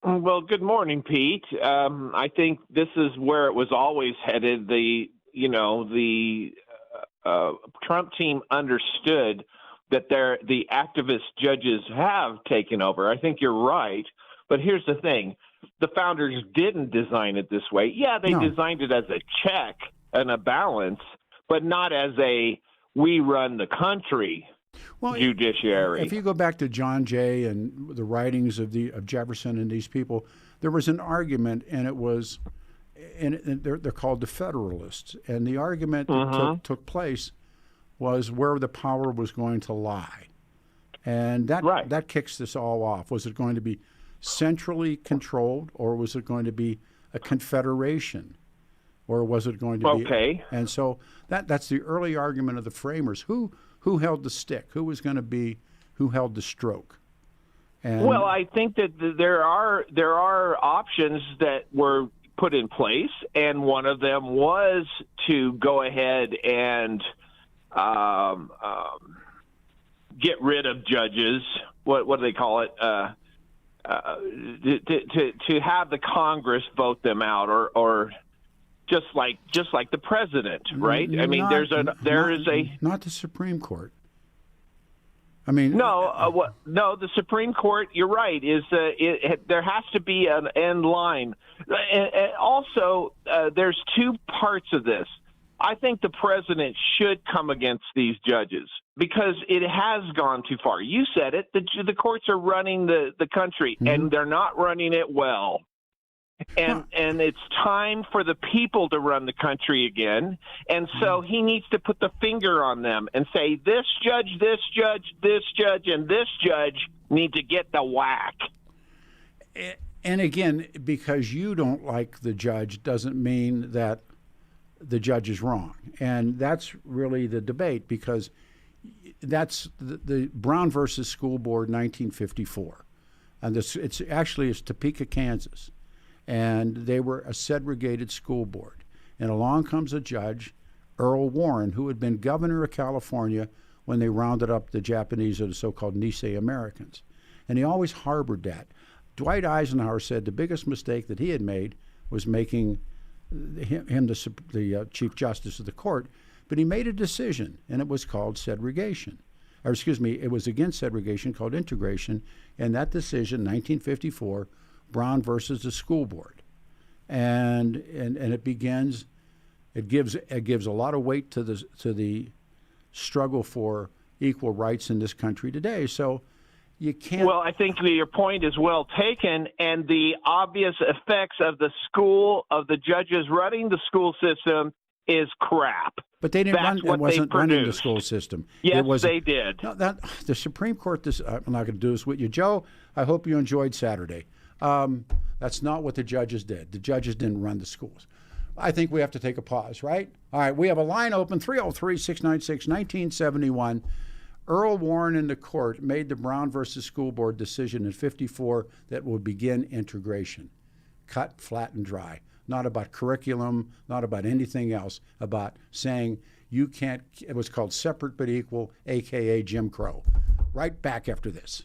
Well, good morning, Pete. I think this is where it was always headed. The Trump team understood that the activist judges have taken over. I think you're right. But here's the thing. The founders didn't design it this way. Yeah, they designed it as a check and a balance, but not as a we run the country judiciary. If you go back to John Jay and the writings of Jefferson and these people, there was an argument, and it was, and they're called the Federalists, and the argument that took place was where the power was going to lie, and that kicks this all off. Was it going to be centrally controlled, or was it going to be a confederation? Or was it going to be? And so that's the early argument of the framers. Who held the stick? Who held the stroke? And well, I think that there are options that were put in place, and one of them was to go ahead and get rid of judges. What do they call it? To have the Congress vote them out, or just like the president, right? I mean, there is not the Supreme Court. I mean, no, the Supreme Court. You're right. There has to be an end line, and also there's two parts of this. I think the president should come against these judges because it has gone too far. You said it. The courts are running the country, and they're not running it well. And it's time for the people to run the country again. And so he needs to put the finger on them and say, this judge, this judge, this judge, and this judge need to get the whack. And again, because you don't like the judge doesn't mean that the judge is wrong. And that's really the debate, because that's the Brown versus School Board 1954. And it's Topeka, Kansas. And they were a segregated school board. And along comes a judge, Earl Warren, who had been governor of California when they rounded up the Japanese, or the so-called Nisei Americans. And he always harbored that. Dwight Eisenhower said the biggest mistake that he had made was making him the Chief Justice of the court, but he made a decision, and it was called segregation. It was against segregation, called integration, and that decision, 1954, Brown versus the school board, and it gives a lot of weight to the struggle for equal rights in this country today. So you can't. Well, I think your point is well taken, and the obvious effects of the judges running the school system is crap. But they didn't it wasn't running the school system. Yes, they did. No, the Supreme Court. I'm not going to do this with you, Joe. I hope you enjoyed Saturday. That's not what the judges did. The judges didn't run the schools. I think we have to take a pause, right? All right, we have a line open, 303-696-1971. Earl Warren in the court made the Brown versus School Board decision in 54 that would begin integration. Cut, flat, and dry. Not about curriculum, not about anything else, about saying you can't, it was called separate but equal, AKA Jim Crow. right back after this.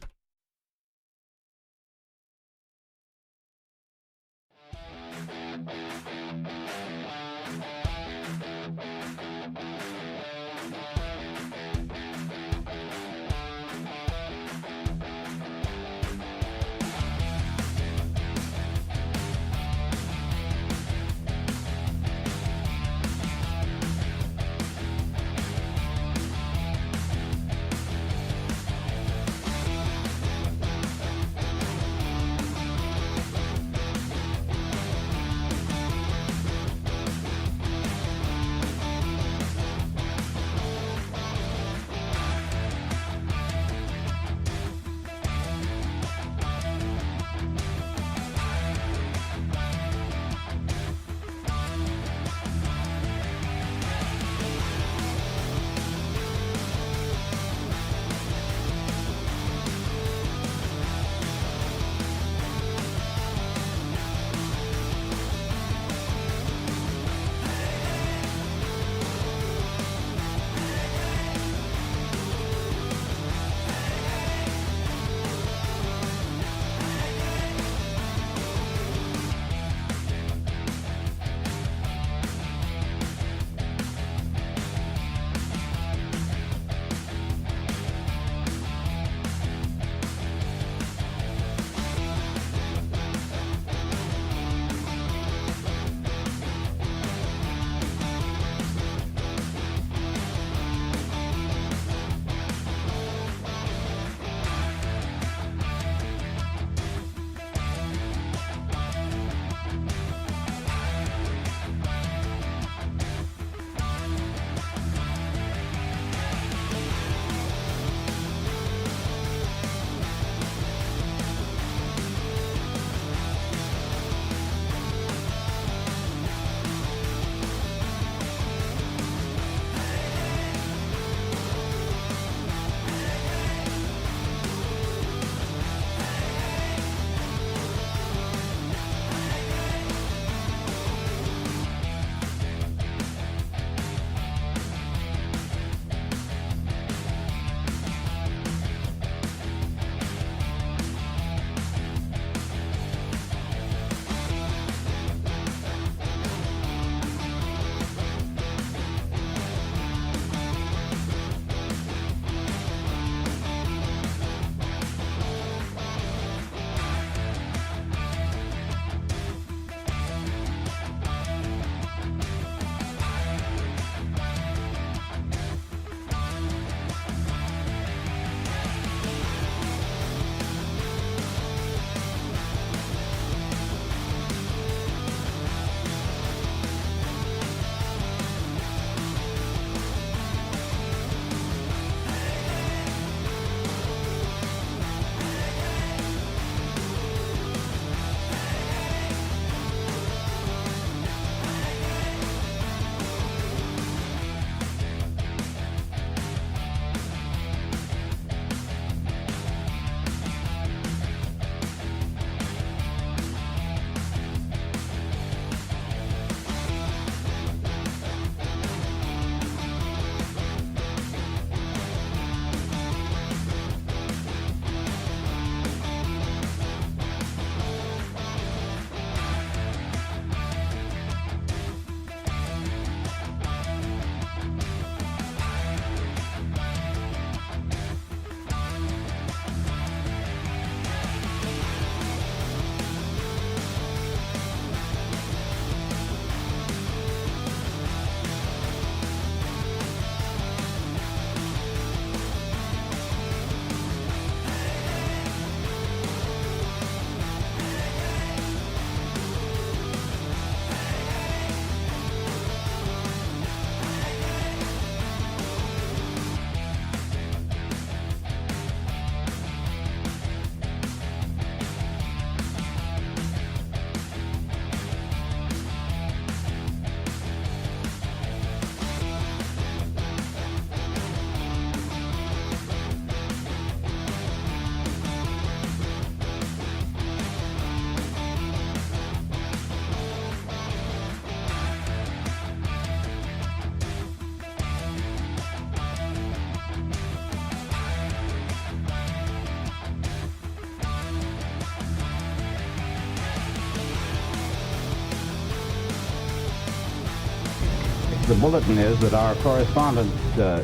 The bulletin is that our correspondent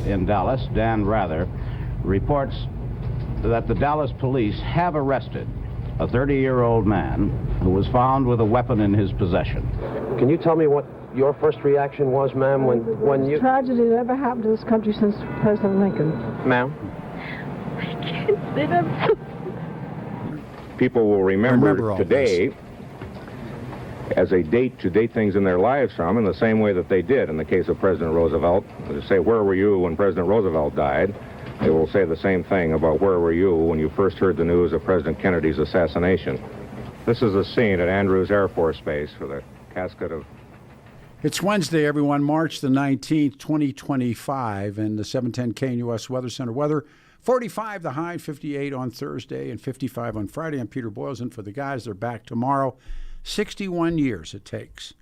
in Dallas, Dan Rather, reports that the Dallas police have arrested a 30-year-old man who was found with a weapon in his possession. Can you tell me what your first reaction was, ma'am, when you... Tragedy that ever happened to this country since President Lincoln. Ma'am? I can't say that. People will remember today as a date to date things in their lives from, in the same way that they did in the case of President Roosevelt. They say, where were you when President Roosevelt died? They will say the same thing about where were you when you first heard the news of President Kennedy's assassination. This is the scene at Andrews Air Force Base for the casket of... It's Wednesday, everyone, March the 19th, 2025, and the 710 KNUS Weather Center weather. 45 the high, 58 on Thursday, and 55 on Friday. I'm Peter Boyles, and for the guys, they're back tomorrow. 61 years it takes.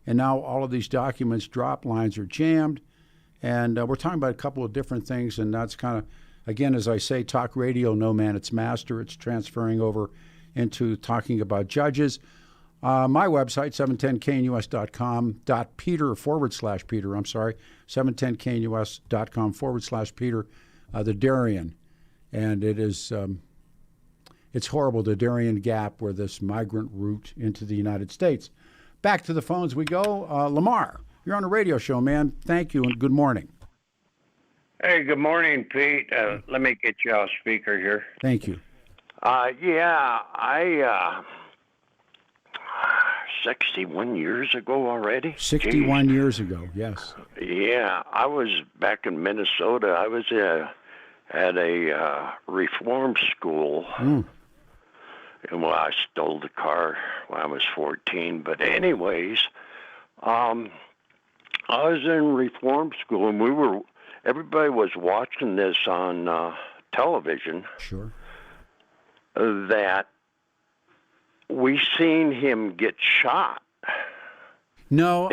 And now all of these documents drop, lines are jammed, and we're talking about a couple of different things, and that's kind of, again, as I say, talk radio, no man its master. It's transferring over into talking about judges. My website, 710knus.com, .peter/Peter, 710knus.com/Peter, the Darien. And it is, it's horrible, the Darien Gap, where this migrant route into the United States. Back to the phones we go. Lamar, you're on a radio show, man. Thank you, and good morning. Hey, good morning, Pete. Let me get you off speaker here. Thank you. Yeah, I 61 years ago already. 61 years ago, yes. Yeah, I was back in Minnesota. I was at a reform school. And well, I stole the car when I was 14. But anyways, I was in reform school, and everybody was watching this on television. Sure. That we seen him get shot. No,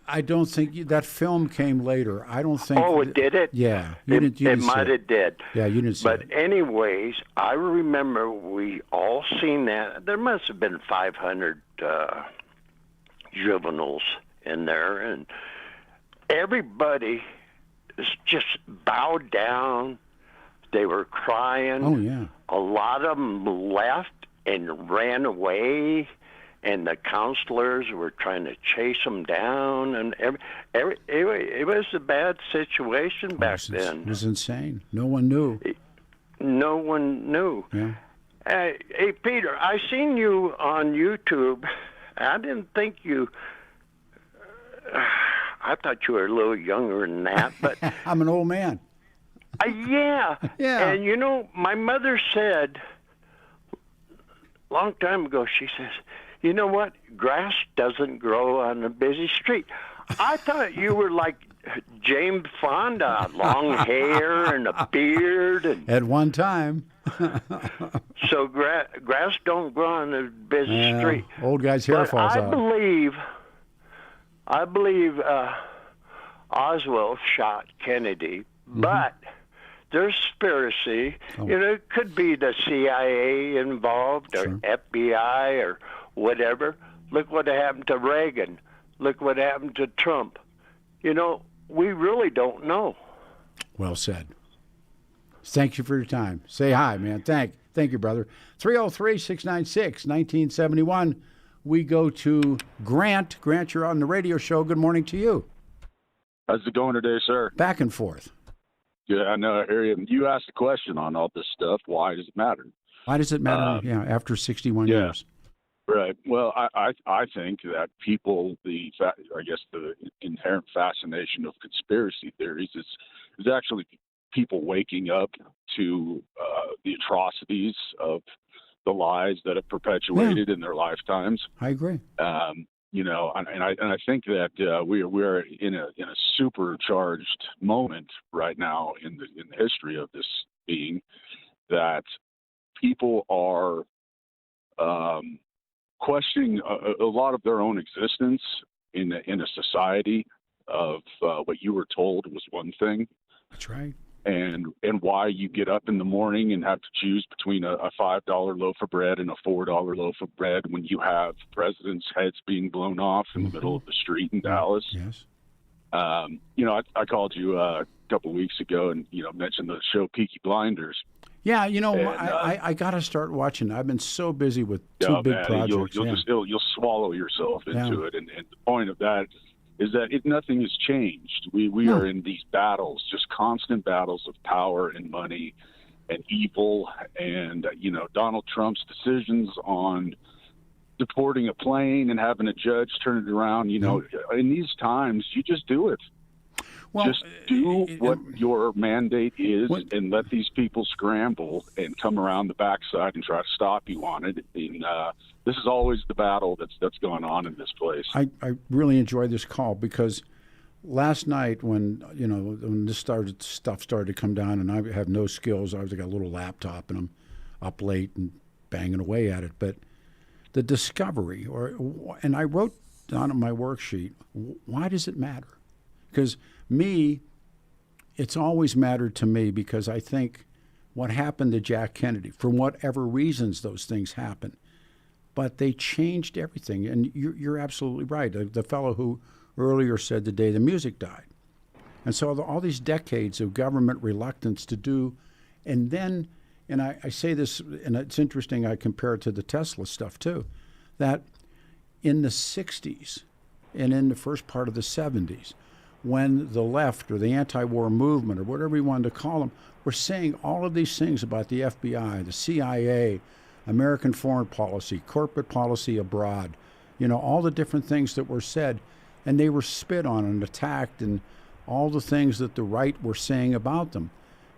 I don't think that film came later. I don't think. Oh, it did it? Yeah, it might have did. Yeah, you didn't see it. But anyways, I remember we all seen that. There must have been 500 juveniles in there, and everybody just bowed down. They were crying. Oh, yeah. A lot of them left and ran away, and the counselors were trying to chase them down, and it was a bad situation back then. It was insane. No one knew. No one knew. Yeah. Hey, Peter, I seen you on YouTube. I didn't think you... I thought you were a little younger than that, but... I'm an old man. Yeah. Yeah. And, you know, my mother said... long time ago, she says, you know what? Grass doesn't grow on a busy street. I thought you were like James Fonda, long hair and a beard. At one time. So grass don't grow on a busy street. Old guy's hair falls out. I believe Oswald shot Kennedy, but... there's conspiracy. Oh. You know, it could be the CIA involved or FBI or whatever. Look what happened to Reagan. Look what happened to Trump. You know, we really don't know. Well said. Thank you for your time. Say hi, man. Thank you, brother. 303-696-1971. We go to Grant. Grant, you're on the radio show. Good morning to you. How's it going today, sir? Back and forth. Yeah, I know. I hear you. You asked a question on all this stuff. Why does it matter? Why does it matter? After 61 years. Right. Well, I think that people, the inherent fascination of conspiracy theories is actually people waking up to the atrocities of the lies that have perpetuated in their lifetimes. I agree. You know, and I think that we're in a supercharged moment right now in the history of this being, that people are questioning a lot of their own existence in a society of what you were told was one thing. That's right. And why you get up in the morning and have to choose between a $5 loaf of bread and a $4 loaf of bread when you have presidents' heads being blown off in the middle of the street in Dallas. Yes. I called you a couple of weeks ago and, mentioned the show Peaky Blinders. Yeah, I got to start watching. I've been so busy with two big projects. You'll swallow yourself into it. And the point of that is that nothing has changed. We are in these battles, just constant battles of power and money and evil. And, Donald Trump's decisions on deporting a plane and having a judge turn it around, in these times, you just do it. Well, just do what your mandate is and let these people scramble and come around the backside and try to stop you on it. And this is always the battle that's going on in this place. I really enjoyed this call because last night when this stuff started to come down and I have no skills, I got a little laptop and I'm up late and banging away at it. But the discovery, and I wrote down on my worksheet, why does it matter? Because it's always mattered to me because I think what happened to Jack Kennedy, for whatever reasons those things happen, but they changed everything. And you're absolutely right. The fellow who earlier said the day the music died. And so all these decades of government reluctance to do, and then, and I say this, and it's interesting, I compare it to the Tesla stuff too, that in the 60s and in the first part of the 70s, when the left or the anti-war movement or whatever you wanted to call them were saying all of these things about the FBI, the CIA, American foreign policy, corporate policy abroad, all the different things that were said, and they were spit on and attacked and all the things that the right were saying about them.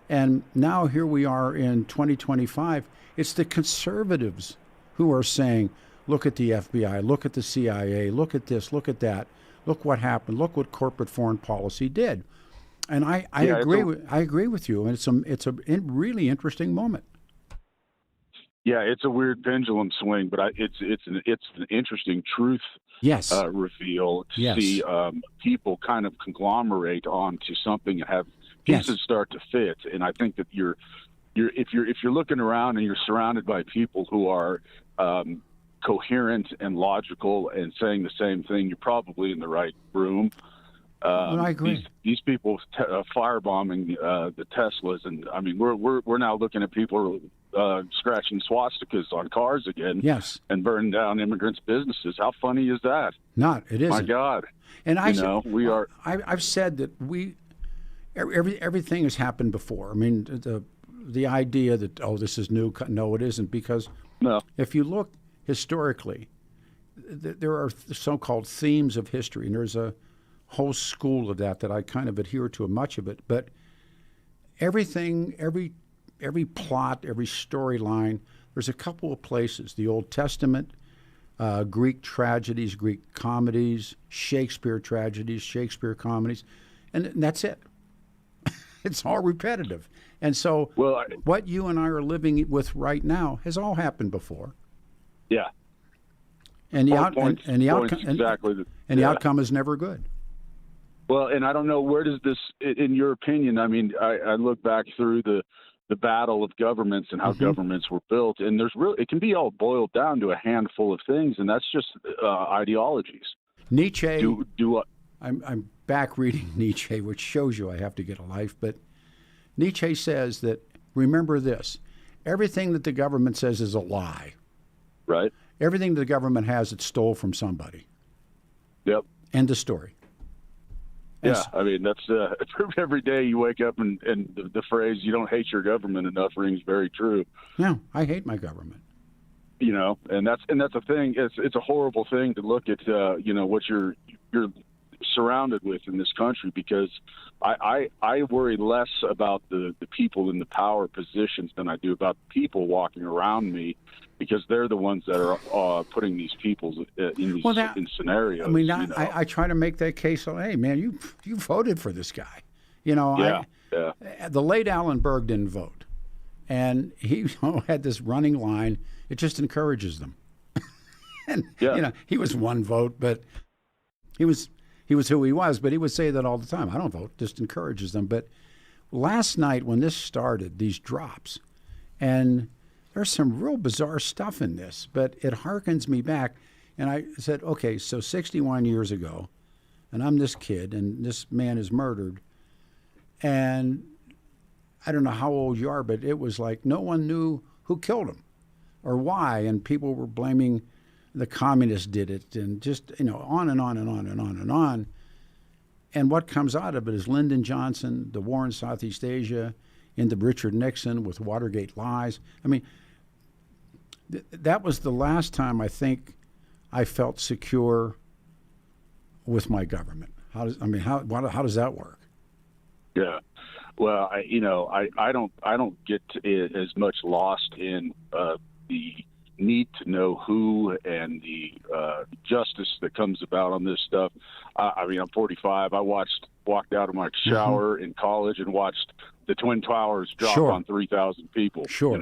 And now here we are in 2025. It's the conservatives who are saying, look at the FBI, look at the CIA, look at this, look at that. Look what happened. Look what corporate foreign policy did, and I agree with you. And it's a really interesting moment. Yeah, it's a weird pendulum swing, but it's an interesting truth reveal to see people kind of conglomerate onto something and have pieces start to fit. And I think that if you're looking around and you're surrounded by people who are coherent and logical and saying the same thing, you're probably in the right room. I agree. These people firebombing the Teslas, and I mean we're now looking at people scratching swastikas on cars again. Yes. And burning down immigrants' businesses. How funny is that? Not. It isn't. My God. And we are. I've said that everything has happened before. I mean the idea that this is new. No, it isn't, because if you look historically, there are so-called themes of history, and there's a whole school of that I kind of adhere to, much of it. But everything, every plot, every storyline, there's a couple of places: the Old Testament, Greek tragedies, Greek comedies, Shakespeare tragedies, Shakespeare comedies, and that's it. It's all repetitive. And so what you and I are living with right now has all happened before. Yeah. And the outcome is never good. Well, and I don't know, where does this, in your opinion, I mean, I look back through the battle of governments and how governments were built, and it can be all boiled down to a handful of things, and that's just ideologies. Nietzsche. I'm back reading Nietzsche, which shows you I have to get a life. But Nietzsche says that, remember this, everything that the government says is a lie. Right. Everything the government has, it stole from somebody. Yep. End of story. Yeah, I mean, that's every day you wake up and the phrase "you don't hate your government enough" rings very true. No, I hate my government. And that's a thing. It's a horrible thing to look at. What you're surrounded with in this country, because I worry less about the people in the power positions than I do about the people walking around me, because they're the ones that are putting these people in scenarios. I mean, I try to make that case. Hey, man, you voted for this guy. The late Alan Berg didn't vote, and he had this running line. It just encourages them. And he was one vote, but he was who he was. But he would say that all the time. I don't vote. Just encourages them. But last night when this started, these drops, and there's some real bizarre stuff in this, but it harkens me back. And I said, okay, so 61 years ago, and I'm this kid, and this man is murdered, and I don't know how old you are, but it was like no one knew who killed him or why, and people were blaming the communists did it, and just, on and on and on and on and on. And what comes out of it is Lyndon Johnson, the war in Southeast Asia, into Richard Nixon with Watergate lies. I mean, that was the last time I think I felt secure with my government. How does that work? Yeah. Well, I don't get as much lost in the need to know who and the justice that comes about on this stuff. I'm 45. I walked out of my shower in college and watched the Twin Towers drop on 3,000 people. Sure.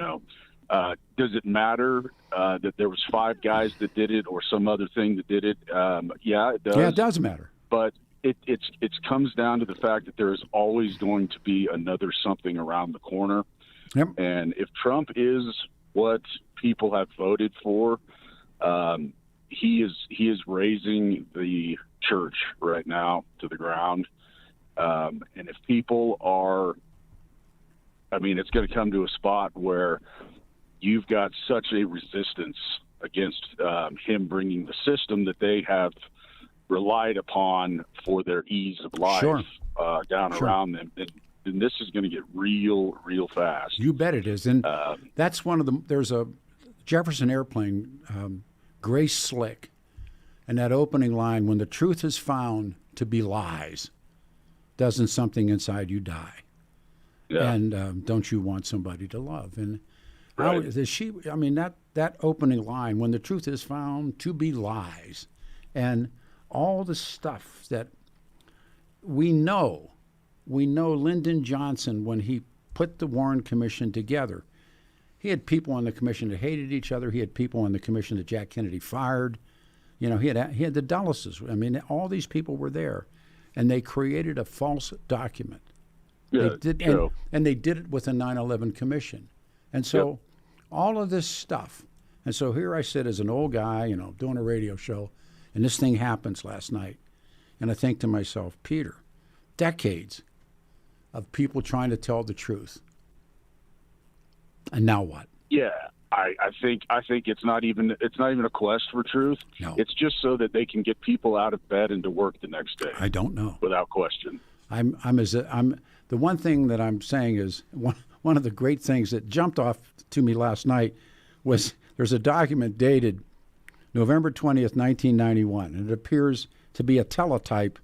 Does it matter that there was 5 guys that did it or some other thing that did it? Yeah, it does. Yeah, it does matter. But it comes down to the fact that there is always going to be another something around the corner. Yep. And if Trump is what people have voted for, he is raising the church right now to the ground. And if people are, it's going to come to a spot where you've got such a resistance against him bringing the system that they have relied upon for their ease of life around them. And this is going to get real fast. You bet it is. And that's there's a Jefferson Airplane, Grace Slick, and that opening line, when the truth is found to be lies, doesn't something inside you die? Yeah. And don't you want somebody to love? And right. That opening line, when the truth is found to be lies, and all the stuff that we know Lyndon Johnson, when he put the Warren Commission together, he had people on the commission that hated each other. He had people on the commission that Jack Kennedy fired. He had the Dulleses. All these people were there, and they created a false document. Yeah, they did, and they did it with the 9/11 Commission. And so all of this stuff. And so here I sit as an old guy, doing a radio show, and this thing happens last night. And I think to myself, Peter, decades of people trying to tell the truth. And now what? Yeah, I think it's not even a quest for truth. No. It's just so that they can get people out of bed and to work the next day. I don't know. Without question. The one thing that I'm saying is one of the great things that jumped off to me last night was there's a document dated November 20th, 1991, and it appears to be a teletype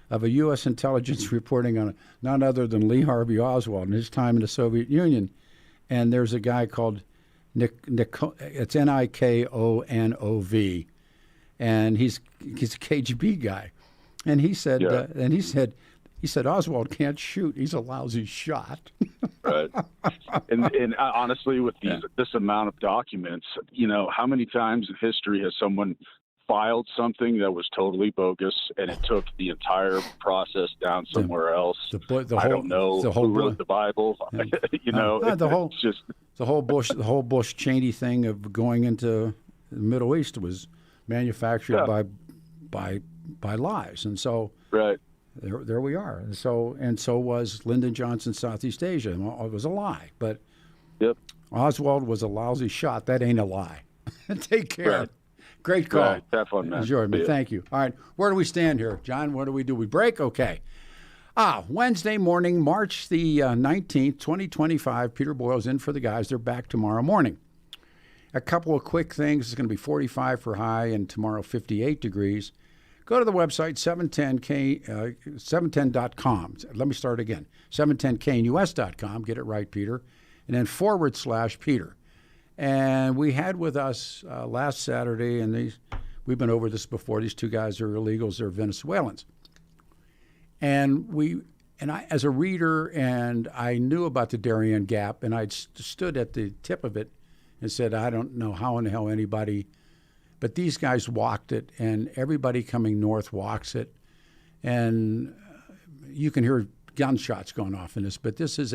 of a U.S. intelligence reporting on none other than Lee Harvey Oswald and his time in the Soviet Union. And there's a guy called it's Nikonov, and he's a KGB guy, and he said he said Oswald can't shoot; he's a lousy shot. Right. And honestly, with this amount of documents, how many times in history has someone filed something that was totally bogus, and it took the entire process down somewhere else? I don't know who wrote the Bible. The whole Bush Cheney thing of going into the Middle East was manufactured by lies, and so right. There we are, and so was Lyndon Johnson, Southeast Asia. It was a lie, but Oswald was a lousy shot. That ain't a lie. Take care. Right. Great call. Right. Have fun, man. Enjoy me. Thank you. All right, where do we stand here, John? What do? We break? Okay. Wednesday morning, March the 19th, 2025. Peter Boyles in for the guys. They're back tomorrow morning. A couple of quick things. It's going to be 45 for high, and tomorrow 58 degrees. Go to the website, 710.com. Let me start again. 710knus.com. Get it right, Peter. And then /Peter. And we had with us last Saturday, and we've been over this before. These two guys are illegals. They're Venezuelans. And I, as a reader, and I knew about the Darien Gap, and I'd stood at the tip of it and said, I don't know how in the hell anybody... But these guys walked it, and everybody coming north walks it. And you can hear gunshots going off in this, but this is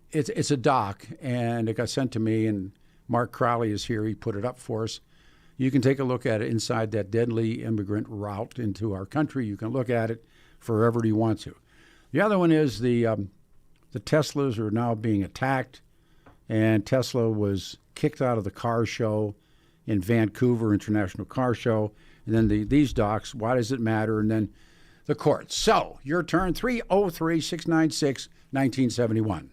it's a doc, and it got sent to me, and Mark Crowley is here. He put it up for us. you can take a look at it inside that deadly immigrant route into our country. You can look at it forever you want to. The other one is the Teslas are now being attacked, and Tesla was kicked out of the car show in Vancouver, International Car Show, and then these docs, why does it matter, and then the courts. So, your turn, 303-696-1971.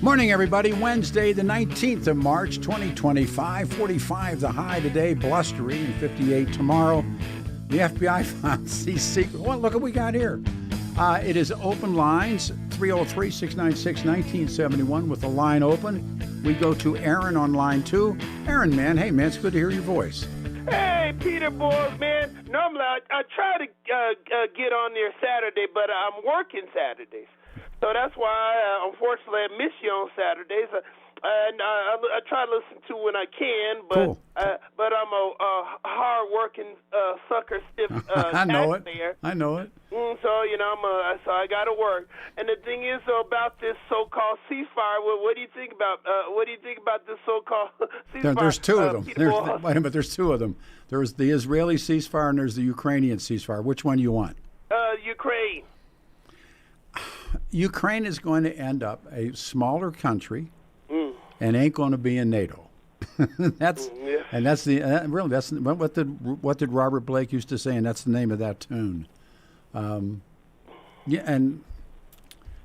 Morning, everybody. Wednesday, the 19th of March, 2025. 45 the high today, blustery, and 58 tomorrow. The FBI found these secret. Well, look what we got here. It is open lines, 303-696-1971 with the line open. We go to Aaron on line 2. Aaron, man. Hey, man, it's good to hear your voice. Hey, Peter Boyles, man. Normally, I try to get on there Saturday, but I'm working Saturdays. So that's why, unfortunately, I miss you on Saturdays. And I try to listen to when I can, but cool. But I'm a hard-working sucker stiff I know it. taxpayer. I know it. So so I got to work. And the thing is, though, about this so-called ceasefire. What do you think about this so-called ceasefire? There's two of them. Wait a minute, there's two of them. There's the Israeli ceasefire and there's the Ukrainian ceasefire. Which one do you want? Ukraine. Ukraine is going to end up a smaller country and ain't going to be in NATO. That's what did Robert Blake used to say, and that's the name of that tune. And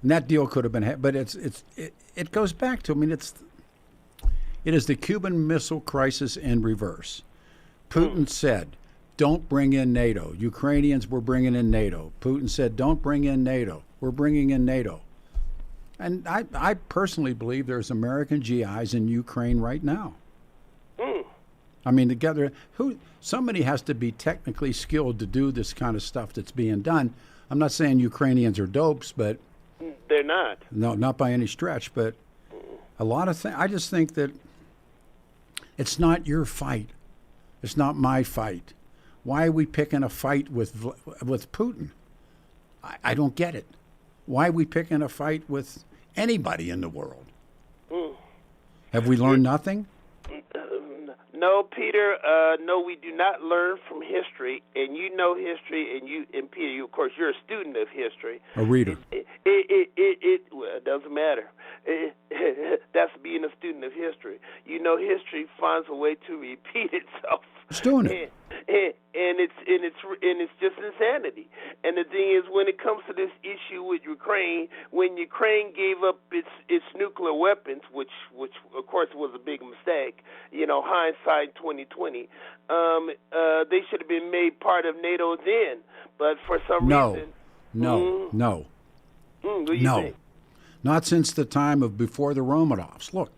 that deal could have been, but it goes back to, it is the Cuban Missile Crisis in reverse. Putin said, "Don't bring in NATO." Ukrainians were bringing in NATO. Putin said, "Don't bring in NATO." We're bringing in NATO. And I personally believe there's American GIs in Ukraine right now. Together, somebody has to be technically skilled to do this kind of stuff that's being done. I'm not saying Ukrainians are dopes, but they're not. No, not by any stretch. But a lot of things. I just think that it's not your fight. It's not my fight. Why are we picking a fight with Putin? I don't get it. Why are we picking a fight with anybody in the world? Have we learned nothing? No, Peter. No, we do not learn from history. And you know history, and Peter, of course, you're a student of history. A reader. Well, it doesn't matter. That's being a student of history. You know, history finds a way to repeat itself. It's doing it. And it's just insanity. And the thing is, when it comes to this issue with Ukraine, when Ukraine gave up its nuclear weapons, which of course was a big mistake, hindsight 2020, they should have been made part of NATO then. But for some reason, no. What do you think? Not since the time of before the Romanovs. Look,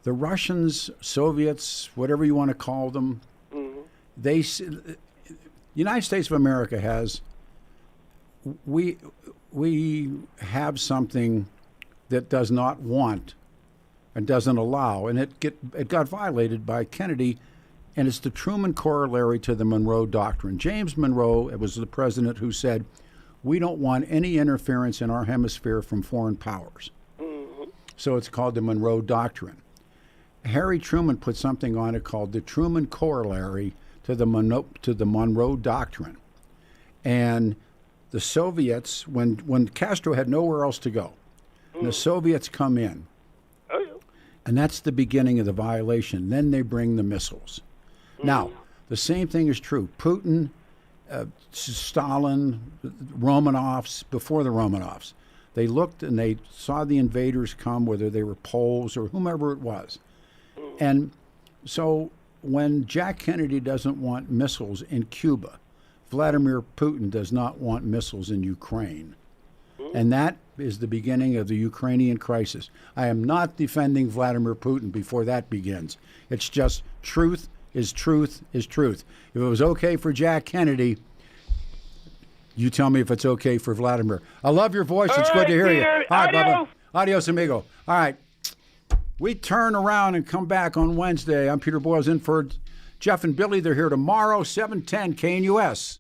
the Russians, Soviets, whatever you want to call them, the United States of America has, we have something that does not want and doesn't allow, and it got violated by Kennedy, and it's the Truman corollary to the Monroe Doctrine. James Monroe was the president who said, "We don't want any interference in our hemisphere from foreign powers." So it's called the Monroe Doctrine. Harry Truman put something on it called the Truman corollary to the Monroe Doctrine. And the Soviets, when Castro had nowhere else to go, and the Soviets come in, and that's the beginning of the violation. Then they bring the missiles. Now, the same thing is true. Putin, Stalin, Romanovs, before the Romanovs, they looked and they saw the invaders come, whether they were Poles or whomever it was. And so when Jack Kennedy doesn't want missiles in Cuba, Vladimir Putin does not want missiles in Ukraine. And that is the beginning of the Ukrainian crisis. I am not defending Vladimir Putin before that begins. It's just truth is truth is truth. If it was okay for Jack Kennedy, you tell me if it's okay for Vladimir. I love your voice. It's good to hear you. All right, Bubba. Adios, amigo. All right. We turn around and come back on Wednesday. I'm Peter Boyles in for Jeff and Billy. They're here tomorrow, 710 KNUS.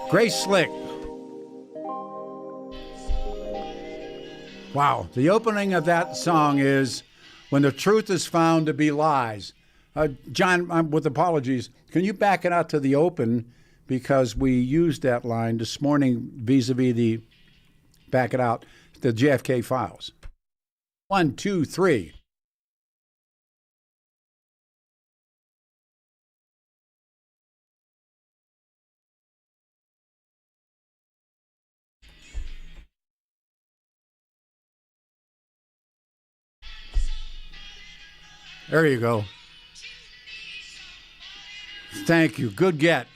Grace Slick. Wow. The opening of that song is When the Truth is Found to Be Lies. John, with apologies, can you back it out to the open? Because we used that line this morning vis-a-vis the, back it out, the JFK files. 1, 2, 3. There you go. Thank you. Good get.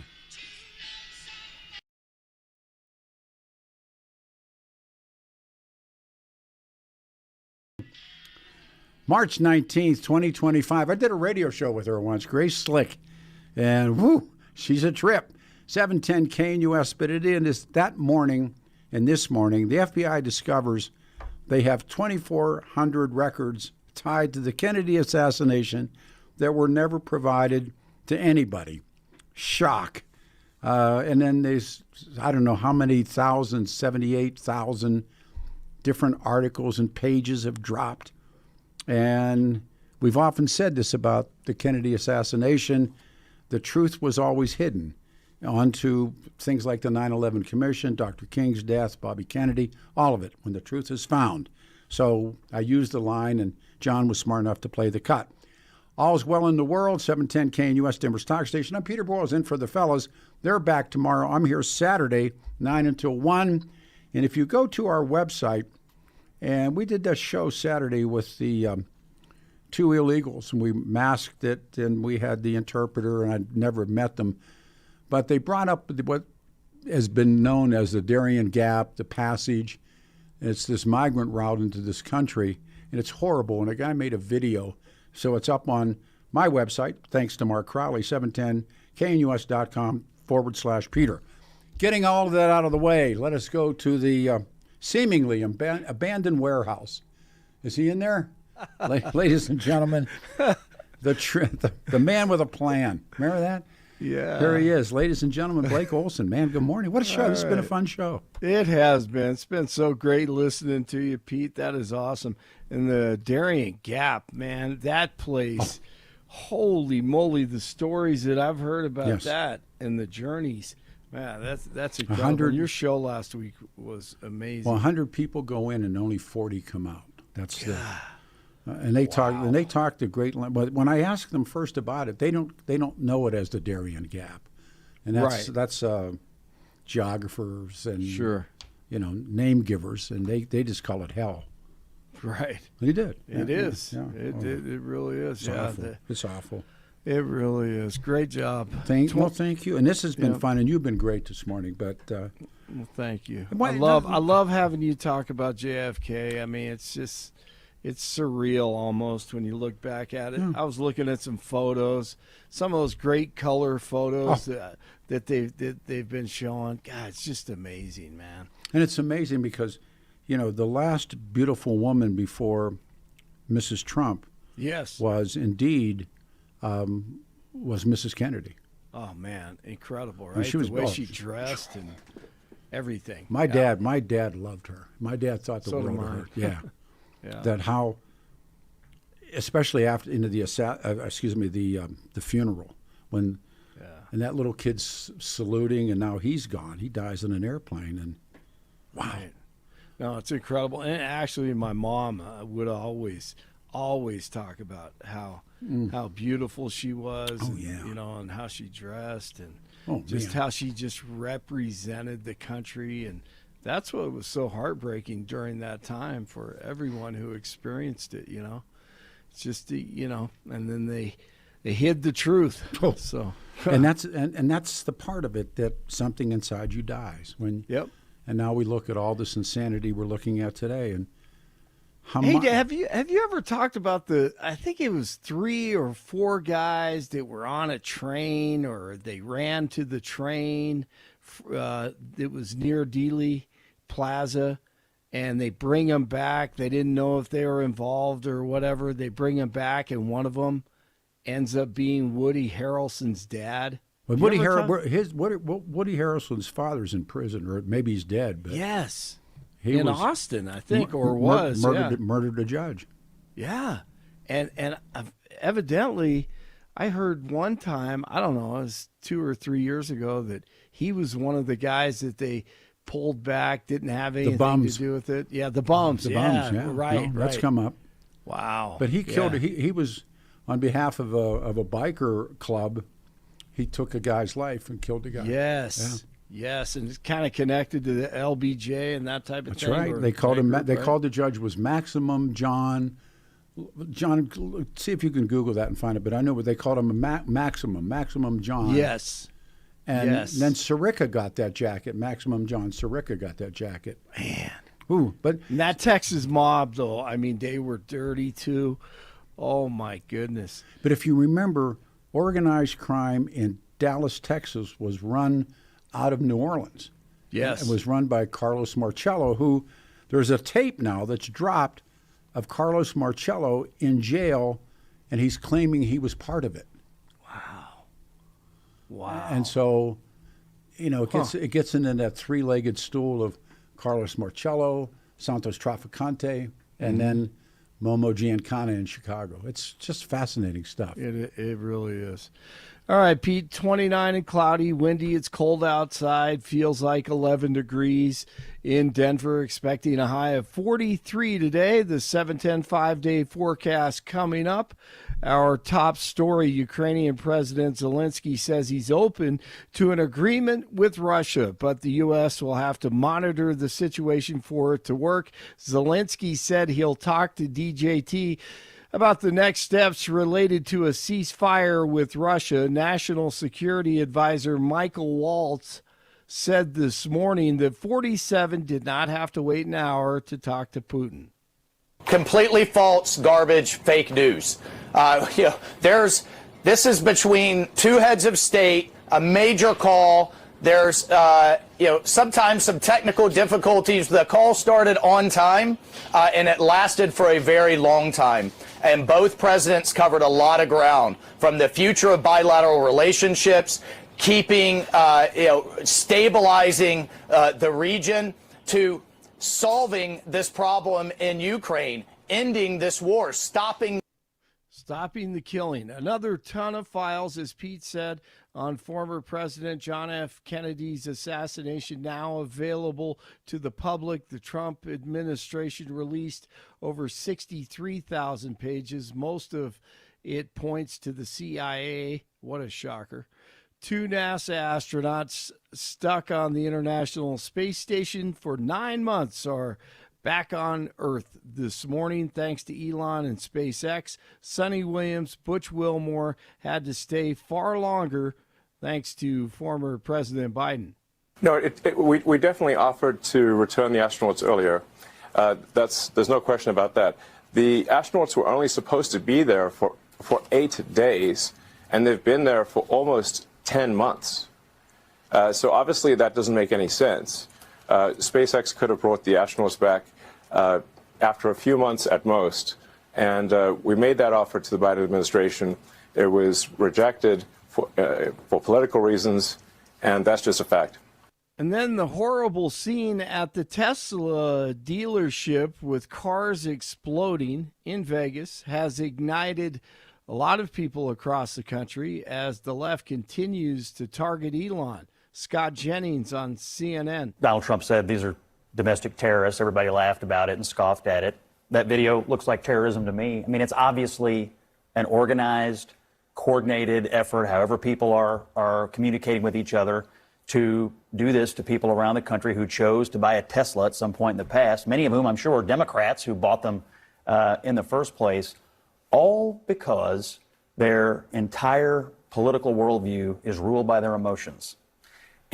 March 19th, 2025. I did a radio show with her once, Grace Slick. And whoo, she's a trip. 710 KNUS, but it is that morning and this morning, the FBI discovers they have 2,400 records tied to the Kennedy assassination that were never provided to anybody. Shock. And then there's, I don't know how many thousands, 78,000 different articles and pages have dropped. And we've often said this about the Kennedy assassination. The truth was always hidden. Onto things like the 9/11 Commission, Dr. King's death, Bobby Kennedy, all of it, when the truth is found. So I used the line, and John was smart enough to play the cut. All's well in the world, 710 KNUS Denver's talk station. I'm Peter Boyles in for the fellas. They're back tomorrow. I'm here Saturday, 9 until 1. And if you go to our website, and we did that show Saturday with the two illegals, and we masked it, and we had the interpreter, and I'd never met them. But they brought up what has been known as the Darien Gap, the passage. It's this migrant route into this country, and it's horrible. And a guy made a video. So it's up on my website, thanks to Mark Crowley, 710knus.com/Peter. Getting all of that out of the way, let us go to the seemingly abandoned warehouse. Is he in there? Ladies and gentlemen, the man with a plan. Remember that? Yeah. There he is. Ladies and gentlemen, Blake Olson. Man, good morning. What a show. This has been a fun show. It has been. It's been so great listening to you, Pete. That is awesome. And the Darien Gap, man, that place, holy moly, the stories that I've heard about that and the journeys. Man, that's incredible. Your show last week was amazing. Well, 100 people go in and only 40 come out. That's the... and they talk the great, but when I ask them first about it, they don't know it as the Darien Gap, and that's geographers and name givers, and they just call it hell. Right. They did. It is. Yeah. It really is. It's awful. It really is. Great job. Thank you. And this has been fun, and you've been great this morning. But well, thank you. I love having you talk about JFK. I mean, it's just. It's surreal almost when you look back at it. I was looking at some photos, some of those great color photos that they've been showing. God, it's just amazing, man. And it's amazing because, the last beautiful woman before Mrs. Trump was indeed was Mrs. Kennedy. Oh, man, incredible, right? She was, the way she dressed and everything. My dad loved her. My dad thought the world of her. Yeah. Yeah. That how, especially after into the funeral, when and that little kid's saluting, and now he's gone. He dies in an airplane, and wow. Right. No, it's incredible. And actually, my mom would always talk about how beautiful she was, and how she dressed, and how she just represented the country. And that's what was so heartbreaking during that time for everyone who experienced it, It's just, and then they hid the truth. Oh. So and that's the part of it, that something inside you dies. And now we look at all this insanity we're looking at today, and have you ever talked about I think it was 3 or 4 guys that were on a train, or they ran to the train it was near Dealey Plaza, and they bring them back. They didn't know if they were involved or whatever. They bring them back, and one of them ends up being Woody Harrelson's dad. Well, Woody Harrelson's father's in prison, or maybe he's dead. But yes, in Austin, I think, murdered a judge. Yeah, and evidently, I heard one time, I don't know, it was 2 or 3 years ago, that he was one of the guys that they pulled back, didn't have anything to do with it. Yeah, the bums. Yeah. Right. That's come up. Wow. But he killed. He was on behalf of a biker club. He took a guy's life and killed the guy. Yes. Yeah. Yes, and it's kind of connected to the LBJ and that type of thing. That's right. They called him. They called the judge was Maximum John. John, see if you can Google that and find it. But I know what they called him, Maximum John. Yes. And then Sirica got that jacket. Maximum John Sirica got that jacket. Man. Ooh, but and that Texas mob, though, I mean, they were dirty too. Oh my goodness. But if you remember, organized crime in Dallas, Texas, was run out of New Orleans. Yes. It was run by Carlos Marcello, who there's a tape now that's dropped of Carlos Marcello in jail, and he's claiming he was part of it. Wow. And so, it gets into that three-legged stool of Carlos Marcello, Santos Traficante, and then Momo Giancana in Chicago. It's just fascinating stuff. It really is. All right, Pete, 29 and cloudy, windy. It's cold outside. Feels like 11 degrees in Denver. Expecting a high of 43 today. The 7-10 5-day forecast coming up. Our top story, Ukrainian President Zelensky says he's open to an agreement with Russia, but the U.S. will have to monitor the situation for it to work. Zelensky said he'll talk to DJT about the next steps related to a ceasefire with Russia. National Security Advisor Michael Waltz said this morning that 47 did not have to wait an hour to talk to Putin. Completely false, garbage, fake news. This is between two heads of state, a major call. There's, sometimes some technical difficulties. The call started on time, and it lasted for a very long time. And both presidents covered a lot of ground, from the future of bilateral relationships, keeping, stabilizing the region, to solving this problem in Ukraine, ending this war, stopping the killing. Another ton of files, as Pete said, on former President John F. Kennedy's assassination now available to the public. The Trump administration released over 63,000 pages. Most of it points to the CIA. What a shocker. 2 NASA astronauts stuck on the International Space Station for 9 months are back on Earth this morning, thanks to Elon and SpaceX. Sonny Williams, Butch Wilmore had to stay far longer, thanks to former President Biden. No, we definitely offered to return the astronauts earlier. There's no question about that. The astronauts were only supposed to be there for 8 days, and they've been there for almost 10 months. So obviously that doesn't make any sense. SpaceX could have brought the astronauts back after a few months at most, and we made that offer to the Biden administration. It was rejected for political reasons, and that's just a fact. And then the horrible scene at the Tesla dealership with cars exploding in Vegas has ignited a lot of people across the country as the left continues to target Elon. Scott Jennings on CNN. Donald Trump said these are domestic terrorists. Everybody laughed about it and scoffed at it. That video looks like terrorism to me. I mean, it's obviously an organized, coordinated effort, however people are communicating with each other, to do this to people around the country who chose to buy a Tesla at some point in the past, many of whom I'm sure are Democrats who bought them in the first place, all because their entire political worldview is ruled by their emotions.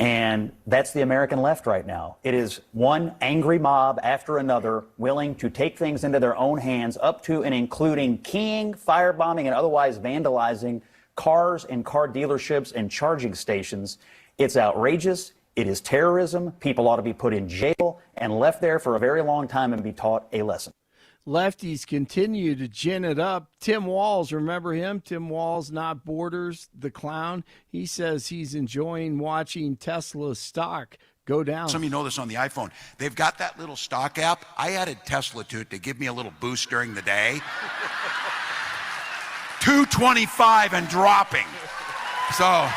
And that's the American left right now. It is one angry mob after another willing to take things into their own hands, up to and including keying, firebombing, and otherwise vandalizing cars and car dealerships and charging stations. It's outrageous. It is terrorism. People ought to be put in jail and left there for a very long time and be taught a lesson. lefties continue to gin it up. Tim Walz, remember him? Tim Walz, not Borders, the clown. He says he's enjoying watching Tesla stock go down. Some of you know this on the iPhone. They've got that little stock app. I added Tesla to it to give me a little boost during the day. 225 and dropping. So,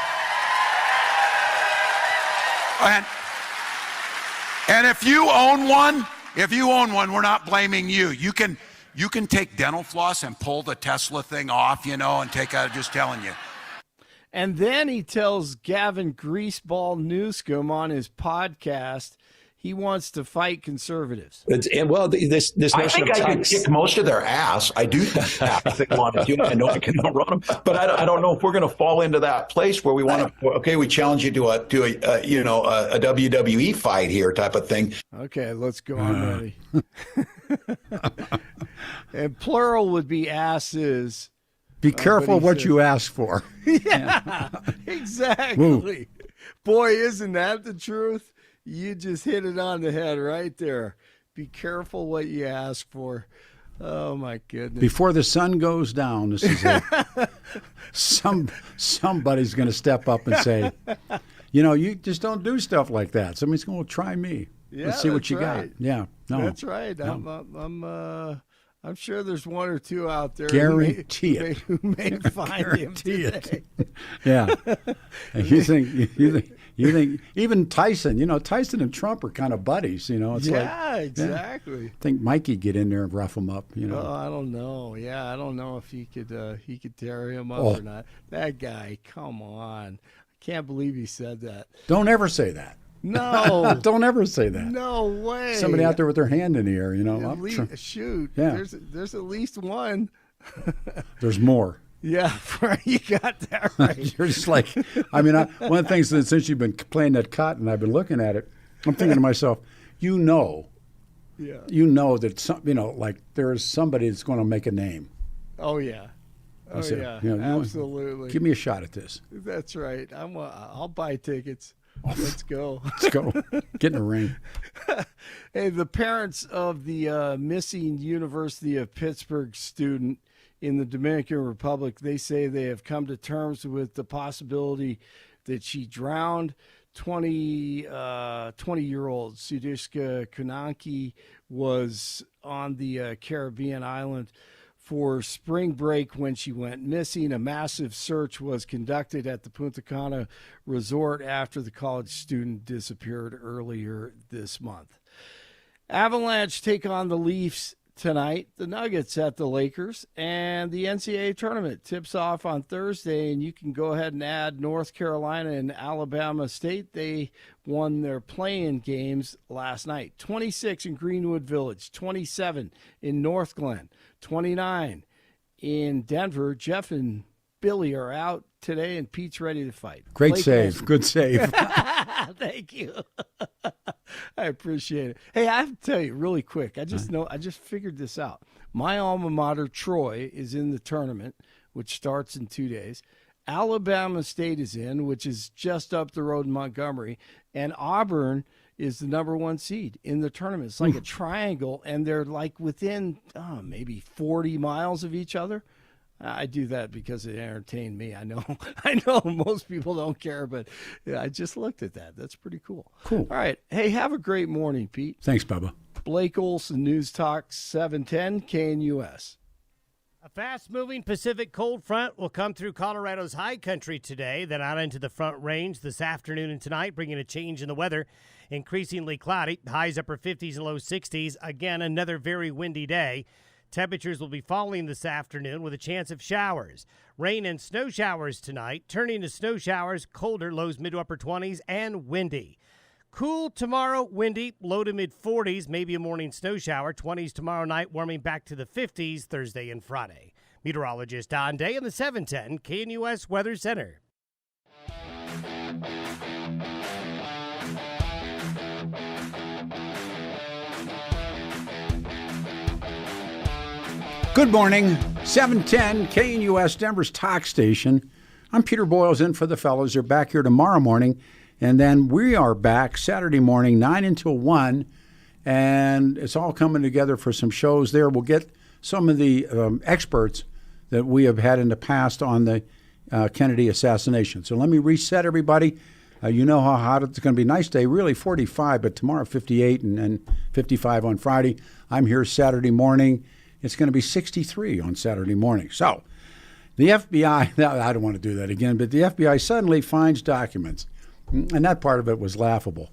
and if you own one, we're not blaming you. You can take dental floss and pull the Tesla thing off, and take out, just telling you. And then he tells Gavin Greaseball Newscomb on his podcast he wants to fight conservatives. This I think I can kick most of their ass. I do think that if they want to do it. I know I can outrun them, but I don't know if we're going to fall into that place where we want to. Okay, we challenge you to a WWE fight here type of thing. Okay, let's go on, buddy. And plural would be asses. Be careful what you ask for. Yeah, exactly. Woo. Boy, isn't that the truth? You just hit it on the head right there. Be careful what you ask for. Oh, my goodness. Before the sun goes down, this is it. Somebody's going to step up and say, you just don't do stuff like that. Somebody's going to try me. Yeah, let's see what you got. Yeah, no. That's right. No. I'm sure there's one or two out there Guarantee who may find him today. Yeah. You think even Tyson, Tyson and Trump are kind of buddies, it's exactly. I think Mikey get in there and rough him up, Oh, I don't know. Yeah, I don't know if he could tear him up or not. That guy, come on. I can't believe he said that. Don't ever say that. No. Don't ever say that. No way. Somebody out there with their hand in the air, shoot. Yeah. There's at least one. There's more. Yeah, you got that right. You're just like, one of the things that since you've been playing that cotton, I've been looking at it, I'm thinking to myself, that there is somebody that's going to make a name. Oh, yeah. Absolutely. Give me a shot at this. That's right. I'll buy tickets. Let's go. Let's go. Get in the ring. Hey, the parents of the missing University of Pittsburgh student in the Dominican Republic, they say they have come to terms with the possibility that she drowned. 20-year-old Sudiska Kunanki was on the Caribbean island for spring break when she went missing. A massive search was conducted at the Punta Cana resort after the college student disappeared earlier this month. Avalanche take on the Leafs tonight, the Nuggets at the Lakers, and the NCAA tournament tips off on Thursday, and you can go ahead and add North Carolina and Alabama State. They won their play-in games last night. 26 in Greenwood Village, 27 in North Glen, 29 in Denver. Jeff and Billy are out today, and Pete's ready to fight. Great save. Good save. Thank you. I appreciate it. Hey, I have to tell you really quick. I just figured this out. My alma mater, Troy, is in the tournament, which starts in 2 days. Alabama State is in, which is just up the road in Montgomery. And Auburn is the number one seed in the tournament. It's like a triangle, and they're like within maybe 40 miles of each other. I do that because it entertained me. I know most people don't care, but I just looked at that. That's pretty cool. Cool. All right. Hey, have a great morning, Pete. Thanks, Bubba. Blake Olson, News Talk 710 KNUS. A fast-moving Pacific cold front will come through Colorado's high country today, then out into the Front Range this afternoon and tonight, bringing a change in the weather. Increasingly cloudy, highs upper 50s and low 60s. Again, another very windy day. Temperatures will be falling this afternoon with a chance of showers. Rain and snow showers tonight, turning to snow showers, colder, lows mid to upper 20s, and windy. Cool tomorrow, windy, low to mid 40s, maybe a morning snow shower. 20s tomorrow night, warming back to the 50s Thursday and Friday. Meteorologist Don Day in the 710 KNUS Weather Center. Good morning, 710 KNUS, Denver's talk station. I'm Peter Boyles in for the fellows. They're back here tomorrow morning, and then we are back Saturday morning, 9 until 1, And it's all coming together for some shows there. We'll get some of the experts that we have had in the past on the Kennedy assassination. So let me reset everybody. You know how hot it's going to be. Nice day, really 45, but tomorrow 58 and 55 on Friday. I'm here Saturday morning. It's going to be 63 on Saturday morning. So the FBI, I don't want to do that again, but the FBI suddenly finds documents, and that part of it was laughable.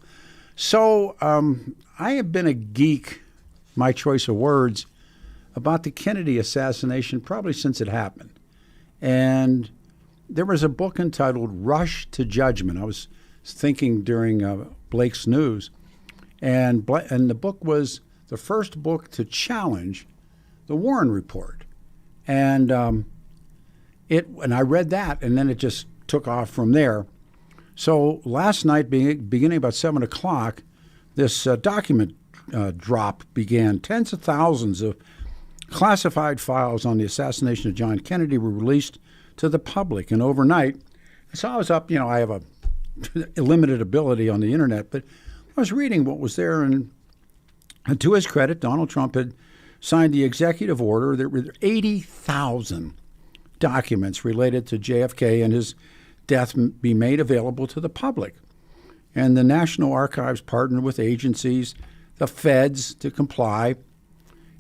So I have been a geek, my choice of words, about the Kennedy assassination probably since it happened. And there was a book entitled Rush to Judgment. I was thinking during Blake's News, and the book was the first book to challenge the Warren Report. And I read that, and then it just took off from there. So last night, beginning about 7 o'clock, this document drop began. Tens of thousands of classified files on the assassination of John Kennedy were released to the public. And overnight, so I was up, I have a limited ability on the internet, but I was reading what was there. And to his credit, Donald Trump had signed the executive order. There were 80,000 documents related to JFK and his death be made available to the public. And the National Archives partnered with agencies, the feds, to comply.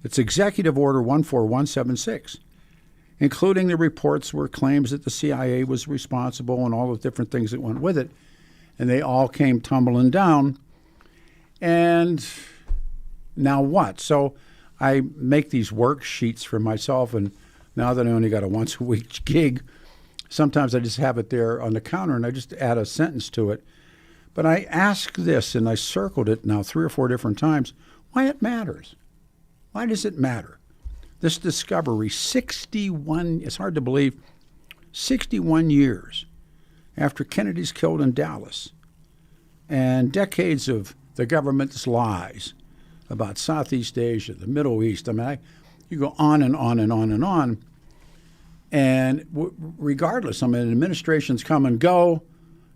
It's Executive Order 14176, including the reports where claims that the CIA was responsible and all the different things that went with it. And they all came tumbling down. And now what? So I make these worksheets for myself, and now that I only got a once-a-week gig, sometimes I just have it there on the counter, and I just add a sentence to it. But I ask this, and I circled it now 3 or 4 different times, why it matters. Why does it matter? This discovery, 61, it's hard to believe, 61 years after Kennedy's killed in Dallas, and decades of the government's lies about Southeast Asia, the Middle East. I mean, you go on and on and on and on. And regardless, I mean, administrations come and go,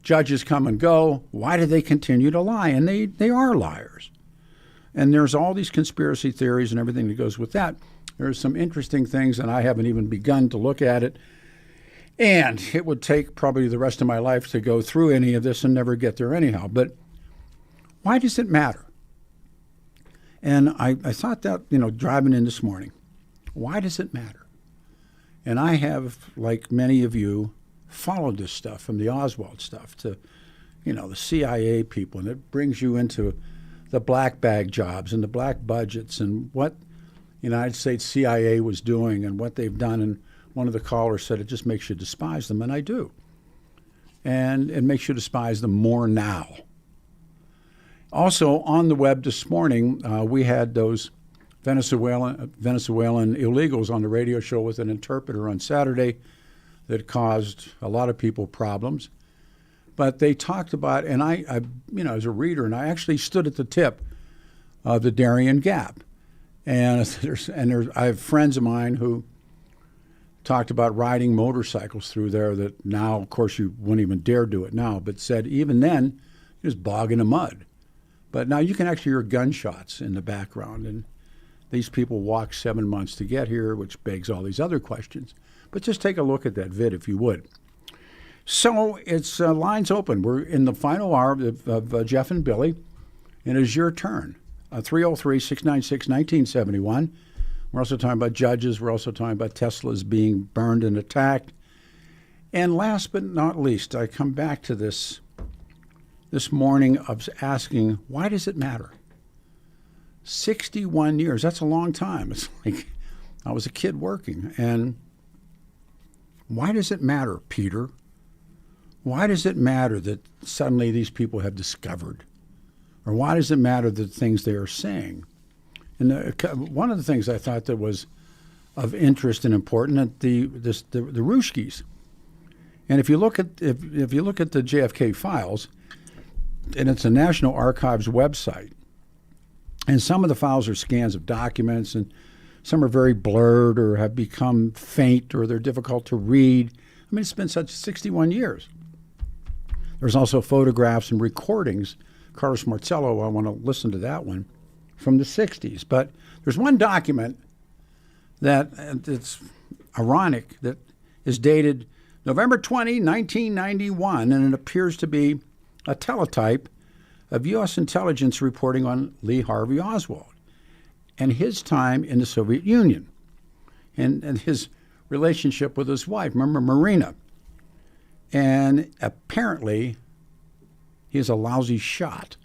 judges come and go. Why do they continue to lie? And they are liars. And there's all these conspiracy theories and everything that goes with that. There's some interesting things, and I haven't even begun to look at it. And it would take probably the rest of my life to go through any of this and never get there anyhow. But why does it matter? And I thought that, driving in this morning, why does it matter? And I have, like many of you, followed this stuff, from the Oswald stuff to, the CIA people, and it brings you into the black bag jobs and the black budgets and what United States CIA was doing and what they've done. And one of the callers said it just makes you despise them, and I do. And it makes you despise them more now. Also, on the web this morning, we had those Venezuelan illegals on the radio show with an interpreter on Saturday that caused a lot of people problems. But they talked about, and I as a reader, and I actually stood at the tip of the Darien Gap. And I have friends of mine who talked about riding motorcycles through there that now, of course, you wouldn't even dare do it now, but said even then, it was bog in the mud. But now you can actually hear gunshots in the background, and these people walked 7 months to get here, which begs all these other questions. But just take a look at that vid if you would. So it's lines open. We're in the final hour of Jeff and Billy, and it is your turn. 303-696-1971. We're also talking about judges. We're also talking about Teslas being burned and attacked. And last but not least, I come back to this morning of asking, why does it matter? 61 years, that's a long time. It's like I was a kid working. And why does it matter, Peter? Why does it matter that suddenly these people have discovered? Or why does it matter the things they are saying? And one of the things I thought that was of interest and important, the Ruskies. And if you look at the JFK files, and it's a National Archives website, and some of the files are scans of documents, and some are very blurred or have become faint or they're difficult to read. I mean, it's been such 61 years. There's also photographs and recordings. Carlos Marcello, I want to listen to that one, from the 60s. But there's one document that it's ironic that is dated November 20, 1991, and it appears to be a teletype of U.S. intelligence reporting on Lee Harvey Oswald and his time in the Soviet Union and his relationship with his wife, remember Marina. And apparently he's a lousy shot.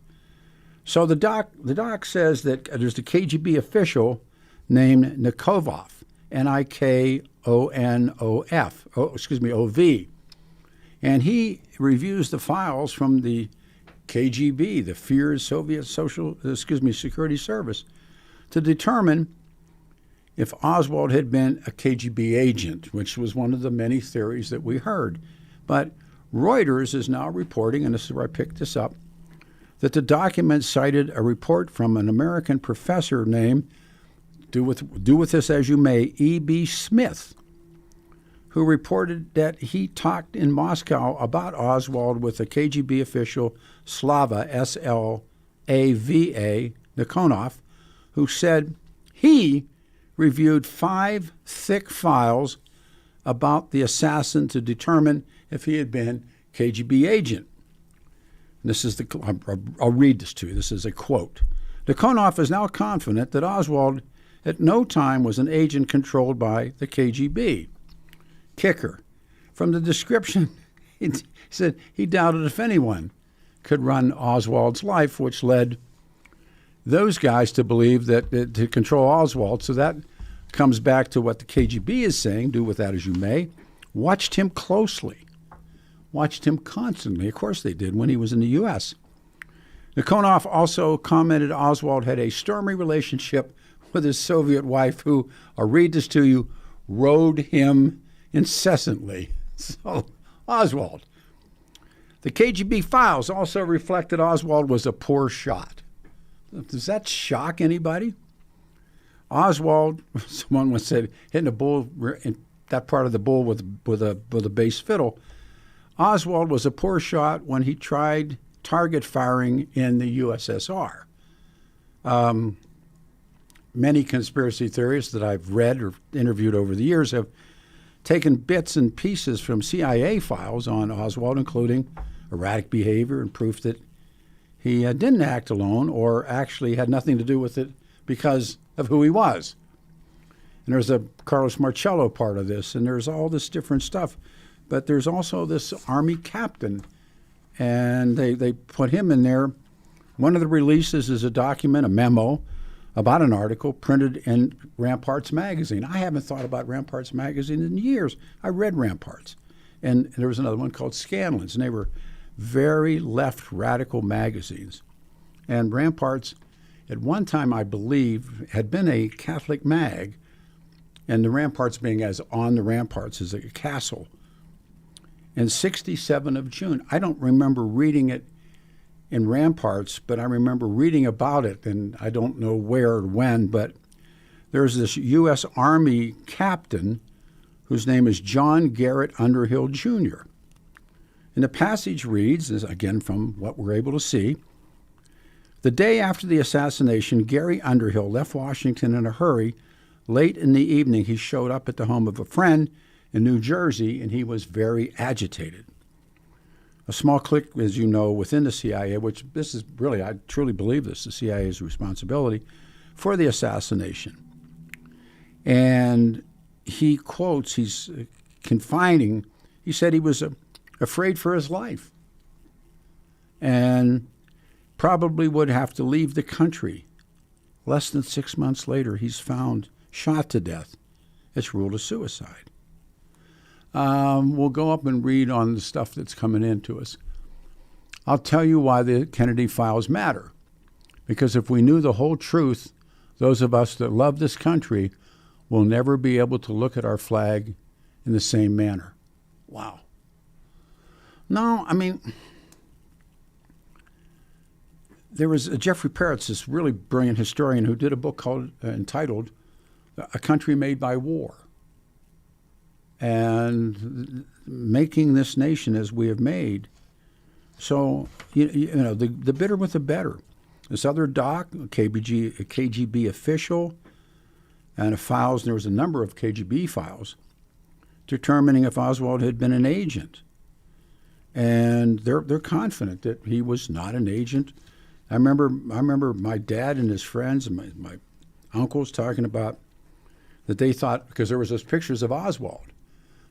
So the doc says that there's a KGB official named Nikonov, Nikonof, O-V. And he reviews the files from the KGB, the feared Soviet Security Service, to determine if Oswald had been a KGB agent, which was one of the many theories that we heard. But Reuters is now reporting, and this is where I picked this up, that the document cited a report from an American professor named, do with this as you may, E.B. Smith, who reported that he talked in Moscow about Oswald with a KGB official, Slava, S-L-A-V-A, Nikonov, who said he reviewed 5 thick files about the assassin to determine if he had been KGB agent. This is I'll read this to you. This is a quote. Nikonov is now confident that Oswald at no time was an agent controlled by the KGB. Kicker. From the description, he said he doubted if anyone could run Oswald's life, which led those guys to believe that to control Oswald. So that comes back to what the KGB is saying, do with that as you may. Watched him closely. Watched him constantly. Of course they did when he was in the U.S. Nikonov also commented Oswald had a stormy relationship with his Soviet wife who, I'll read this to you, rode him incessantly. So, Oswald. The KGB files also reflect that Oswald was a poor shot. Does that shock anybody? Oswald, someone once said, hitting a bull, in that part of the bull with a bass fiddle. Oswald was a poor shot when he tried target firing in the USSR. Many conspiracy theorists that I've read or interviewed over the years have taken bits and pieces from CIA files on Oswald, including erratic behavior and proof that he didn't act alone or actually had nothing to do with it because of who he was. And there's a Carlos Marcello part of this, and there's all this different stuff. But there's also this Army captain, and they put him in there. One of the releases is a document, a memo, about an article printed in Ramparts magazine. I haven't thought about Ramparts magazine in years. I read Ramparts. And there was another one called Scanlons, and they were very left radical magazines. And Ramparts, at one time, I believe, had been a Catholic mag, and the Ramparts being as on the Ramparts as a castle. In 67 of June, I don't remember reading it in Ramparts, but I remember reading about it, and I don't know where or when, but there's this U.S. Army captain whose name is John Garrett Underhill, Jr. And the passage reads, again from what we're able to see, the day after the assassination, Gary Underhill left Washington in a hurry. Late in the evening, he showed up at the home of a friend in New Jersey, and he was very agitated. A small clique, as you know, within the CIA, which this is really, I truly believe this, the CIA's responsibility for the assassination. And he quotes, he's confining, he said he was afraid for his life and probably would have to leave the country. Less than 6 months later, he's found shot to death. It's ruled a suicide. We'll go up and read on the stuff that's coming into us. I'll tell you why the Kennedy files matter. Because if we knew the whole truth, those of us that love this country will never be able to look at our flag in the same manner. Wow. No, I mean, there was Jeffrey Parrott's this really brilliant historian who did a book called entitled A Country Made by War. And making this nation as we have made. So, you know, the bitter with the better. This other doc, a KGB official, and there was a number of KGB files determining if Oswald had been an agent. And they're confident that he was not an agent. I remember my dad and his friends and my uncles talking about that they thought, because there was those pictures of Oswald,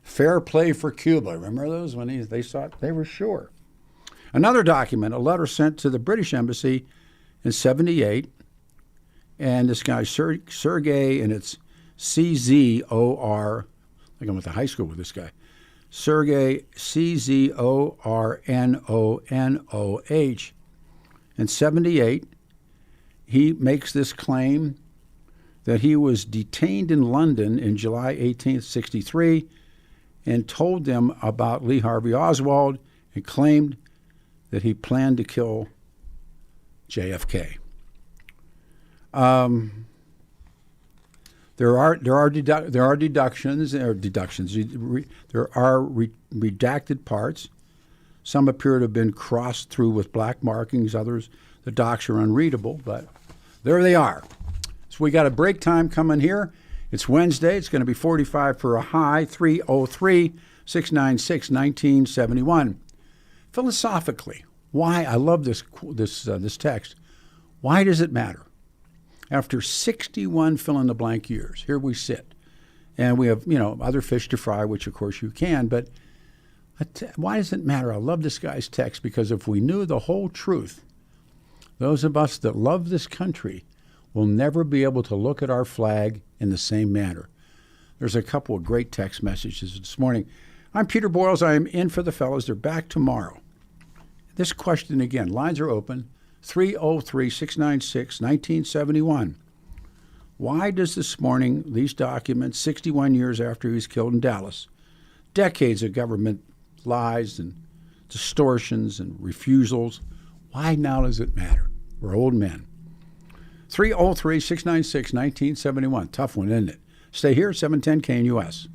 fair play for Cuba. Remember those when they saw it? They were sure. Another document, a letter sent to the British Embassy in 1978, and this guy Sergey, and it's CZOR. I think I went to high school with this guy. Sergey, CZORNONOH. In 1978, he makes this claim that he was detained in London in July 18th, 1963, and told them about Lee Harvey Oswald and claimed that he planned to kill JFK. There are deductions. There are redacted parts. Some appear to have been crossed through with black markings. Others, the docs are unreadable, but there they are. So we got a break time coming here. It's Wednesday. It's going to be 45 for a high, 303-696-1971. Philosophically, why? I love this text. Why does it matter? After 61 fill-in-the-blank years, here we sit. And we have, other fish to fry, which of course you can, but why does it matter? I love this guy's text because if we knew the whole truth, those of us that love this country will never be able to look at our flag in the same manner. There's a couple of great text messages this morning. I'm Peter Boyles. I am in for the fellows. They're back tomorrow. This question again, lines are open, 303-696-1971. Why does this morning, these documents, 61 years after he was killed in Dallas, decades of government lies and distortions and refusals, why now does it matter? We're old men. 303-696-1971. Tough one, isn't it? Stay here, 710 KNUS.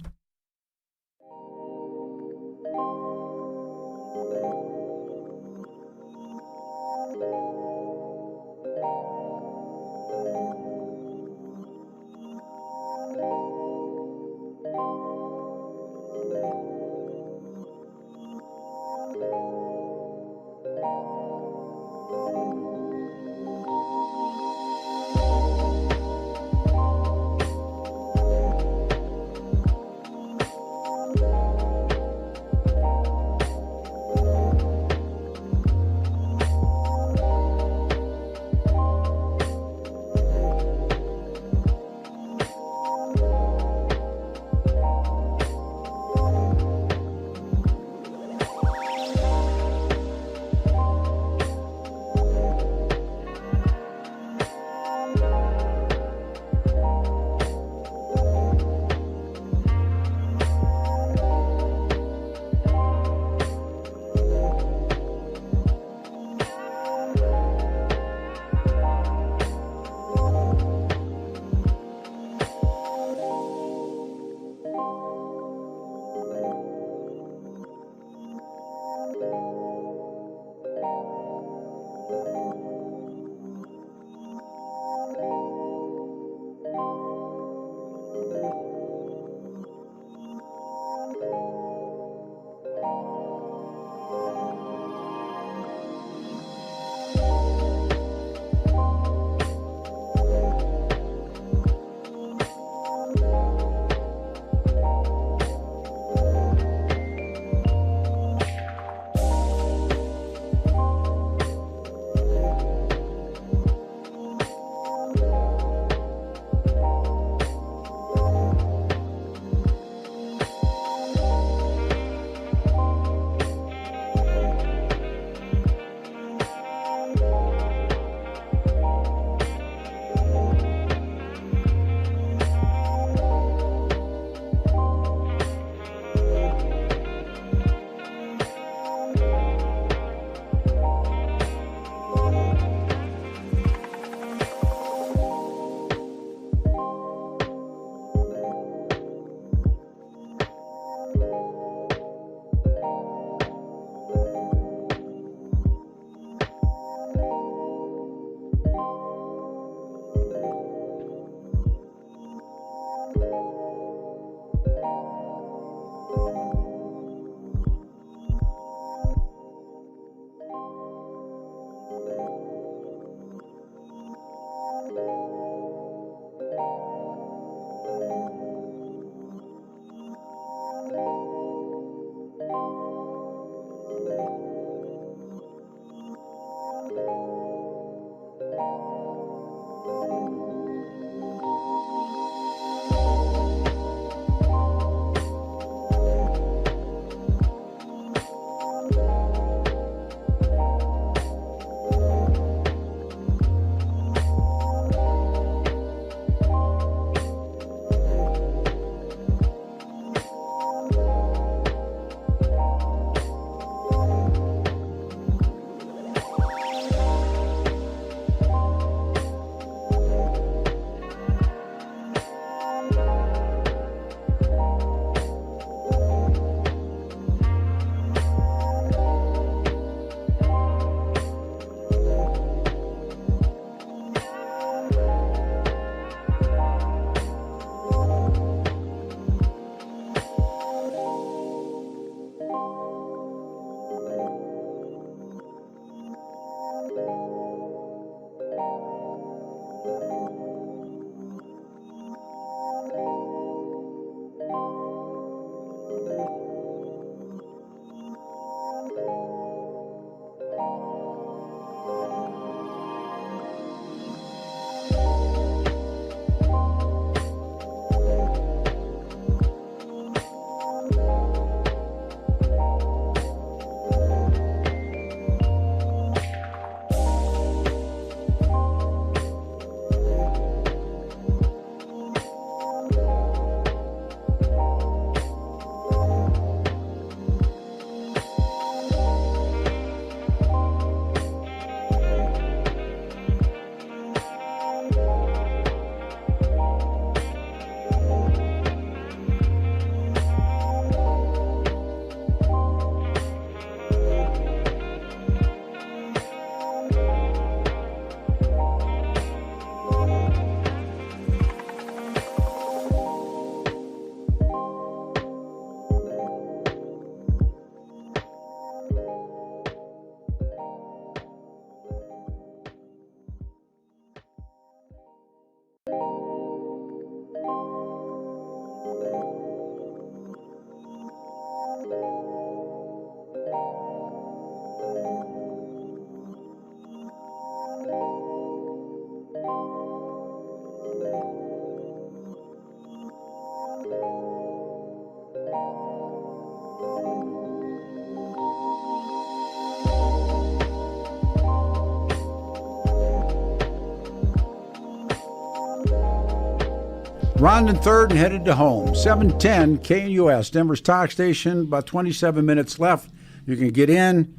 Ron in third and headed to home. 710 KNUS, Denver's talk station. About 27 minutes left. You can get in.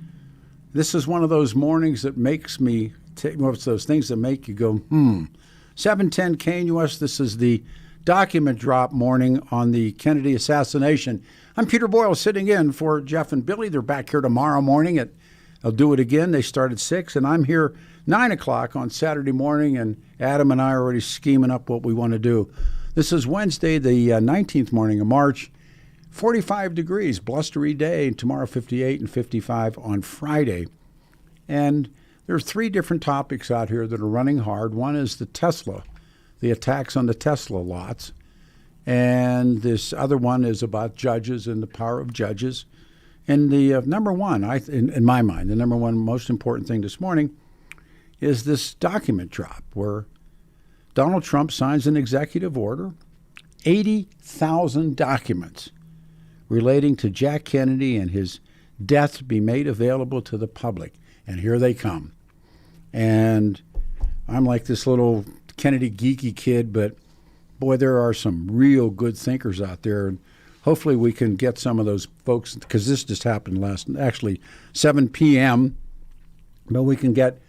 This is one of those mornings that makes me it's those things that make you go, 710 KNUS, this is the document drop morning on the Kennedy assassination. I'm Peter Boyles sitting in for Jeff and Billy. They're back here tomorrow morning. They'll do it again. They start at 6, and I'm here 9 o'clock on Saturday morning, and Adam and I are already scheming up what we want to do. This is Wednesday, the 19th morning of March, 45 degrees, blustery day. Tomorrow, 58 and 55 on Friday. And there are 3 different topics out here that are running hard. One is the attacks on the Tesla lots. And this other one is about judges and the power of judges. And the number one, in my mind, the number one most important thing this morning is this document drop where Donald Trump signs an executive order, 80,000 documents relating to Jack Kennedy and his death to be made available to the public. And here they come. And I'm like this little Kennedy geeky kid, but boy, there are some real good thinkers out there. And hopefully we can get some of those folks, because this just happened actually 7 p.m., but we can get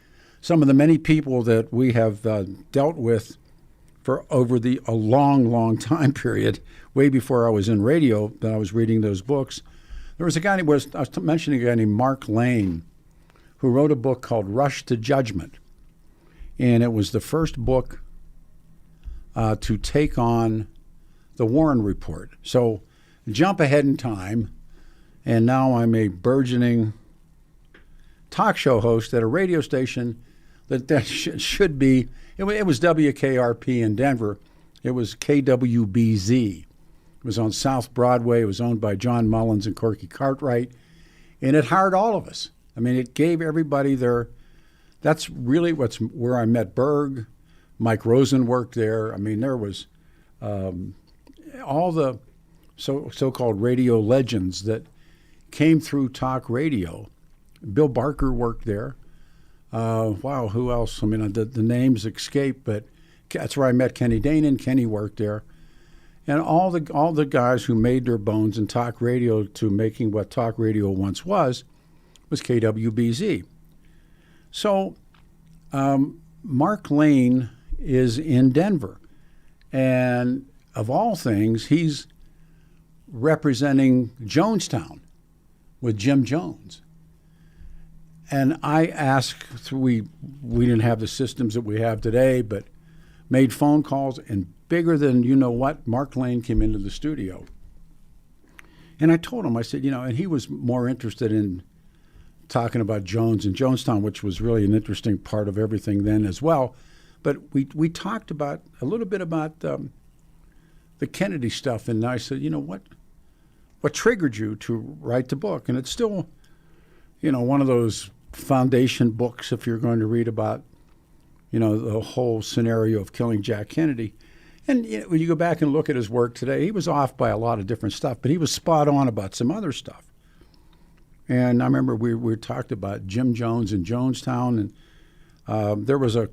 some of the many people that we have dealt with for over a long, long time period, way before I was in radio, that I was reading those books. There was a guy, I was mentioning a guy named Mark Lane, who wrote a book called Rush to Judgment. And it was the first book to take on the Warren Report. So jump ahead in time, and now I'm a burgeoning talk show host at a radio station that should be, it was WKRP in Denver. It was KWBZ. It was on South Broadway. It was owned by John Mullins and Corky Cartwright. And it hired all of us. I mean, it gave everybody that's really where I met Berg. Mike Rosen worked there. I mean, there was all the so-called radio legends that came through talk radio. Bill Barker worked there. Wow, who else? I mean, the names escape, but that's where I met Kenny Danon. Kenny worked there. And all the guys who made their bones in talk radio to making what talk radio once was KWBZ. So Mark Lane is in Denver. And of all things, he's representing Jonestown with Jim Jones. And I asked, we didn't have the systems that we have today, but made phone calls, and bigger than you know what, Mark Lane came into the studio. And I told him, I said, and he was more interested in talking about Jones and Jonestown, which was really an interesting part of everything then as well. But we talked about a little bit about the Kennedy stuff, and I said, what triggered you to write the book? And it's still, one of those foundation books if you're going to read about, the whole scenario of killing Jack Kennedy. And when you go back and look at his work today, he was off by a lot of different stuff, but he was spot on about some other stuff. And I remember we talked about Jim Jones in Jonestown, and there was a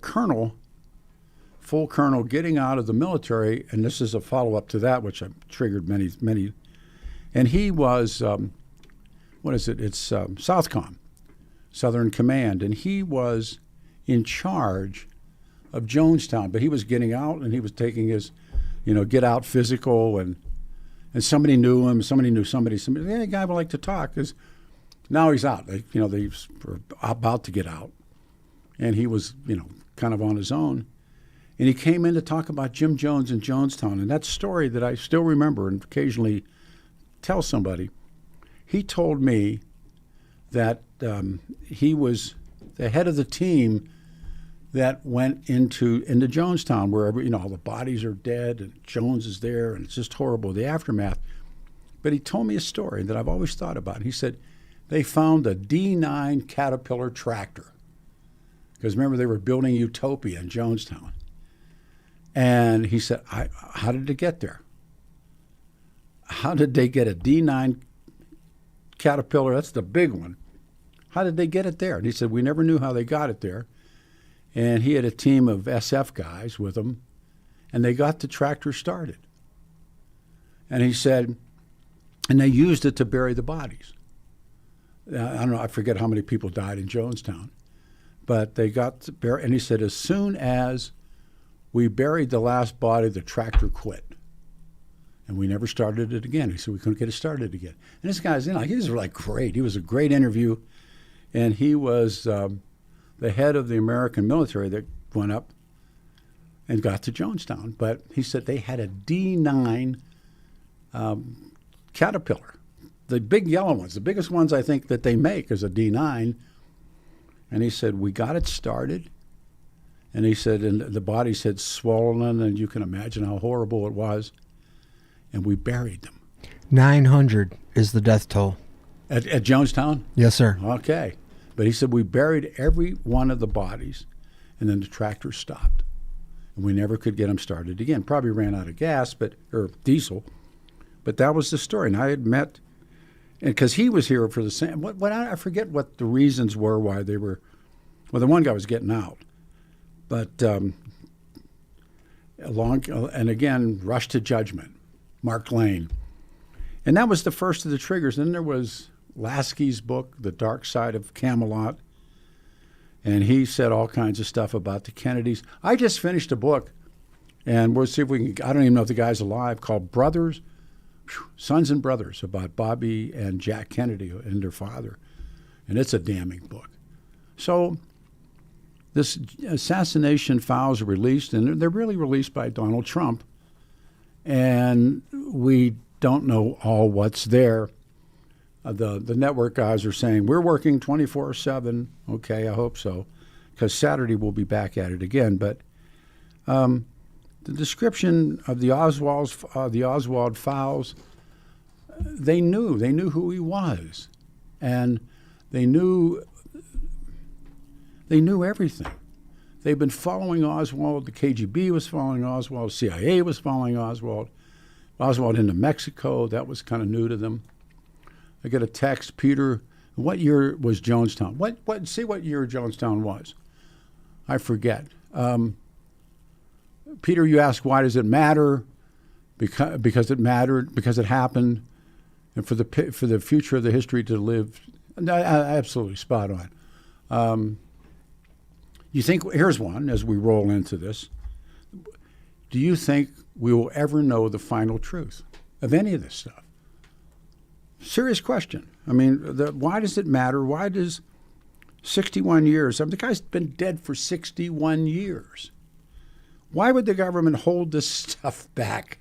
full colonel getting out of the military, and this is a follow-up to that, which triggered many. And he was, It's Southcom, Southern Command, and he was in charge of Jonestown, but he was getting out, and he was taking his, get out physical, and somebody knew him, somebody knew somebody, the guy would like to talk, because now he's out. They were about to get out, and he was, kind of on his own. And he came in to talk about Jim Jones and Jonestown, and that story that I still remember and occasionally tell somebody. He told me that he was the head of the team that went into Jonestown, where all the bodies are dead and Jones is there, and it's just horrible, the aftermath. But he told me a story that I've always thought about. He said they found a D9 Caterpillar tractor, because remember they were building Utopia in Jonestown. And he said, how did it get there? How did they get a D9 Caterpillar? That's the big one. How did they get it there? And he said, we never knew how they got it there. And he had a team of SF guys with him. and they got the tractor started. And he said, and they used it to bury the bodies. I don't know, I forget how many people died in Jonestown, but they got to bury, and he said, as soon as we buried the last body, the tractor quit. And we never started it again. He said, we couldn't get it started again. And this guy's, he was like great. He was a great interview. And he was the head of the American military that went up and got to Jonestown. But he said they had a D9 Caterpillar. The big yellow ones, the biggest ones I think that they make is a D9. And he said, we got it started. And he said, and the bodies had swollen, and you can imagine how horrible it was. And we buried them. 900 is the death toll. At Jonestown? Yes, sir. Okay. But he said we buried every one of the bodies, and then the tractor stopped. And we never could get them started again. Probably ran out of gas, or diesel. But that was the story. And I had met, and because he was here for the same, I forget what the reasons were why they were, well, the one guy was getting out. But and again, rush to judgment. Mark Lane. And that was the first of the triggers. Then there was Lasky's book, The Dark Side of Camelot. And he said all kinds of stuff about the Kennedys. I just finished a book, and we'll see if we can, I don't even know if the guy's alive, called Brothers, Sons and Brothers, about Bobby and Jack Kennedy and their father. And it's a damning book. So this assassination files are released, and they're really released by Donald Trump. And we don't know all what's there. The network guys are saying, we're working 24/7. Okay, I hope so, because Saturday we'll be back at it again. But the description of the Oswald files, they knew who he was. And they knew everything. They've been following Oswald. The KGB was following Oswald. CIA was following Oswald. Oswald into Mexico. That was kind of new to them. I get a text, Peter, what year was Jonestown? See what year Jonestown was. I forget. Peter, you ask, why does it matter? Because it mattered, because it happened, and for the future of the history to live. Absolutely spot on. You think, here's one as we roll into this. Do you think we will ever know the final truth of any of this stuff? Serious question. I mean, why does it matter? Why does 61 years? I mean, the guy's been dead for 61 years. Why would the government hold this stuff back?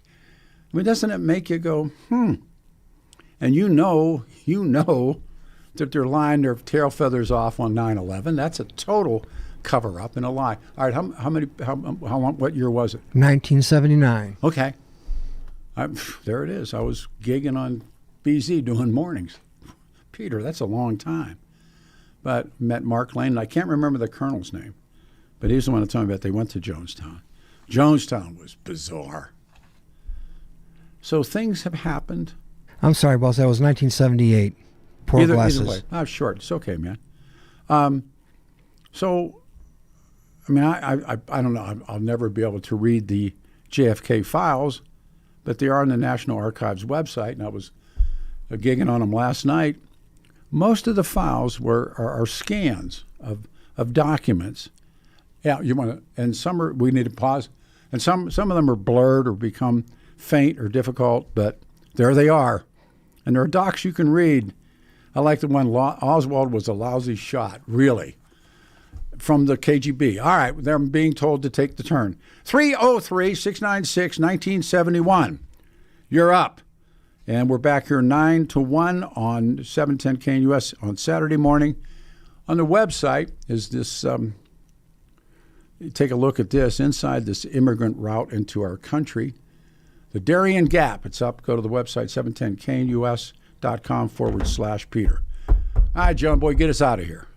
I mean, doesn't it make you go, And you know that they're lying their tail feathers off on 9/11. That's a total cover up and a lie. All right, how long? What year was it? 1979. Okay, there it is. I was gigging on BZ doing mornings. Peter, that's a long time. But met Mark Lane, and I can't remember the colonel's name, but he's the one that told me about they went to Jonestown. Jonestown was bizarre. So things have happened. I'm sorry, boss. That was 1978. Poor glasses. Either way. Oh, short. It's okay, man. So, I mean, I don't know. I'll never be able to read the JFK files, but they are on the National Archives website, and I was gigging on them last night. Most of the files are scans of documents. Yeah, and some are, we need to pause, and some of them are blurred or become faint or difficult, but there they are. And there are docs you can read. I like the one, Oswald was a lousy shot, really, from the KGB. All right, they're being told to take the turn. 303-696-1971. You're up. And we're back here 9 to 1 on 710 KNUS on Saturday morning. On the website is this, take a look at this, inside this immigrant route into our country. The Darien Gap, it's up. Go to the website, 710knus.com/Peter. All right, John Boy, get us out of here.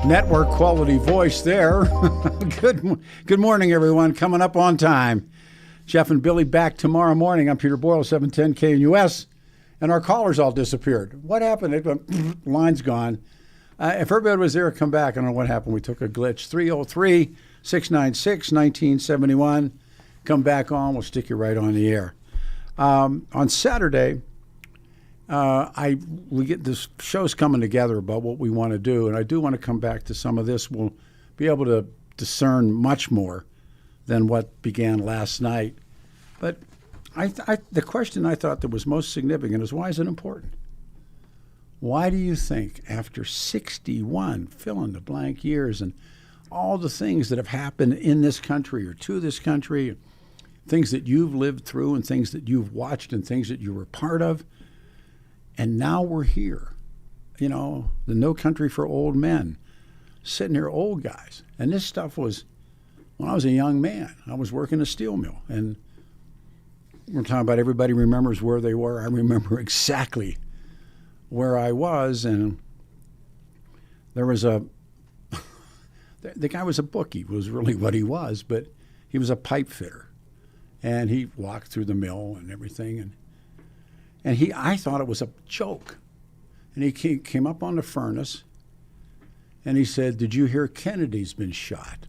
Network quality voice there. Good morning, everyone. Coming up on time. Jeff and Billy back tomorrow morning. I'm Peter Boyles, 710 KNUS, and our callers all disappeared. What happened? It went, line's gone. If everybody was there, come back. I don't know what happened. We took a glitch. 303-696-1971. Come back on. We'll stick you right on the air. On Saturday, we get this show's coming together about what we want to do, and I do want to come back to some of this. We'll be able to discern much more than what began last night. But the question I thought that was most significant is, why is it important? Why do you think after 61 fill-in-the-blank years and all the things that have happened in this country or to this country, things that you've lived through and things that you've watched and things that you were part of, and now we're here, the No Country for Old Men, sitting here, old guys. And this stuff was, when I was a young man, I was working a steel mill. And we're talking about everybody remembers where they were. I remember exactly where I was. And there was the guy was a bookie, was really what he was, but he was a pipe fitter. And he walked through the mill and everything. And I thought it was a joke. And he came up on the furnace, and he said, "Did you hear Kennedy's been shot?"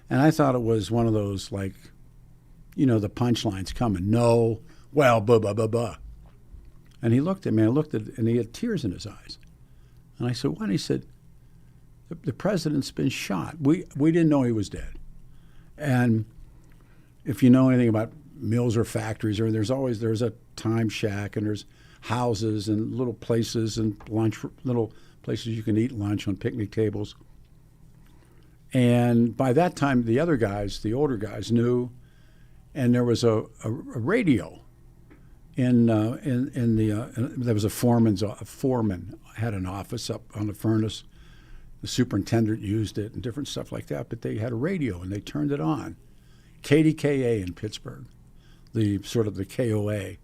And I thought it was one of those, the punchlines coming. No, well, blah, blah, blah, blah. And he looked at me, and he had tears in his eyes. And I said, what? And he said, the president's been shot. We didn't know he was dead. And if you know anything about mills or factories, there's a time shack, and there's houses and little places and little places you can eat lunch on picnic tables. And by that time, the other guys, the older guys, knew, and there was a radio there was a foreman had an office up on the furnace. The superintendent used it and different stuff like that, but they had a radio and they turned it on. KDKA in Pittsburgh, the KOA.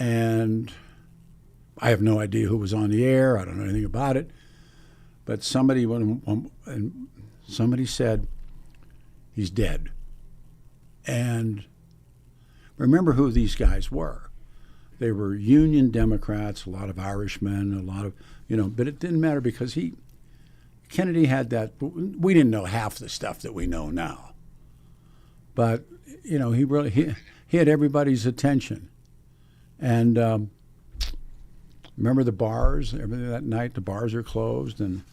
And I have no idea who was on the air. I don't know anything about it. But somebody said, he's dead. And remember who these guys were. They were Union Democrats, a lot of Irishmen, a lot of, but it didn't matter because Kennedy had that. We didn't know half the stuff that we know now. But, he had everybody's attention. And remember the bars? Everything that night, the bars are closed, and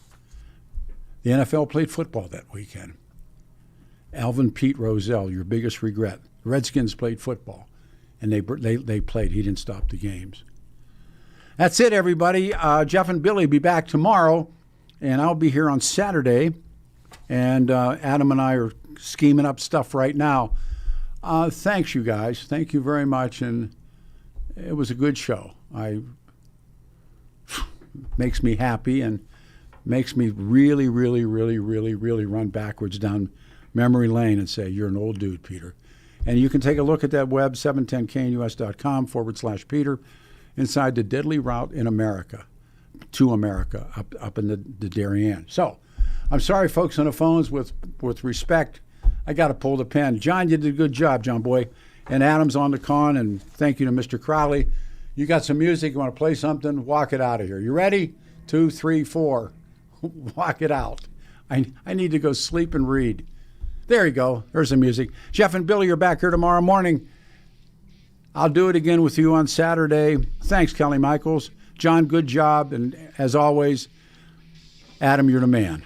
the NFL played football that weekend. Alvin Pete Rozelle, your biggest regret. The Redskins played football, and they played. He didn't stop the games. That's it, everybody. Jeff and Billy will be back tomorrow, and I'll be here on Saturday. And Adam and I are scheming up stuff right now. Thanks, you guys. Thank you very much, and it was a good show. Makes me happy and makes me really, really, really, really, really run backwards down memory lane and say, you're an old dude, Peter. And you can take a look at that web, 710knus.com/Peter, inside the deadly route in America, to America, up in the Darien. So I'm sorry, folks on the phones, with respect, I got to pull the pen. John, you did a good job, John Boy. And Adam's on the con, and thank you to Mr. Crowley. You got some music, you want to play something, walk it out of here. You ready? 2, 3, 4. Walk it out. I need to go sleep and read. There you go. There's the music. Jeff and Billy are back here tomorrow morning. I'll do it again with you on Saturday. Thanks, Kelly Michaels. John, good job. And as always, Adam, you're the man.